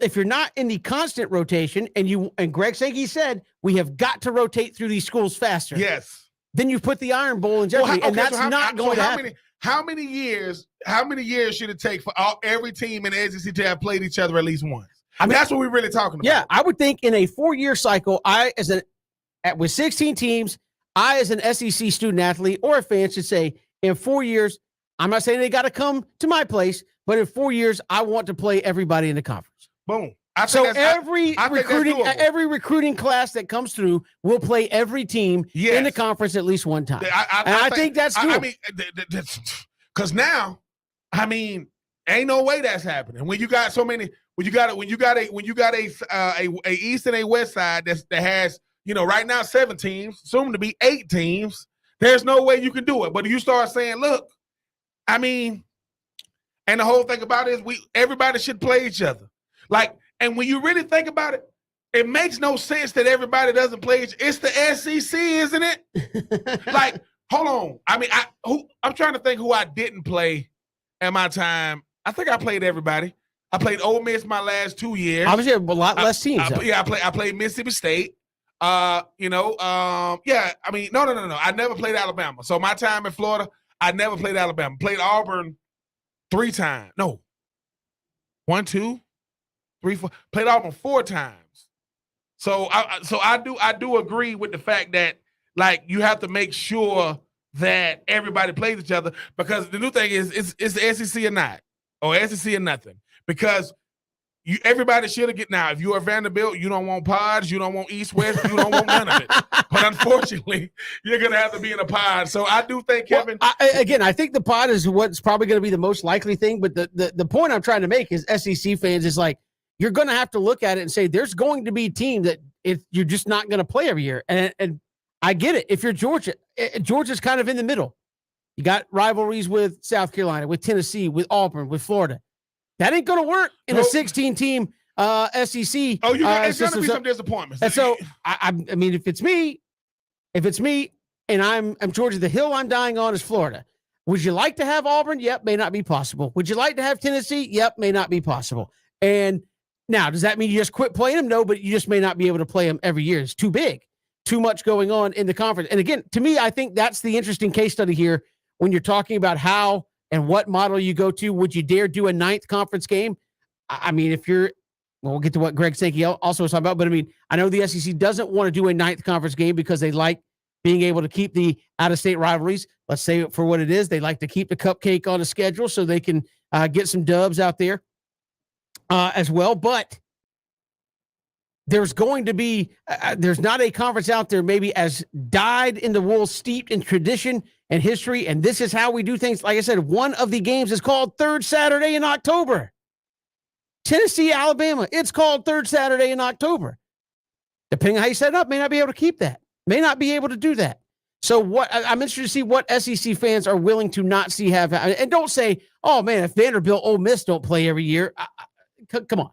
if you're not in the constant rotation and Greg Sankey said, we have got to rotate through these schools faster. Yes. Then you put the Iron Bowl in jeopardy, and that's not going to happen. How many years should it take for every team in the SEC to have played each other at least once? That's what we're really talking about. Yeah, I would think in a 4-year cycle, with 16 teams, I as an SEC student athlete or a fan should say, in 4 years, I'm not saying they got to come to my place, but in 4 years, I want to play everybody in the conference. Boom. Every recruiting class that comes through will play every team in the conference at least one time. I think that's doable. Because now, ain't no way that's happening. When you got so many, when you got a East and a West side that has right now 7 teams, soon to be 8 teams. There's no way you can do it. But if you start saying, look, and the whole thing about it is everybody should play each other. And when you really think about it, it makes no sense that everybody doesn't play each other. It's the SEC, isn't it? Hold on. I'm trying to think who I didn't play at my time. I think I played everybody. I played Ole Miss my last 2 years. Obviously, a lot less teams. I played Mississippi State. No. I never played Alabama. So my time in Florida, I never played Alabama. Played Auburn 3 times. No. 1, 2, 3, 4. Played Auburn 4 times. So I do agree with the fact that you have to make sure that everybody plays each other, because the new thing is it's the SEC or not, or SEC or nothing. Because everybody should have now. If you're a Vanderbilt, you don't want pods, you don't want East West, you don't want none of it. But unfortunately, you're gonna have to be in a pod. So I do think, Kevin. I think the pod is what's probably going to be the most likely thing. But the point I'm trying to make is SEC fans is you're going to have to look at it and say there's going to be a team that you're just not going to play every year. And I get it. If you're Georgia, Georgia's kind of in the middle. You got rivalries with South Carolina, with Tennessee, with Auburn, with Florida. That ain't going to work in a 16-team SEC. It's going to be some disappointments. And so, if it's me, If it's me and I'm Georgia, the hill I'm dying on is Florida. Would you like to have Auburn? Yep, may not be possible. Would you like to have Tennessee? Yep, may not be possible. And now, does that mean you just quit playing them? No, but you just may not be able to play them every year. It's too big, too much going on in the conference. And again, to me, I think that's the interesting case study here when you're talking about how and what model you go to. Would you dare do a ninth conference game? I mean, if you're, well, we'll get to what Greg Sankey also was talking about, but I mean, I know the SEC doesn't want to do a ninth conference game because they like being able to keep the out-of-state rivalries. Let's say it for what it is. They like to keep the cupcake on the schedule so they can get some dubs out there as well. But there's going to be, there's not a conference out there maybe as dyed in the wool, steeped in tradition and history. And this is how we do things. Like I said, one of the games is called Third Saturday in October. Tennessee, Alabama. It's called Third Saturday in October. Depending on how you set it up, may not be able to keep that. May not be able to do that. So what I'm interested to see what SEC fans are willing to not see have, and don't say, "Oh man, if Vanderbilt, Ole Miss don't play every year." Come on.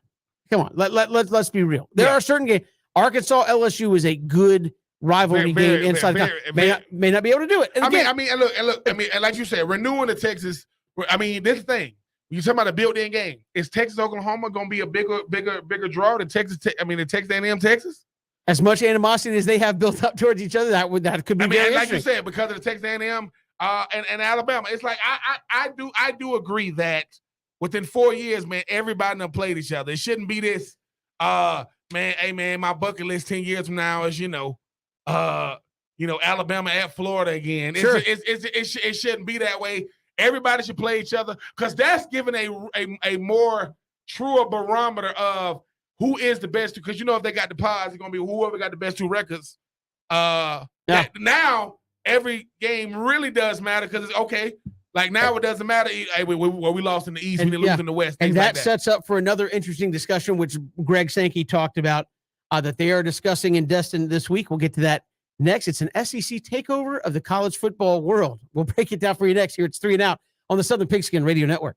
Let's be real. There are certain games. Arkansas LSU is a good rivalry game inside. May not be able to do it. And I mean, look. And like you said, renewing the Texas. I mean, this thing. You talking about a built-in game? Is Texas Oklahoma going to be a bigger draw than Texas? The Texas A&M Texas. As much animosity as they have built up towards each other, that could be. Very like you said, because of the Texas A&M and Alabama, it's like I do agree that within 4 years, man, everybody done played each other. It shouldn't be this, man. Hey, man, my bucket list 10 years from now is Alabama at Florida again. Sure. It shouldn't be that way. Everybody should play each other because that's giving a more truer barometer of who is the best. Because if they got the pods, it's gonna be whoever got the best two records. Now every game really does matter because it's okay. Like now it doesn't matter. Hey, we lost in the East, we didn't lose in the West, and that sets up for another interesting discussion, which Greg Sankey talked about that they are discussing in Destin this week. We'll get to that next. It's an SEC takeover of the college football world. We'll break it down for you next. Here it's 3 and Out on the Southern Pigskin Radio Network.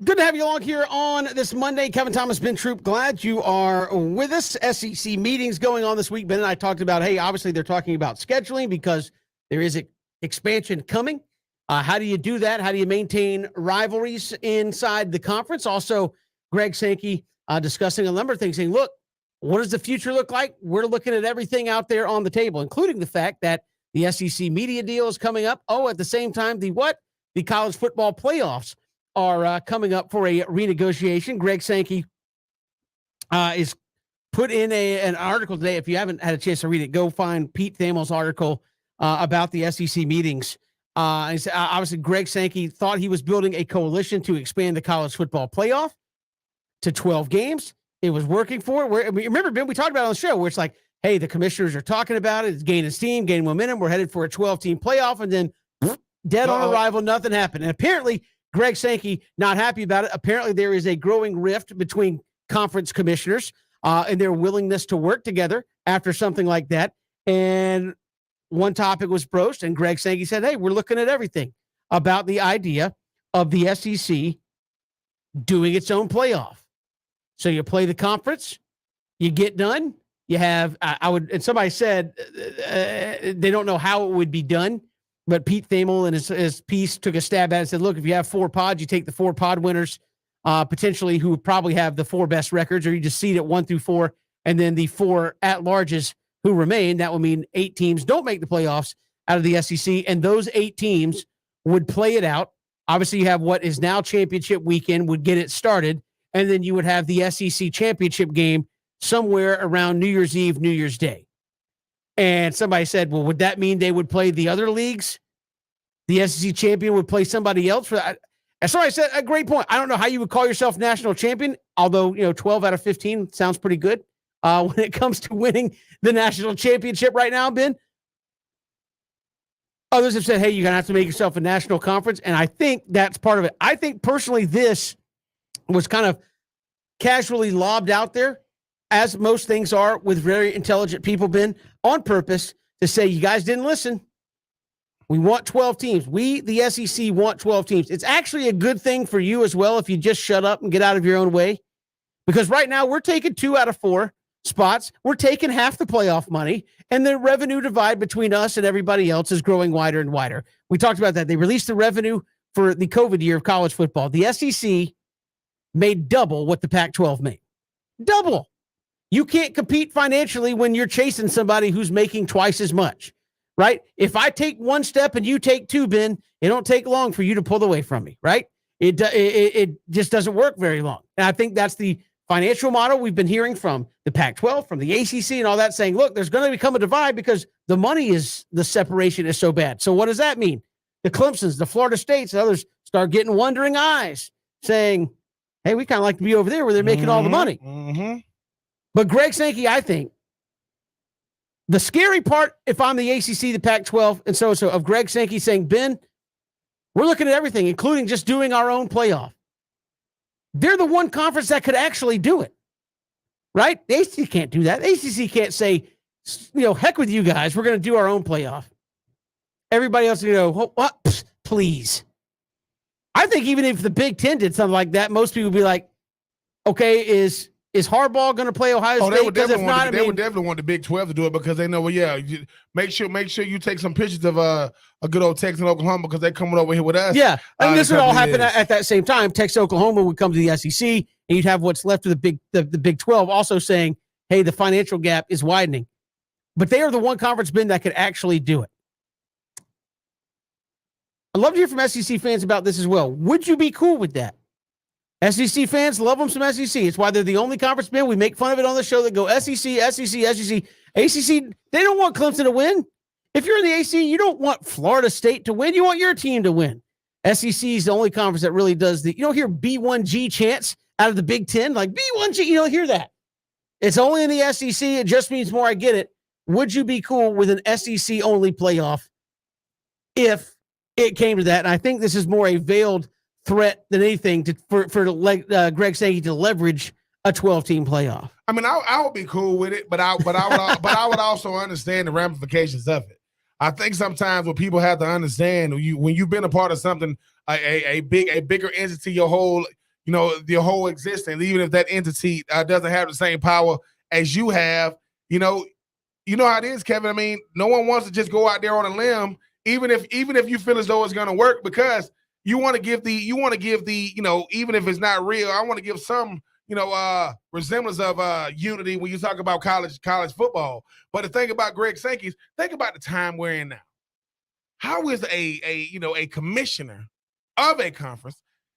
Good to have you along here on this Monday. Kevin Thomas, Ben Troop, glad you are with us. SEC meetings going on this week. Ben and I talked about, hey, obviously they're talking about scheduling because there is an expansion coming. How do you do that? How do you maintain rivalries inside the conference? Also, Greg Sankey discussing a number of things, saying, look, what does the future look like? We're looking at everything out there on the table, including the fact that the SEC media deal is coming up. Oh, at the same time, the college football playoffs are coming up for a renegotiation. Greg Sankey is put in an article today. If you haven't had a chance to read it, go find Pete Thamel's article about the SEC meetings. Obviously, Greg Sankey thought he was building a coalition to expand the college football playoff to 12 games. It was working for it. Remember, Ben, we talked about it on the show where it's like, hey, the commissioners are talking about it. It's gaining steam, gaining momentum. We're headed for a 12-team playoff. And then dead on arrival, nothing happened. And apparently, Greg Sankey not happy about it. Apparently, there is a growing rift between conference commissioners and their willingness to work together after something like that. And one topic was broached, and Greg Sankey said, hey, we're looking at everything about the idea of the SEC doing its own playoff. So you play the conference, you get done, you have, and somebody said they don't know how it would be done, but Pete Thamel in his piece took a stab at it and said, look, if you have 4 pods, you take the 4 pod winners, potentially who probably have the 4 best records, or you just seed it 1 through 4, and then the 4 at-larges who remain. That would mean 8 teams don't make the playoffs out of the SEC, and those 8 teams would play it out. Obviously, you have what is now championship weekend would get it started, and then you would have the SEC championship game somewhere around New Year's Eve, New Year's Day. And somebody said, well, would that mean they would play the other leagues? The SEC champion would play somebody else for that? And somebody said, a great point. I don't know how you would call yourself national champion, although, 12 out of 15 sounds pretty good when it comes to winning the national championship right now, Ben. Others have said, hey, you're going to have to make yourself a national conference. And I think that's part of it. I think personally this was kind of casually lobbed out there, as most things are with very intelligent people, Ben, on purpose to say, you guys didn't listen. We want 12 teams. We, the SEC, want 12 teams. It's actually a good thing for you as well if you just shut up and get out of your own way. Because right now we're taking 2 out of 4 spots. We're taking half the playoff money, and the revenue divide between us and everybody else is growing wider and wider. We talked about that. They released the revenue for the COVID year of college football. The SEC made double what the Pac-12 made. Double. You can't compete financially when you're chasing somebody who's making twice as much, right? If I take 1 step and you take 2, Ben, it don't take long for you to pull away from me, right? It just doesn't work very long. And I think that's the financial model we've been hearing from the Pac-12, from the ACC and all that, saying, look, there's going to become a divide because the separation is so bad. So what does that mean? The Clemsons, the Florida States, and others start getting wondering eyes saying, hey, we kind of like to be over there where they're making all the money. Mm-hmm. But Greg Sankey, I think, the scary part, if I'm the ACC, the Pac-12, and so of Greg Sankey saying, Ben, we're looking at everything, including just doing our own playoff. They're the one conference that could actually do it, right? The ACC can't do that. The ACC can't say, heck with you guys. We're going to do our own playoff. Everybody else, what? Please. I think even if the Big Ten did something like that, most people would be like, okay, is Harbaugh going to play Ohio State? They would definitely want the Big 12 to do it because they know, make sure you take some pictures of a good old Texas and Oklahoma because they're coming over here with us. Yeah, this would all happen at that same time. Texas, Oklahoma would come to the SEC, and you'd have what's left of the Big 12 also saying, hey, the financial gap is widening. But they are the one conference, Ben, that could actually do it. I'd love to hear from SEC fans about this as well. Would you be cool with that? SEC fans love them some SEC. It's why they're the only conference, Ben. We make fun of it on the show that go SEC. ACC, they don't want Clemson to win. If you're in the ACC, you don't want Florida State to win. You want your team to win. SEC is the only conference that really does you don't hear B1G chants out of the Big Ten, like B1G, you don't hear that. It's only in the SEC. It just means more. I get it. Would you be cool with an SEC only playoff if it came to that? And I think this is more a veiled threat than anything for Greg Sankey to leverage a 12-team playoff. I mean, I would be cool with it, but I would also understand the ramifications of it. I think sometimes what people have to understand when you've been a part of something, a bigger entity your whole your whole existence, even if that entity doesn't have the same power as you have. You know how it is, Kevin. I mean, no one wants to just go out there on a limb, even if you feel as though it's going to work, because you want to give the, even if it's not real, I want to give some, resemblance of unity when you talk about college football. But the thing about Greg Sankey is, think about the time we're in now. How is a commissioner of a conference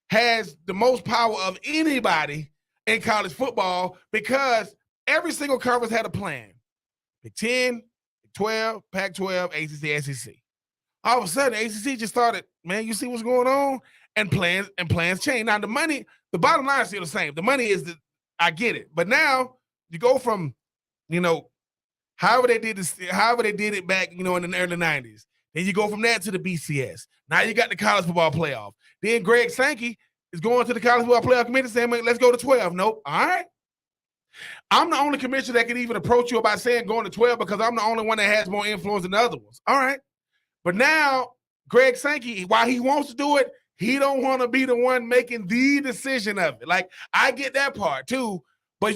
has the most power of anybody in college football, because every single conference had a plan. Big 10, Big 12, Pac-12, ACC, SEC. All of a sudden, ACC just started, man, you see what's going on? And plans change. Now, the bottom line is still the same. The money is I get it. But now you go from, however they did it back, in the early 90s. Then you go from that to the BCS. Now you got the college football playoff. Then Greg Sankey is going to the college football playoff committee saying, let's go to 12. Nope. All right. I'm the only commissioner that can even approach you about saying going to 12, because I'm the only one that has more influence than the other ones. All right. But now Greg Sankey, while he wants to do it, he don't want to be the one making the decision of it. Like, I get that part too. But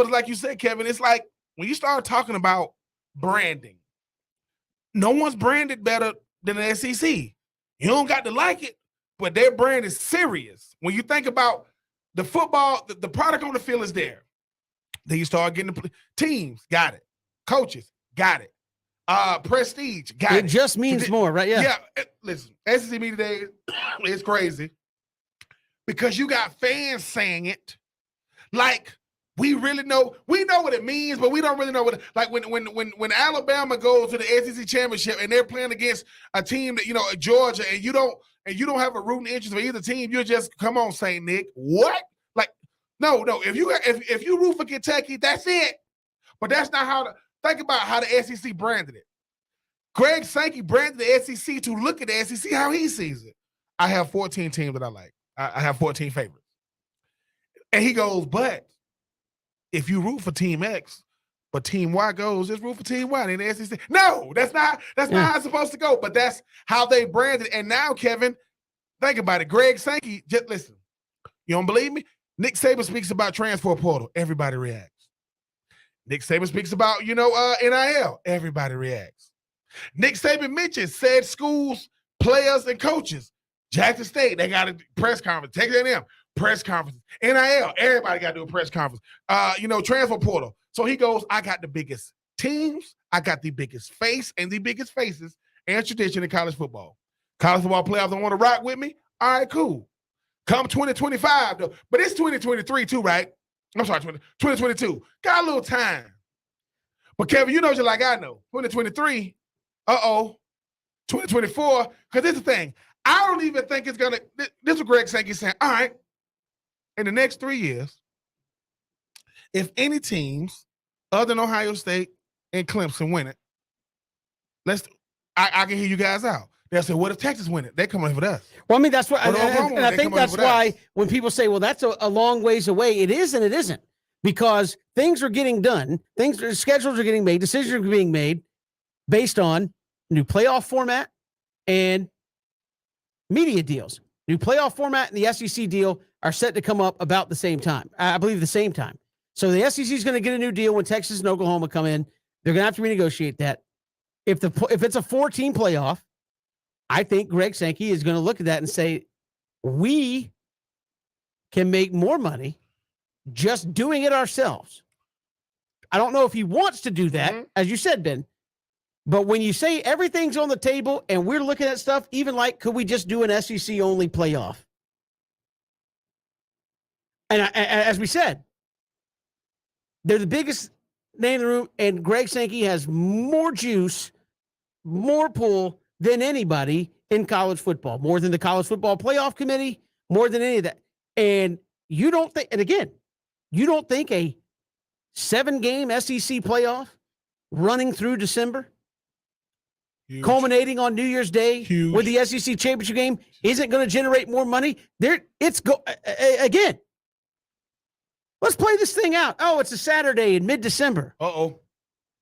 like you said, Kevin, it's like when you start talking about branding, no one's branded better than the SEC. You don't got to like it, but their brand is serious. When you think about the football, the product on the field is there. Then you start getting the teams, got it. Coaches, got it. Prestige, got it. It just means more, right? Yeah. Yeah. Listen, SEC Media Day is crazy because you got fans saying it like we really know. We know what it means, but we don't really know what. Like when Alabama goes to the SEC championship and they're playing against a team that Georgia, and you don't have a rooting interest for either team. You're just, come on, Saint Nick, what? Like, no. If you root for Kentucky, that's it. But that's not how think about how the SEC branded it. Greg Sankey branded the SEC to look at the SEC how he sees it. I have 14 teams that I like. I have 14 favorites. And he goes, but if you root for Team X, but Team Y goes, just root for Team Y in the SEC. No, that's not how it's supposed to go. But that's how they branded it. And now, Kevin, think about it. Greg Sankey, just listen. You don't believe me? Nick Saban speaks about transfer portal. Everybody reacts. Nick Saban speaks about, NIL. Everybody reacts. Nick Saban mentions said schools, players, and coaches. Jackson State, they got a press conference. Texas A&M, press conference. NIL, everybody got to do a press conference. Transfer portal. So he goes, I got the biggest teams, I got the biggest face and the biggest faces and tradition in college football. College football playoffs don't want to rock with me? All right, cool. Come 2025, though. But it's 2023 too, right? I'm sorry, 2022. Got a little time. But Kevin, just like I know, 2023, 2024, because this is the thing. I don't even think it's going to, this is what Greg Sankey saying, all right, in the next 3 years, if any teams other than Ohio State and Clemson win it, I can hear you guys out. They'll say, what if Texas win it? They're coming with us. Well, I mean, that's what, and I think that's why when people say, well, that's a long ways away, it is and it isn't, because things are getting done. Schedules are getting made. Decisions are being made based on new playoff format and media deals. New playoff format and the SEC deal are set to come up about the same time. I believe the same time. So the SEC is going to get a new deal when Texas and Oklahoma come in. They're going to have to renegotiate that. If it's a 4-team playoff, I think Greg Sankey is going to look at that and say, we can make more money just doing it ourselves. I don't know if he wants to do that, as you said, Ben. But when you say everything's on the table and we're looking at stuff, even like, could we just do an SEC only playoff? And as we said, they're the biggest name in the room, and Greg Sankey has more juice, more pull than anybody in college football, more than the college football playoff committee, more than any of that. And you don't think, and again, you don't think a 7-game SEC playoff running through December, huge, culminating on New Year's Day huge, with the SEC championship game isn't going to generate more money? Again, let's play this thing out. Oh, it's a Saturday in mid-December.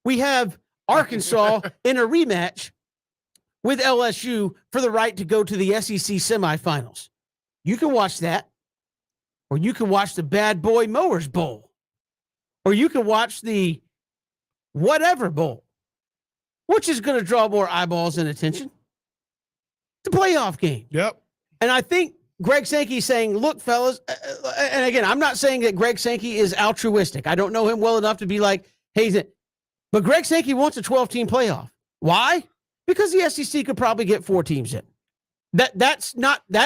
We have Arkansas in a rematch with LSU for the right to go to the SEC semifinals. You can watch that. or you can watch the Bad Boy Mowers Bowl, or you can watch the whatever bowl. Which is going to draw more eyeballs and attention? The playoff game. Yep. And I think Greg Sankey is saying, look, fellas, and again, I'm not saying that Greg Sankey is altruistic. I don't know him well enough to be like, hey, but Greg Sankey wants a 12-team playoff. Why? Because the SEC could probably get 4 teams in. That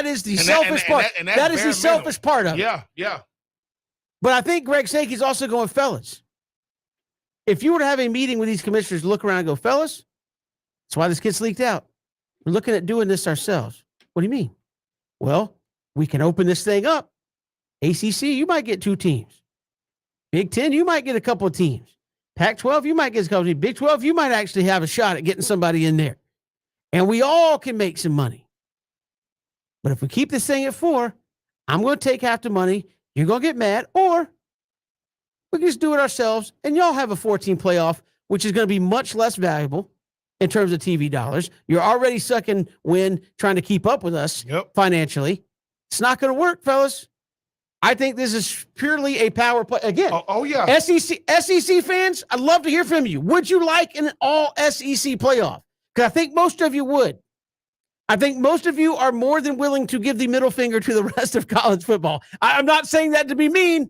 is the selfish part. That is the selfish part of it. Yeah, yeah. But I think Greg Sankey's also going, fellas, if you were to have a meeting with these commissioners, look around and go, fellas, that's why this gets leaked out. We're looking at doing this ourselves. What do you mean? Well, we can open this thing up. ACC, you might get 2 teams. Big 10, you might get a couple of teams. Pac-12, you might get a couple of teams. Big 12, you might actually have a shot at getting somebody in there. And we all can make some money. But if we keep this thing at 4, I'm going to take half the money. You're going to get mad. Or we can just do it ourselves, and y'all have a 14 playoff, which is going to be much less valuable in terms of TV dollars. You're already sucking wind trying to keep up with us financially. It's not going to work, fellas. I think this is purely a power play. Again, yeah. SEC fans, I'd love to hear from you. Would you like an all SEC playoff? Because I think most of you would. I think most of you are more than willing to give the middle finger to the rest of college football. I'm not saying that to be mean,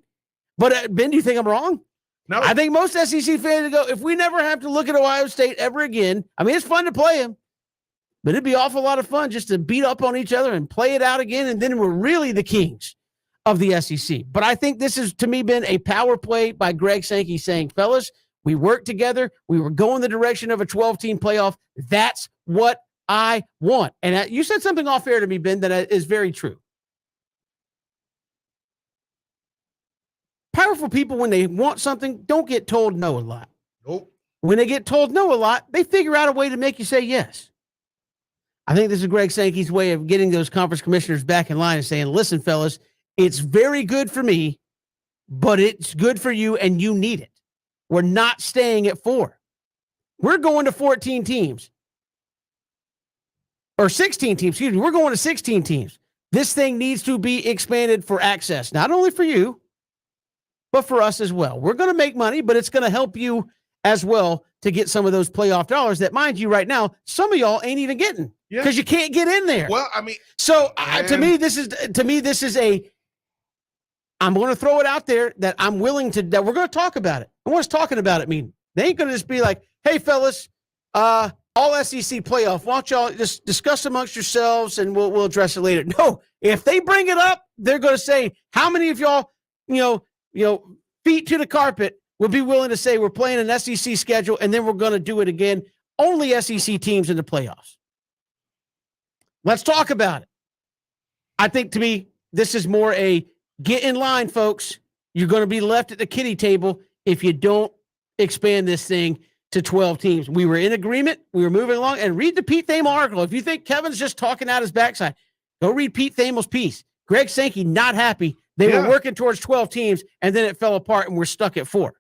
but Ben, do you think I'm wrong? No. I think most SEC fans go, if we never have to look at Ohio State ever again, I mean, it's fun to play them, but it'd be an awful lot of fun just to beat up on each other and play it out again, and then we're really the kings of the SEC. But I think this has, to me, been a power play by Greg Sankey saying, fellas, we worked together. We were going the direction of a 12-team playoff. That's what I want. And you said something off air to me, Ben, that is very true. Powerful people, when they want something, don't get told no a lot. Nope. When they get told no a lot, they figure out a way to make you say yes. I think this is Greg Sankey's way of getting those conference commissioners back in line and saying, listen, fellas, it's very good for me, but it's good for you and you need it. We're not staying at 4. We're going to 14 teams. Or 16 teams, excuse me. We're going to 16 teams. This thing needs to be expanded for access, not only for you, but for us as well. We're going to make money, but it's going to help you as well to get some of those playoff dollars that, mind you, right now, some of y'all ain't even getting because you can't get in there. Well, I mean, so to me, this is a, I'm going to throw it out there that I'm willing to, that we're going to talk about it. And what's talking about it mean? They ain't going to just be like, hey, fellas, all SEC playoff, why don't y'all just discuss amongst yourselves and we'll address it later. No, if they bring it up, they're going to say, how many of y'all, feet to the carpet would be willing to say we're playing an SEC schedule and then we're going to do it again. Only SEC teams in the playoffs. Let's talk about it. I think, to me, this is more a get in line, folks. You're going to be left at the kiddie table if you don't expand this thing to 12 teams. We were in agreement. We were moving along. And read the Pete Thamel article. If you think Kevin's just talking out his backside, go read Pete Thamel's piece. Greg Sankey not happy. They were working towards 12 teams, and then it fell apart, and we're stuck at 4.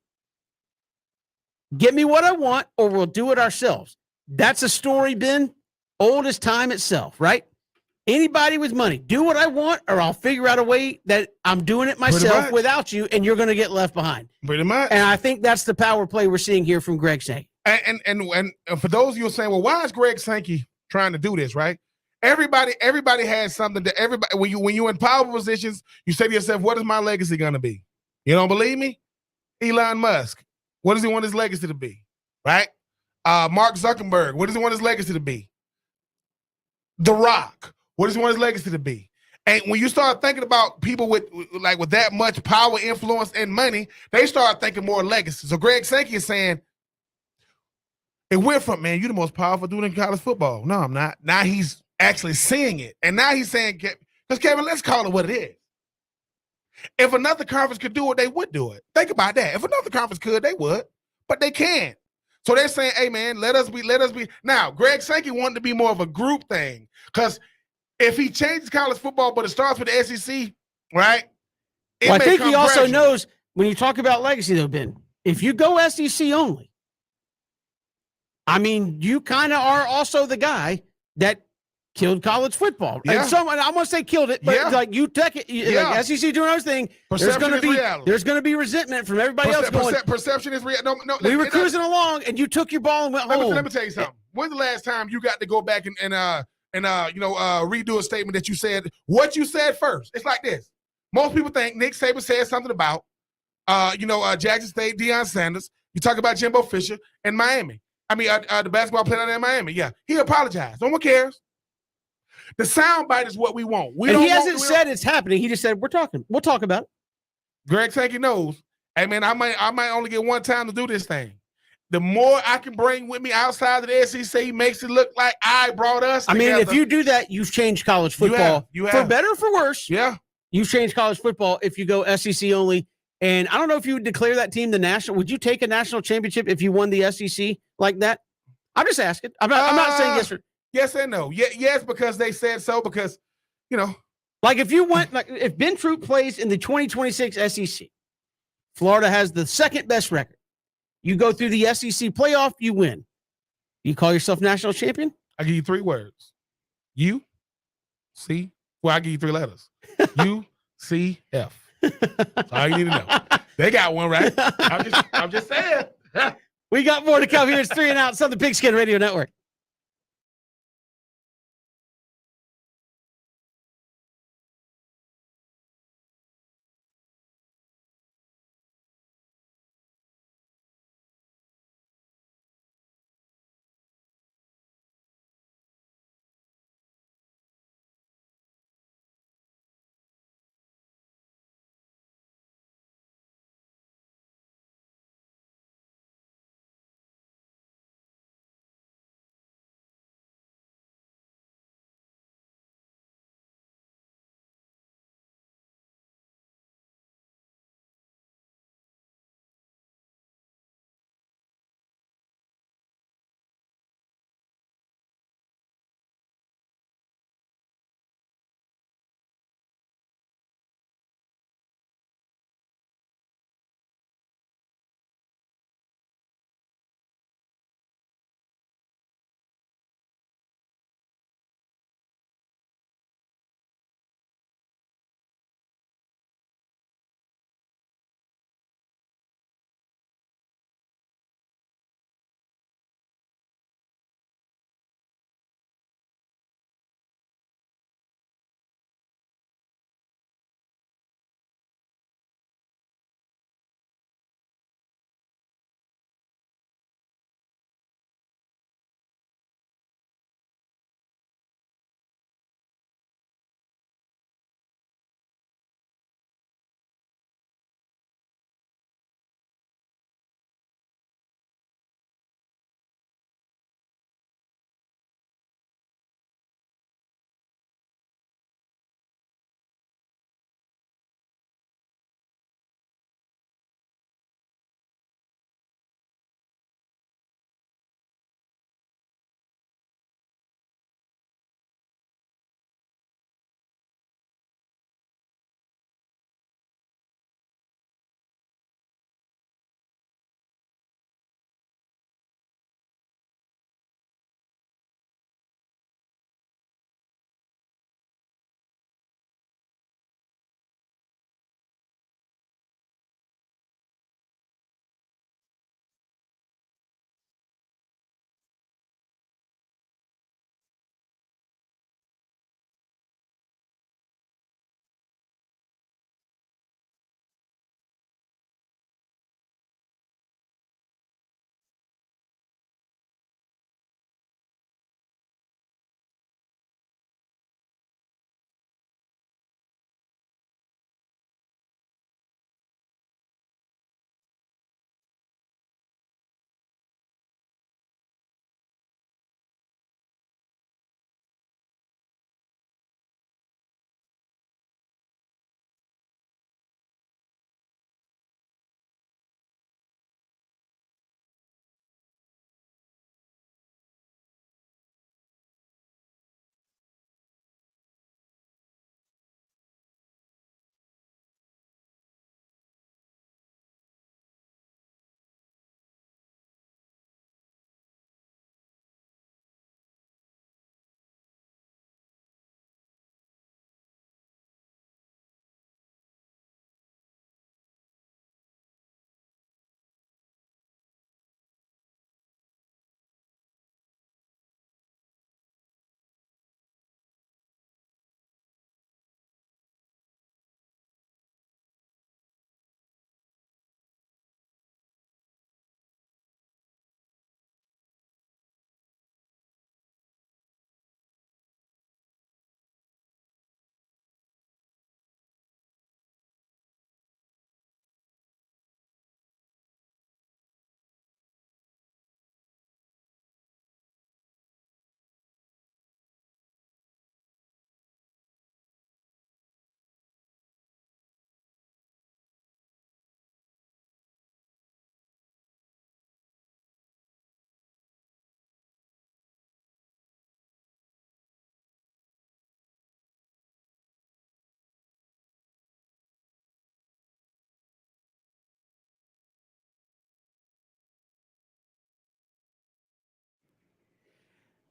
Get me what I want, or we'll do it ourselves. That's a story, Ben, old as time itself, right? Anybody with money, do what I want, or I'll figure out a way that I'm doing it myself without you, and you're going to get left behind. Pretty much. And I think that's the power play we're seeing here from Greg Sankey. And for those of you saying, well, why is Greg Sankey trying to do this, right? Everybody has something that everybody, when you're in powerful positions, you say to yourself, what is my legacy going to be? You don't believe me? Elon Musk, what does he want his legacy to be? Right? Mark Zuckerberg, what does he want his legacy to be? The Rock, what does he want his legacy to be? And when you start thinking about people with that much power, influence, and money, they start thinking more legacy. So Greg Sankey is saying, it went from, man, you're the most powerful dude in college football. No, I'm not. Now he's actually seeing it. And now he's saying, because Kevin, let's call it what it is. If another conference could do it, they would do it. Think about that. If another conference could, they would. But they can't. So they're saying, hey, man, let us be. Now, Greg Sankey wanted to be more of a group thing. Because if he changes college football, but it starts with the SEC, right? Well, I think he also knows, when you talk about legacy, though, Ben, if you go SEC only, I mean, you kind of are also the guy that killed college football. Yeah. And someone, I'm going to say killed it, but Yeah. like you tech it, Yeah. like SEC doing our thing. Perception is reality. There's going to be resentment from everybody else going, Perception is real. No, we were cruising along and you took your ball and went home. Let me tell you something. When's the last time you got to go back and redo a statement that you said what you said first? It's like this. Most people think Nick Saban said something about Jackson State, Deion Sanders. You talk about Jimbo Fisher and Miami. I mean, the basketball player in Miami. Yeah, he apologized. No one cares. The soundbite is what we want. He hasn't said it's happening. He just said we'll talk about it. Greg Sankey knows. Hey man, I might only get one time to do this thing. The more I can bring with me outside of the SEC makes it look like I brought us together. I mean, if you do that, you've changed college football. You have. For better or for worse. Yeah. You've changed college football if you go SEC only. And I don't know if you would declare that team the national. Would you take a national championship if you won the SEC like that? I'm just asking. I'm not saying yes or yes and no. Yes, because they said so. Because like if you went if Ben Troop plays in the 2026 SEC, Florida has the second best record. You go through the SEC playoff, you win. You call yourself national champion? I give you 3 words. U C. Well, I give you 3 letters. U C F. That's all you need to know. They got one right. I'm just saying. We got more to come here. It's 3 and Out, Southern Pigskin Radio Network.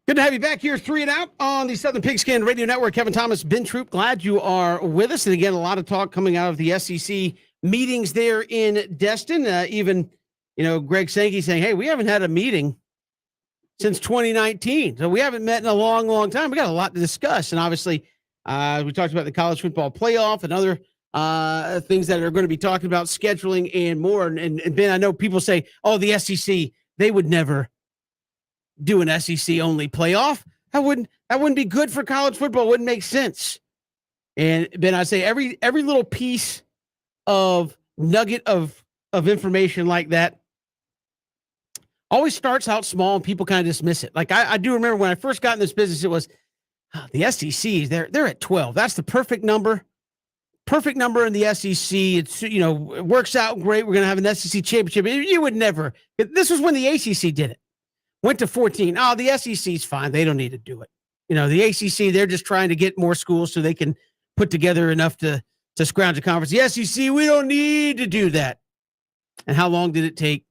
Good to have you back here, 3 and Out on the Southern Pigskin Radio Network. Kevin Thomas, Ben Troop, glad you are with us. And again, a lot of talk coming out of the SEC meetings there in Destin. Even, Greg Sankey saying, hey, we haven't had a meeting since 2019. So we haven't met in a long, long time. We got a lot to discuss. And obviously, we talked about the college football playoff and other things that are going to be talking about scheduling and more. And Ben, I know people say, oh, the SEC, they would never do an SEC only playoff. That wouldn't be good for college football. It wouldn't make sense. And Ben, I say every little piece of nugget of information like that always starts out small and people kind of dismiss it. Like I do remember when I first got in this business, it was the SEC. They're at 12. That's the perfect number. Perfect number in the SEC. It's it works out great. We're gonna have an SEC championship. You would never. This was when the ACC did it. Went to 14. Oh, the SEC's fine. They don't need to do it. The ACC, they're just trying to get more schools so they can put together enough to scrounge a conference. The SEC, we don't need to do that. And how long did it take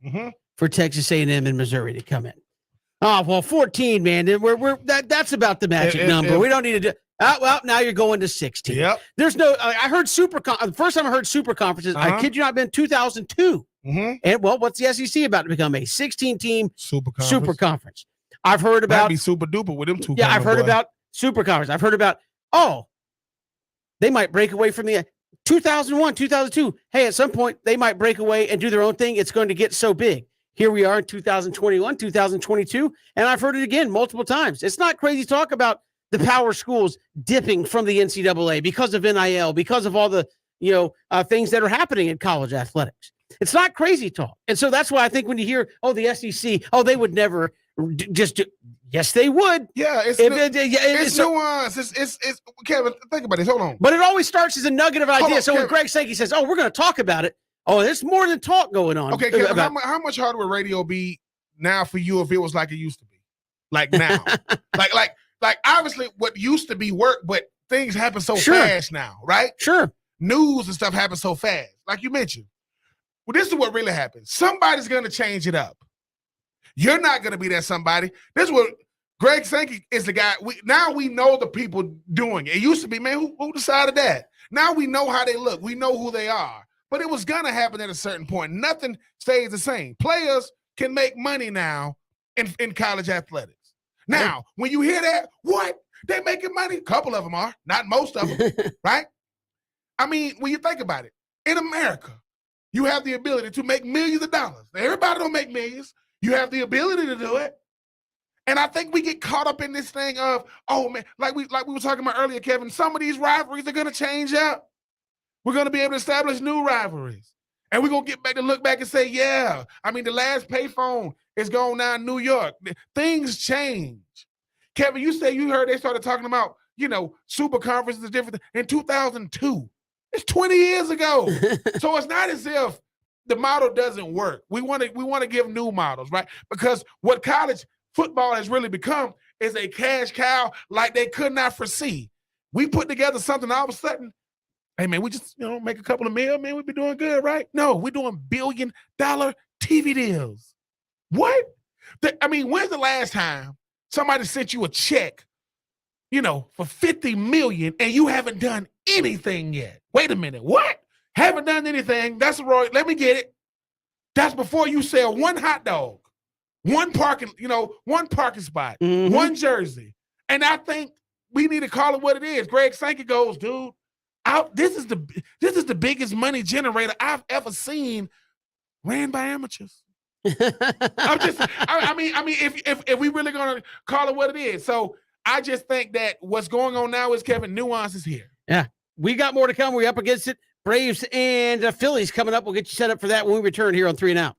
for Texas A&M and Missouri to come in? Oh, well, 14, man. That's about the magic number. We don't need to do. Well, now you're going to 16. Yep. There's no. I heard the first time I heard super conferences. I kid you not, been 2002. And what's the SEC about to become? A 16-team super conference. I've heard about. Might be super duper with them two. Yeah, I've heard about super conference. I've heard about. Oh, they might break away from the 2001, 2002. Hey, at some point they might break away and do their own thing. It's going to get so big. Here we are in 2021, 2022, and I've heard it again multiple times. It's not crazy talk about the power schools dipping from the NCAA because of NIL, because of all the things that are happening in college athletics. It's not crazy talk. And so that's why I think when you hear, oh, the SEC, oh, they would never just do. Yes, they would. Yeah, it's nuance. It's Kevin, think about this. Hold on. But it always starts as a nugget of an idea. So when Greg Sankey says, oh, we're going to talk about it. Oh, there's more than talk going on. Okay, Kevin, how much harder would radio be now for you if it was like it used to be? Like now. like obviously what used to be work, but things happen so fast now, right? Sure. News and stuff happens so fast. Like you mentioned. Well, this is what really happens. Somebody's going to change it up. You're not going to be that somebody. This is what Greg Sankey is the guy. Now we know the people doing it. It used to be, man, who decided that? Now we know how they look. We know who they are. But it was going to happen at a certain point. Nothing stays the same. Players can make money now in college athletics. Now, when you hear that, what? They're making money? A couple of them are. Not most of them, right? I mean, when you think about it, in America, you have the ability to make millions of dollars. Everybody don't make millions. You have the ability to do it. And I think we get caught up in this thing of, oh, man, like we were talking about earlier, Kevin, some of these rivalries are going to change up. We're going to be able to establish new rivalries. And we're going to get back to look back and say, yeah, I mean, the last payphone is going down in New York. Things change. Kevin, you say you heard they started talking about, super conferences is different in 2002. It's 20 years ago. So it's not as if the model doesn't work. We want to give new models, right? Because what college football has really become is a cash cow like they could not foresee. We put together something all of a sudden, hey, man, we just, make a couple of mil, man, we'd be doing good, right? No, we're doing $1 billion TV deals. What? When's the last time somebody sent you a check, for $50 million and you haven't done anything yet? Wait a minute. What? Haven't done anything. That's right. Let me get it. That's before you sell one hot dog, one parking spot, one jersey. And I think we need to call it what it is. Greg Sankey goes, dude, this is the biggest money generator I've ever seen ran by amateurs. If we really gonna call it what it is. So I just think that what's going on now is, Kevin, nuance is here. Yeah. We got more to come. We're up against it. Braves and Phillies coming up. We'll get you set up for that when we return here on 3 and Out.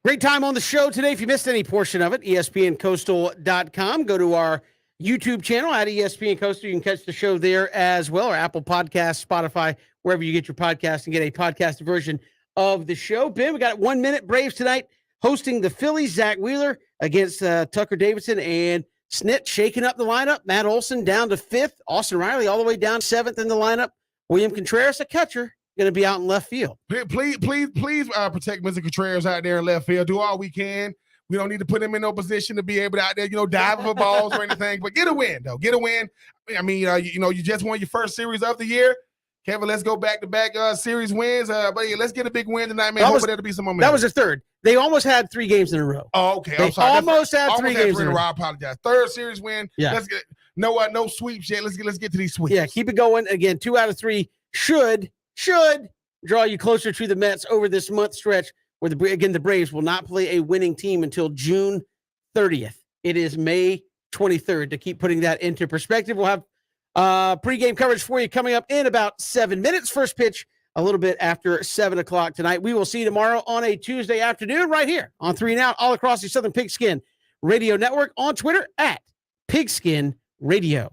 Great time on the show today. If you missed any portion of it, ESPNCoastal.com. Go to our YouTube channel at ESPN Coastal. You can catch the show there as well, or Apple Podcasts, Spotify, wherever you get your podcast, and get a podcast version of the show. Ben, we got 1 minute. Braves tonight hosting the Phillies. Zach Wheeler against Tucker Davidson, and Snit shaking up the lineup. Matt Olson down to 5th. Austin Riley all the way down 7th in the lineup. William Contreras, a catcher, going to be out in left field. Please protect Mr. Contreras out there in left field. Do all we can. We don't need to put him in no position to be able to out there, dive for balls or anything. But get a win, though. Get a win. I mean, you just won your first series of the year. Kevin, let's go back-to-back series wins. But yeah, let's get a big win tonight, man. Hope there'll be some momentum. That was the third. They almost had 3 games in a row. Oh, okay. I'm sorry. Almost had 3 games in a row. I apologize. Third series win. Yeah. Let's get no sweeps yet. Let's get to these sweeps. Yeah, keep it going. Again, 2 out of 3 should draw you closer to the Mets over this month stretch, where the Braves will not play a winning team until June 30th. It is May 23rd, to keep putting that into perspective. We'll have pregame coverage for you coming up in about 7 minutes. First pitch a little bit after 7 o'clock tonight. We will see you tomorrow on a Tuesday afternoon right here on 3 and Out, all across the Southern Pigskin Radio Network, on Twitter at Pigskin Radio.